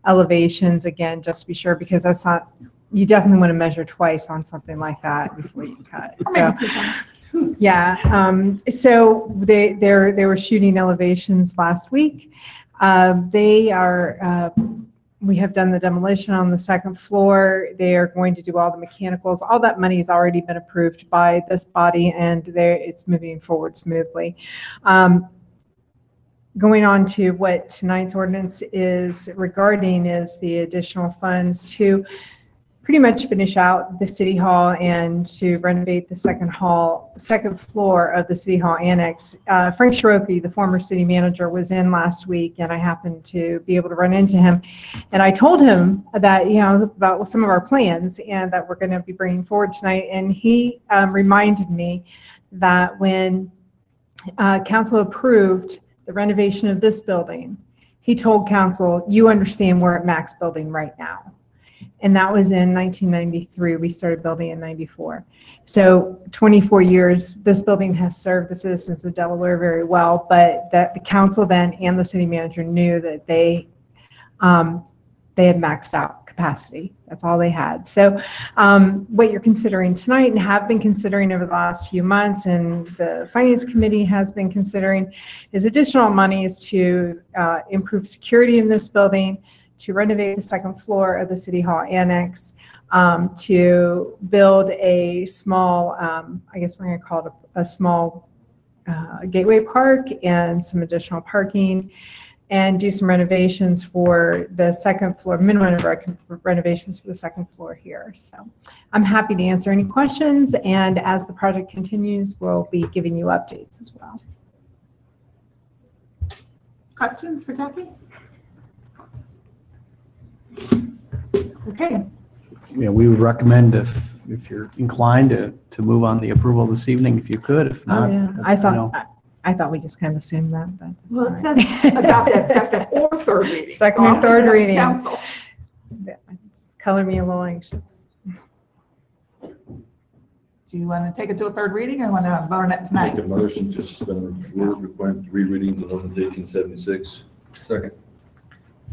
elevations again, just to be sure, because that's not, you definitely want to measure twice on something like that before you cut. So, yeah. So they were shooting elevations last week. They are We have done the demolition on the second floor. They are going to do all the mechanicals. All that money has already been approved by this body, and it's moving forward smoothly. Going on to what tonight's ordinance is regarding is the additional funds to pretty much finish out the City Hall and to renovate the second floor of the City Hall Annex. Frank Shiroki, the former city manager, was in last week, and I happened to be able to run into him. And I told him that, about some of our plans and that we're going to be bringing forward tonight. And he reminded me that when council approved the renovation of this building, he told council, you understand we're at max building right now. And that was in 1993. We started building in 94. So 24 years, this building has served the citizens of Delaware very well, but that the council then and the city manager knew that they had maxed out capacity. That's all they had. So what you're considering tonight and have been considering over the last few months, and the Finance Committee has been considering, is additional monies to improve security in this building, to renovate the second floor of the City Hall Annex, to build a small, I guess we're going to call it a small gateway park and some additional parking, and do some renovations for the second floor, minimum renovations for the second floor here. So I'm happy to answer any questions, and as the project continues, we'll be giving you updates as well. Questions for Jackie? Okay. Yeah, we would recommend if you're inclined to move on the approval this evening, if you could. If not, I thought we just kind of assumed that, but Well, it says adopt at second or third reading. Second So or third I'll reading. Council. Just color me a little anxious. Do you want to take it to a third reading or want to vote on it tonight? Make a motion to suspend the rules requiring 3 readings of ordinance 1876. Second.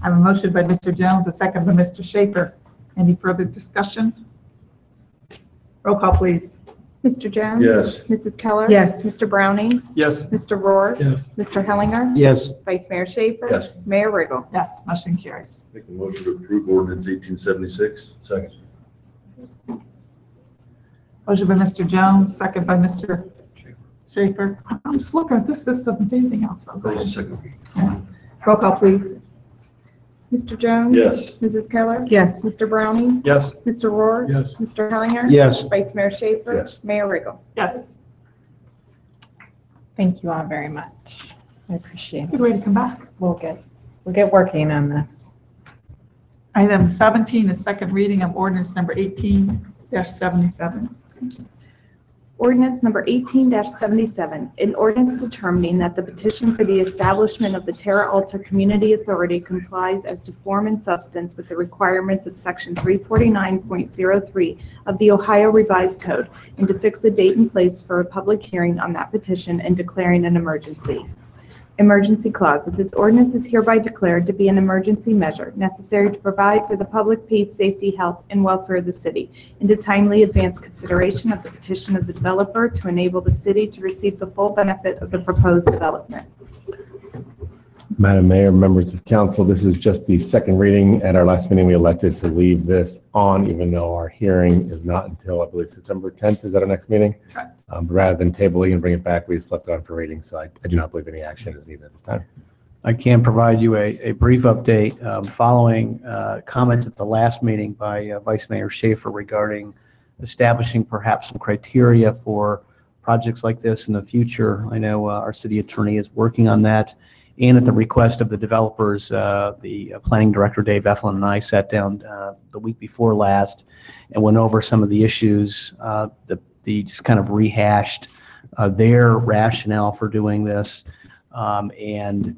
I have a motion by Mr. Jones, a second by Mr. Schaefer. Any further discussion? Roll call, please. Mr. Jones? Yes. Mrs. Keller? Yes. Mr. Browning? Yes. Mr. Rohr? Yes. Mr. Hellinger? Yes. Vice Mayor Schaefer? Yes. Mayor Riggle? Yes, motion carries. Make a motion to approve ordinance 1876. Second. Motion by Mr. Jones, second by Mr. Schaefer. I'm just looking at this doesn't say anything else. So go ahead. Second reading. Yeah. Roll call, please. Mr. Jones? Yes. Mrs. Keller? Yes. Mr. Browning? Yes. Mr. Rohr? Yes. Mr. Hellinger? Yes. Vice Mayor Schaefer? Yes. Mayor Riggle? Yes. Thank you all very much. I appreciate Good it. way to come back. We'll get working on this. Item 17 is second reading of ordinance number 18-77. Ordinance number 18-77, an ordinance determining that the petition for the establishment of the Terra Alta Community Authority complies as to form and substance with the requirements of Section 349.03 of the Ohio Revised Code, and to fix a date and place for a public hearing on that petition and declaring an emergency. Emergency clause. That this ordinance is hereby declared to be an emergency measure necessary to provide for the public peace, safety, health, and welfare of the city, and to timely advance consideration of the petition of the developer to enable the city to receive the full benefit of the proposed development. Madam Mayor, members of council, this is just the second reading. At our last meeting, we elected to leave this on, even though our hearing is not until, I believe, September 10th. Is that our next meeting? Correct. But rather than tabling and bring it back, we just left it on for reading. So I do not believe any action is needed at this time. I can provide you a brief update following comments at the last meeting by Vice Mayor Schaefer regarding establishing perhaps some criteria for projects like this in the future. I know our city attorney is working on that. And at the request of the developers, the planning director, Dave Eflin, and I sat down the week before last and went over some of the issues, the just kind of rehashed their rationale for doing this. You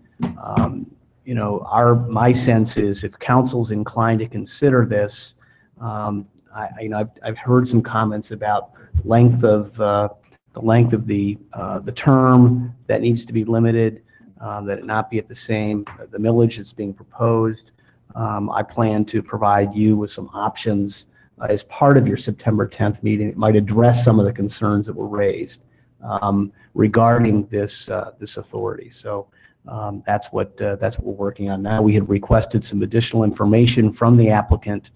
know, my sense is if council's inclined to consider this, I've heard some comments about length of the term that needs to be limited. That it not be at the same, the millage that's being proposed. I plan to provide you with some options as part of your September 10th meeting. It might address some of the concerns that were raised regarding this authority. So That's what we're working on now. We had requested some additional information from the applicant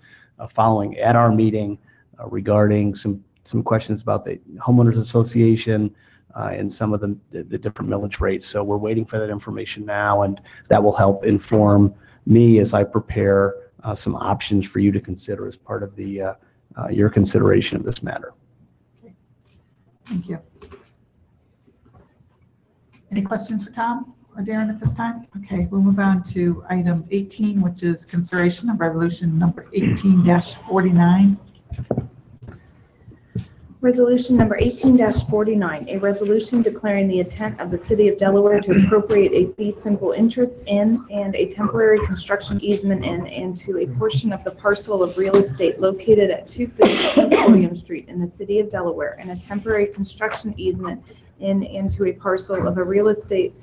following at our meeting regarding some questions about the homeowners association and some of the different millage rates. So we're waiting for that information now, and that will help inform me as I prepare some options for you to consider as part of your consideration of this matter. Thank you. Any questions for Tom or Darren at this time? Okay, we'll move on to item 18, which is consideration of resolution number 18-49. Resolution number 18-49, a resolution declaring the intent of the City of Delaware to appropriate a fee simple interest in and a temporary construction easement in and to a portion of the parcel of real estate located at 250 East William Street in the City of Delaware, and a temporary construction easement in and to a parcel of a real estate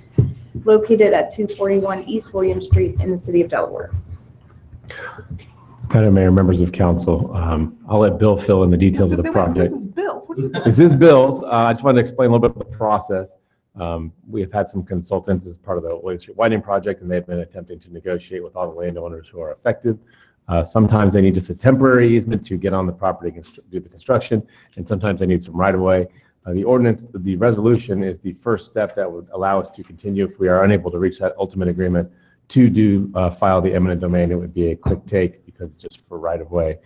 located at 241 East William Street in the City of Delaware. Madam Mayor, members of council, I'll let Bill fill in the details of the project. This is Bill's. What are you This is Bill's. I just wanted to explain a little bit of the process. We have had some consultants as part of the William Street widening project, and they've been attempting to negotiate with all the landowners who are affected. Sometimes they need just a temporary easement to get on the property and do the construction, and sometimes they need some right-of-way. The ordinance, the resolution is the first step that would allow us to continue if we are unable to reach that ultimate agreement to file the eminent domain. It would be a quick take because it's just for right-of-way.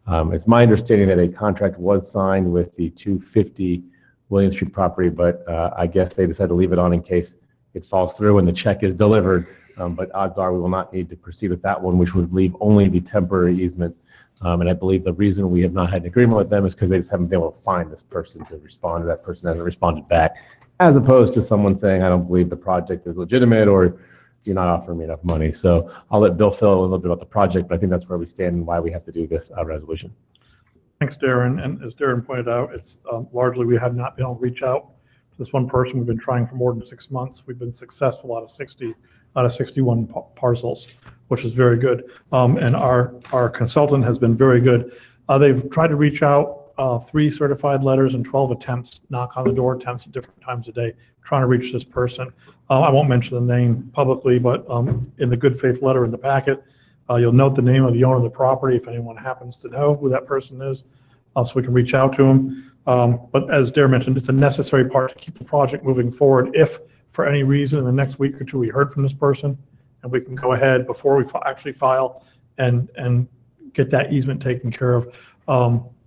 It's my understanding that a contract was signed with the 250 William Street property, but I guess they decided to leave it on in case it falls through and the check is delivered. But odds are we will not need to proceed with that one, which would leave only the temporary easement. And I believe the reason we have not had an agreement with them is because they just haven't been able to find this person to respond. That person hasn't responded back, as opposed to someone saying, I don't believe the project is legitimate, or you're not offering me enough money. So I'll let Bill fill a little bit about the project, but I think that's where we stand and why we have to do this resolution. Thanks, Darren. And as Darren pointed out, it's largely we have not been able to reach out to this one person. We've been trying for more than 6 months. We've been successful out of 61 parcels, which is very good. And our consultant has been very good. They've tried to reach out 3 certified letters and 12 attempts, knock on the door attempts at different times a day, trying to reach this person. I won't mention the name publicly, but in the good faith letter in the packet, you'll note the name of the owner of the property if anyone happens to know who that person is, so we can reach out to him. But as Darren mentioned, it's a necessary part to keep the project moving forward. If for any reason in the next week or two we heard from this person, and we can go ahead before we actually file and get that easement taken care of,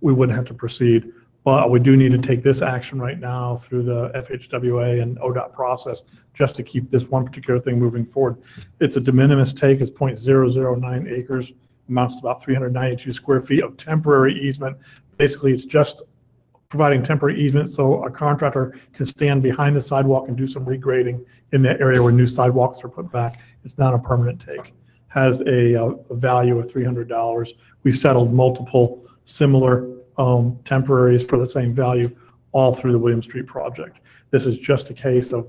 we wouldn't have to proceed. But we do need to take this action right now through the FHWA and ODOT process just to keep this one particular thing moving forward. It's a de minimis take. It's 0.009 acres, amounts to about 392 square feet of temporary easement. Basically, it's just providing temporary easement so a contractor can stand behind the sidewalk and do some regrading in that area where new sidewalks are put back. It's not a permanent take. Has a value of $300. We've settled multiple similar temporaries for the same value all through the William Street project. This is just a case of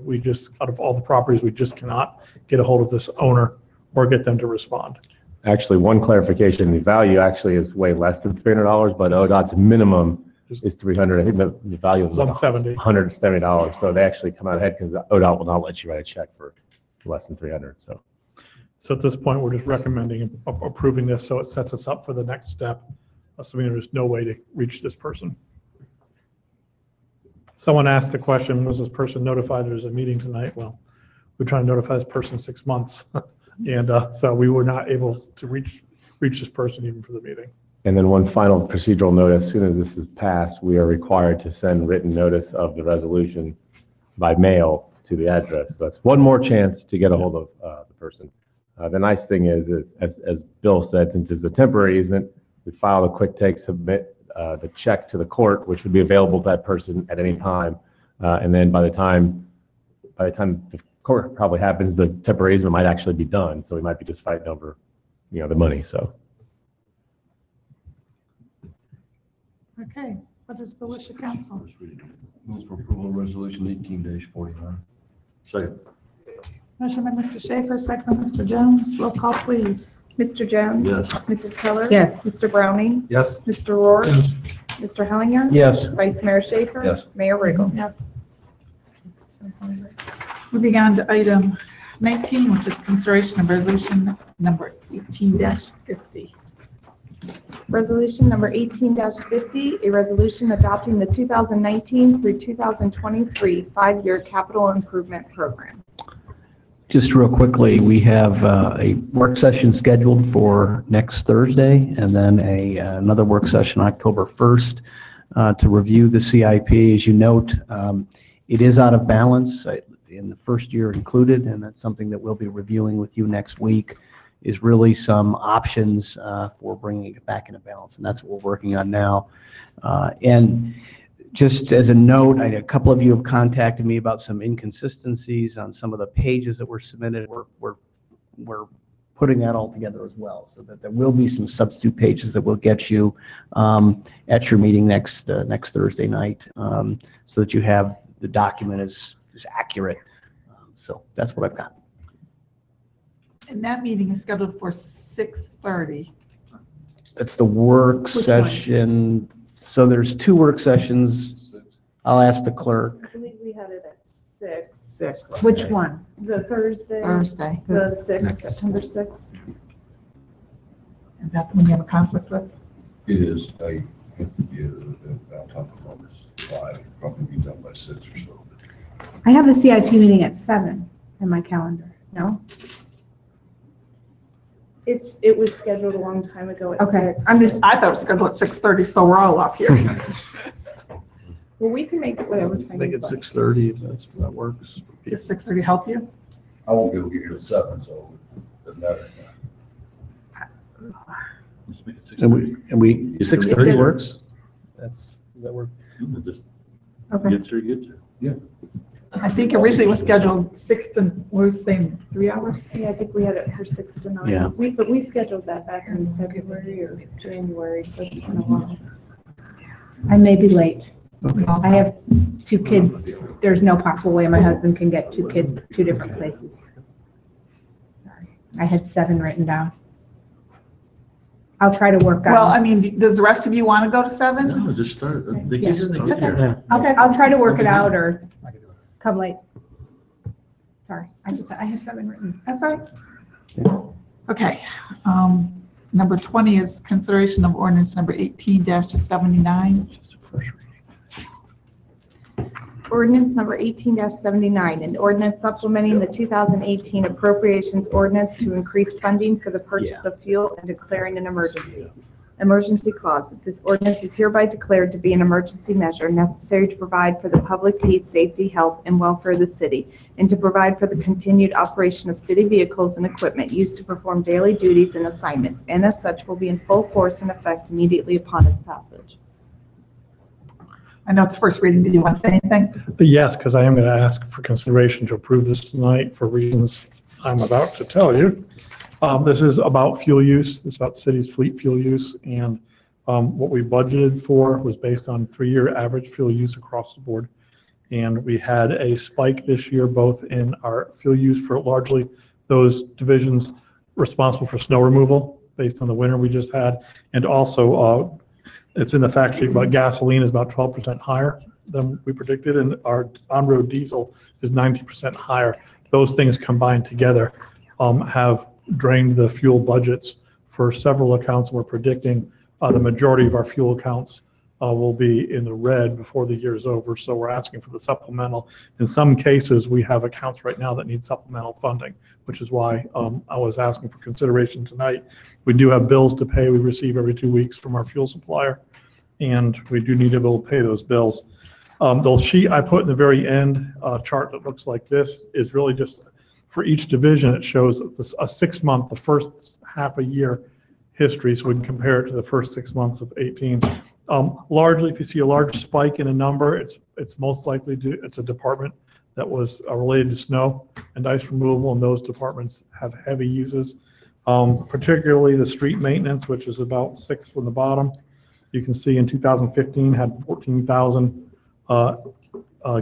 out of all the properties, we just cannot get a hold of this owner or get them to respond. Actually, one clarification, the value actually is way less than $300, but ODOT's minimum is $300. I think the value is $170. So they actually come out ahead because ODOT will not let you write a check for less than $300. So at this point, we're just recommending approving this so it sets us up for the next step, assuming there's no way to reach this person. Someone asked the question, was this person notified there's a meeting tonight? Well, we're trying to notify this person 6 months. And so we were not able to reach this person even for the meeting. And then one final procedural note, as soon as this is passed, we are required to send written notice of the resolution by mail to the address. So that's one more chance to get a hold of the person. The nice thing is as Bill said, since it's a temporary easement, we file a quick take, submit the check to the court, which would be available to that person at any time. And then by the time the court probably happens, the temporary easement might actually be done. So we might be just fighting over, the money. So. Okay, what is the wish of council? Move for approval of resolution 18-49. Second. Motion by Mr. Schaefer, second by Mr. Jones. Roll call, please. Mr. Jones? Yes. Mrs. Keller? Yes. Mr. Browning? Yes. Mr. Rohr? Mr. Hellinger? Yes. Vice Mayor Schaefer? Yes. Mayor Riggle? Yes. Moving on to item 19, which is consideration of resolution number 18-50. Resolution number 18-50, a resolution adopting the 2019 through 2023 5-year capital improvement program. Just real quickly, we have a work session scheduled for next Thursday, and then another work session October 1st to review the CIP. As you note, it is out of balance in the first year included, and that's something that we'll be reviewing with you next week, is really some options for bringing it back into balance, and that's what we're working on now. And just as a note, a couple of you have contacted me about some inconsistencies on some of the pages that were submitted. We're putting that all together as well, so that there will be some substitute pages that we'll get you at your meeting next Thursday night, so that you have the document is accurate. So that's what I've got. And that meeting is scheduled for 6:30. That's the work Which session. So there's 2 work sessions. I'll ask the clerk. I believe we had it at 6. Which one? The Thursday. Thursday. The 6th, September 6th. Is that the one you have a conflict with? It is, I have to be downtown Columbus 5, probably be done by 6 or so. I have the CIP meeting at 7 in my calendar. No? It was scheduled a long time ago at Okay, 6. I thought it was scheduled at 6:30, so we're all off here. Well, we can make it whatever time. Make you it like. 6:30 if that works. Does 6:30 help you? I won't be able to get here at 7, so it doesn't matter. And we 6:30 works? Does that work? Okay. Gets her, gets her. Yeah. I think originally it was scheduled 6 to, what was saying, 3 hours? Yeah, I think we had it for 6 to 9. Yeah. But we scheduled that back in February or January, so it's been a while. I may be late. Okay. I have 2 kids. There's no possible way my husband can get 2 kids 2 different places. Sorry. I had 7 written down. I'll try to work Well, out. I mean, does the rest of you want to go to 7? No, just start. They Yeah. get here, they get here. Okay, I'll try to work it out or come late. Sorry, I had 7 written. That's all right. Okay. Number 20 is consideration of ordinance number 18-79. Ordinance number 18-79, an ordinance supplementing the 2018 appropriations ordinance to increase funding for the purchase of fuel and declaring an emergency. Emergency clause. This ordinance is hereby declared to be an emergency measure necessary to provide for the public peace, safety, health, and welfare of the city, and to provide for the continued operation of city vehicles and equipment used to perform daily duties and assignments, and as such will be in full force and effect immediately upon its passage. I know it's first reading. Did you want to say anything? Yes, because I am going to ask for consideration to approve this tonight for reasons I'm about to tell you. This is about fuel use. This is about the city's fleet fuel use. And what we budgeted for was based on 3-year average fuel use across the board. And we had a spike this year, both in our fuel use for largely those divisions responsible for snow removal based on the winter we just had. And also, it's in the fact sheet, but gasoline is about 12% higher than we predicted, and our on-road diesel is 90% higher. Those things combined together have drained the fuel budgets for several accounts. We're predicting the majority of our fuel accounts will be in the red before the year is over, so we're asking for the supplemental. In some cases, we have accounts right now that need supplemental funding, which is why I was asking for consideration tonight. We do have bills to pay. We receive every 2 weeks from our fuel supplier, and we do need to be able to pay those bills. The sheet I put in the very end, chart that looks like this, is really just for each division. It shows a 6-month, the first half a year history, so we can compare it to the first 6 months of 18. Largely, if you see a large spike in a number, it's most likely it's a department that was related to snow and ice removal, and those departments have heavy uses. Particularly the street maintenance, which is about 6th from the bottom. You can see in 2015 had 14,000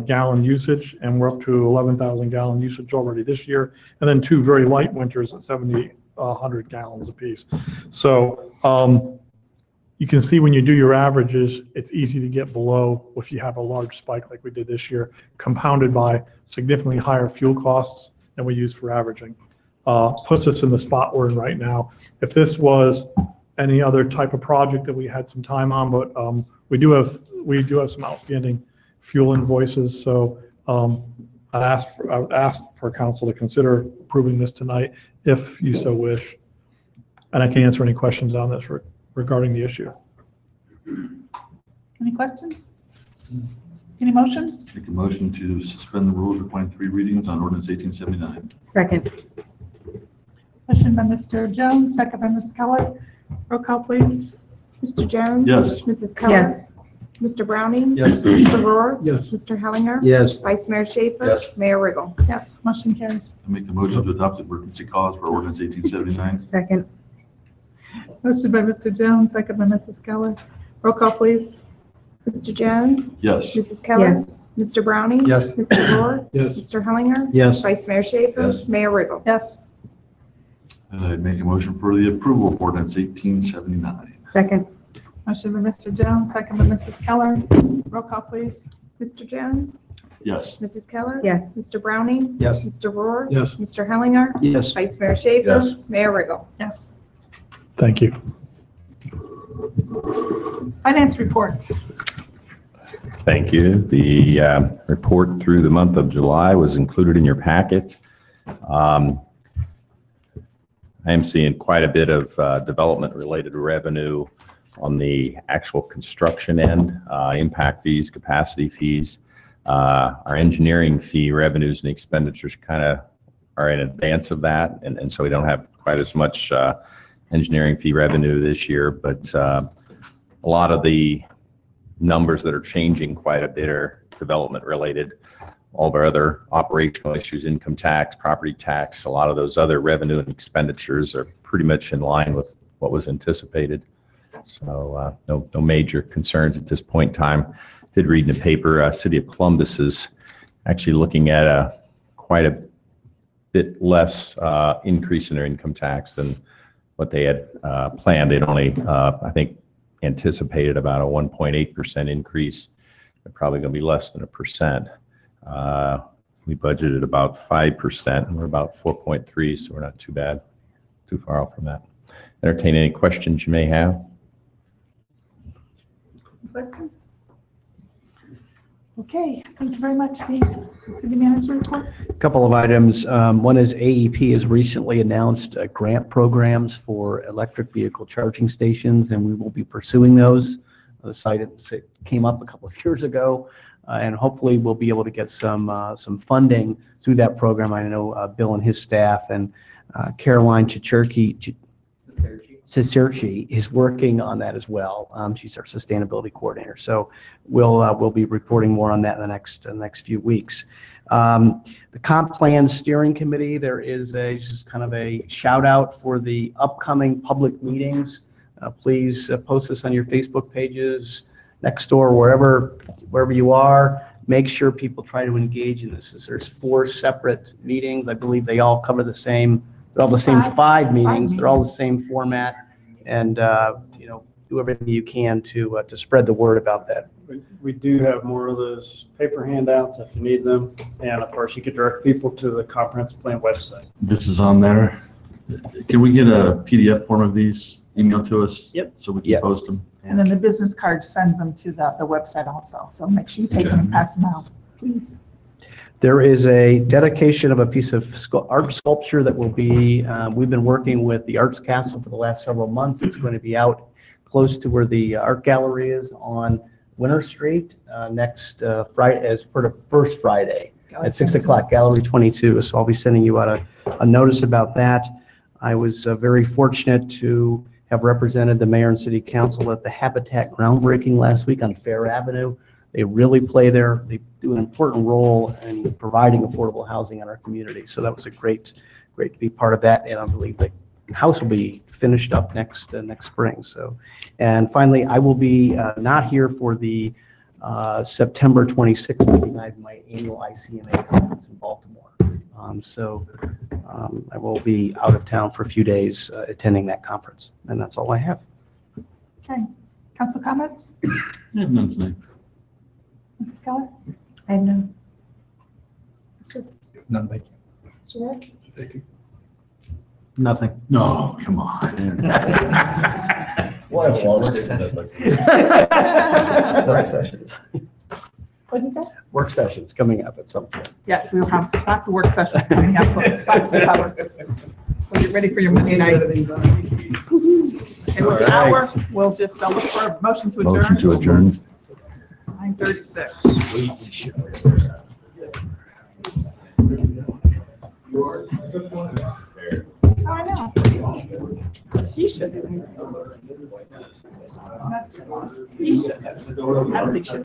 gallon usage, and we're up to 11,000 gallon usage already this year, and then 2 very light winters at 7,100 gallons apiece. So you can see when you do your averages, it's easy to get below if you have a large spike like we did this year, compounded by significantly higher fuel costs and we use for averaging. Puts us in the spot we're in right now. If this was any other type of project that we had some time on, but we do have some outstanding fuel invoices. So I would ask for council to consider approving this tonight if you so wish. And I can answer any questions on this regarding the issue. Any questions? Any motions? Make a motion to suspend the rules requiring 3 readings on ordinance 1879. Second. Motion by Mr. Jones, second by Ms. Keller. Roll call, please. Mr. Jones? Yes. Mrs. Keller? Yes. Mr. Browning? Yes. Mr. Rohr? Yes. Mr. Hellinger? Yes. Vice Mayor Schaefer? Yes. Mayor Riggle? Yes, motion carries. I make a motion to adopt the emergency clause for ordinance 1879. Second. Motion by Mr. Jones, second by Mrs. Keller. Roll call, please. Mr. Jones? Yes. Mrs. Keller? Yes. Mr. Browning? Yes. Mr. Rohr? Yes. Mr. Hellinger? Yes. Vice Mayor Schaefer? Yes. Mayor Riggle? Yes. And I make a motion for the approval of ordinance 1879. Second. Motion by Mr. Jones, second by Mrs. Keller. Roll call, please. Mr. Jones? Yes. Mrs. Keller? Yes. Mr. Browning? Yes. Mr. Rohr? Yes. Mr. Hellinger? Yes. Vice Mayor Schaefer? Yes. Mayor Riggle? Yes. Thank you. Finance report. Thank you. The report through the month of July was included in your packet. I am seeing quite a bit of development-related revenue on the actual construction end, impact fees, capacity fees. Our engineering fee revenues and expenditures kind of are in advance of that, and so we don't have quite as much engineering fee revenue this year, but a lot of the numbers that are changing quite a bit are development related. All of our other operational issues, income tax, property tax, a lot of those other revenue and expenditures are pretty much in line with what was anticipated. So no major concerns at this point in time. Did read in the paper, City of Columbus is actually looking at quite a bit less increase in their income tax than what they had planned. They'd only, I think, anticipated about a 1.8% increase. They're probably going to be less than 1%. We budgeted about 5%, and we're about 4.3, so we're not too bad, too far off from that. Entertain any questions you may have. Questions? Okay, thank you very much, Steve. City manager report. A couple of items. One is AEP has recently announced grant programs for electric vehicle charging stations, and we will be pursuing those. The site came up a couple of years ago, and hopefully we'll be able to get some funding through that program. I know Bill and his staff and Caroline Cicerci is working on that as well. She's our sustainability coordinator. So we'll be reporting more on that in the next few weeks. The comp plan steering committee, there is just kind of a shout out for the upcoming public meetings. Please post this on your Facebook pages, Nextdoor, wherever you are. Make sure people try to engage in this. There's 4 separate meetings. I believe they all cover the same. They're all the same 5 meetings. They're all the same format, and do everything you can to spread the word about that. We do have more of those paper handouts if you need them, and of course you can direct people to the comprehensive plan website. This is on there. Can we get a PDF form of these emailed to us? Yep. So we can post them? And then the business card sends them to the website also. So make sure you take them and pass them out, please. There is a dedication of a piece of art sculpture that will be, we've been working with the Arts Castle for the last several months. It's going to be out close to where the art gallery is on Winter Street next Friday, as for the first Friday at 6 o'clock, Gallery 22. So I'll be sending you out a notice about that. I was very fortunate to have represented the mayor and city council at the Habitat groundbreaking last week on Fair Avenue. They really they do an important role in providing affordable housing in our community. So that was a great to be part of that. And I believe the house will be finished up next spring. So, and finally, I will be not here for the September 26th meeting. I have my annual ICMA conference in Baltimore. I will be out of town for a few days attending that conference. And that's all I have. Okay. Council comments? I have none tonight. Mrs. Keller? I have none. Mr. None, thank you. Nothing. No, come on. Well, I have a long statement. Work sessions. What'd you say? Work sessions coming up at some point. Yes, we will have lots of work sessions coming up, lots to cover. So get ready for your Monday nights. And with the hour, we'll just look for a motion to adjourn. Motion to adjourn. 9:36. Oh, I know. She should. He should. I don't think she.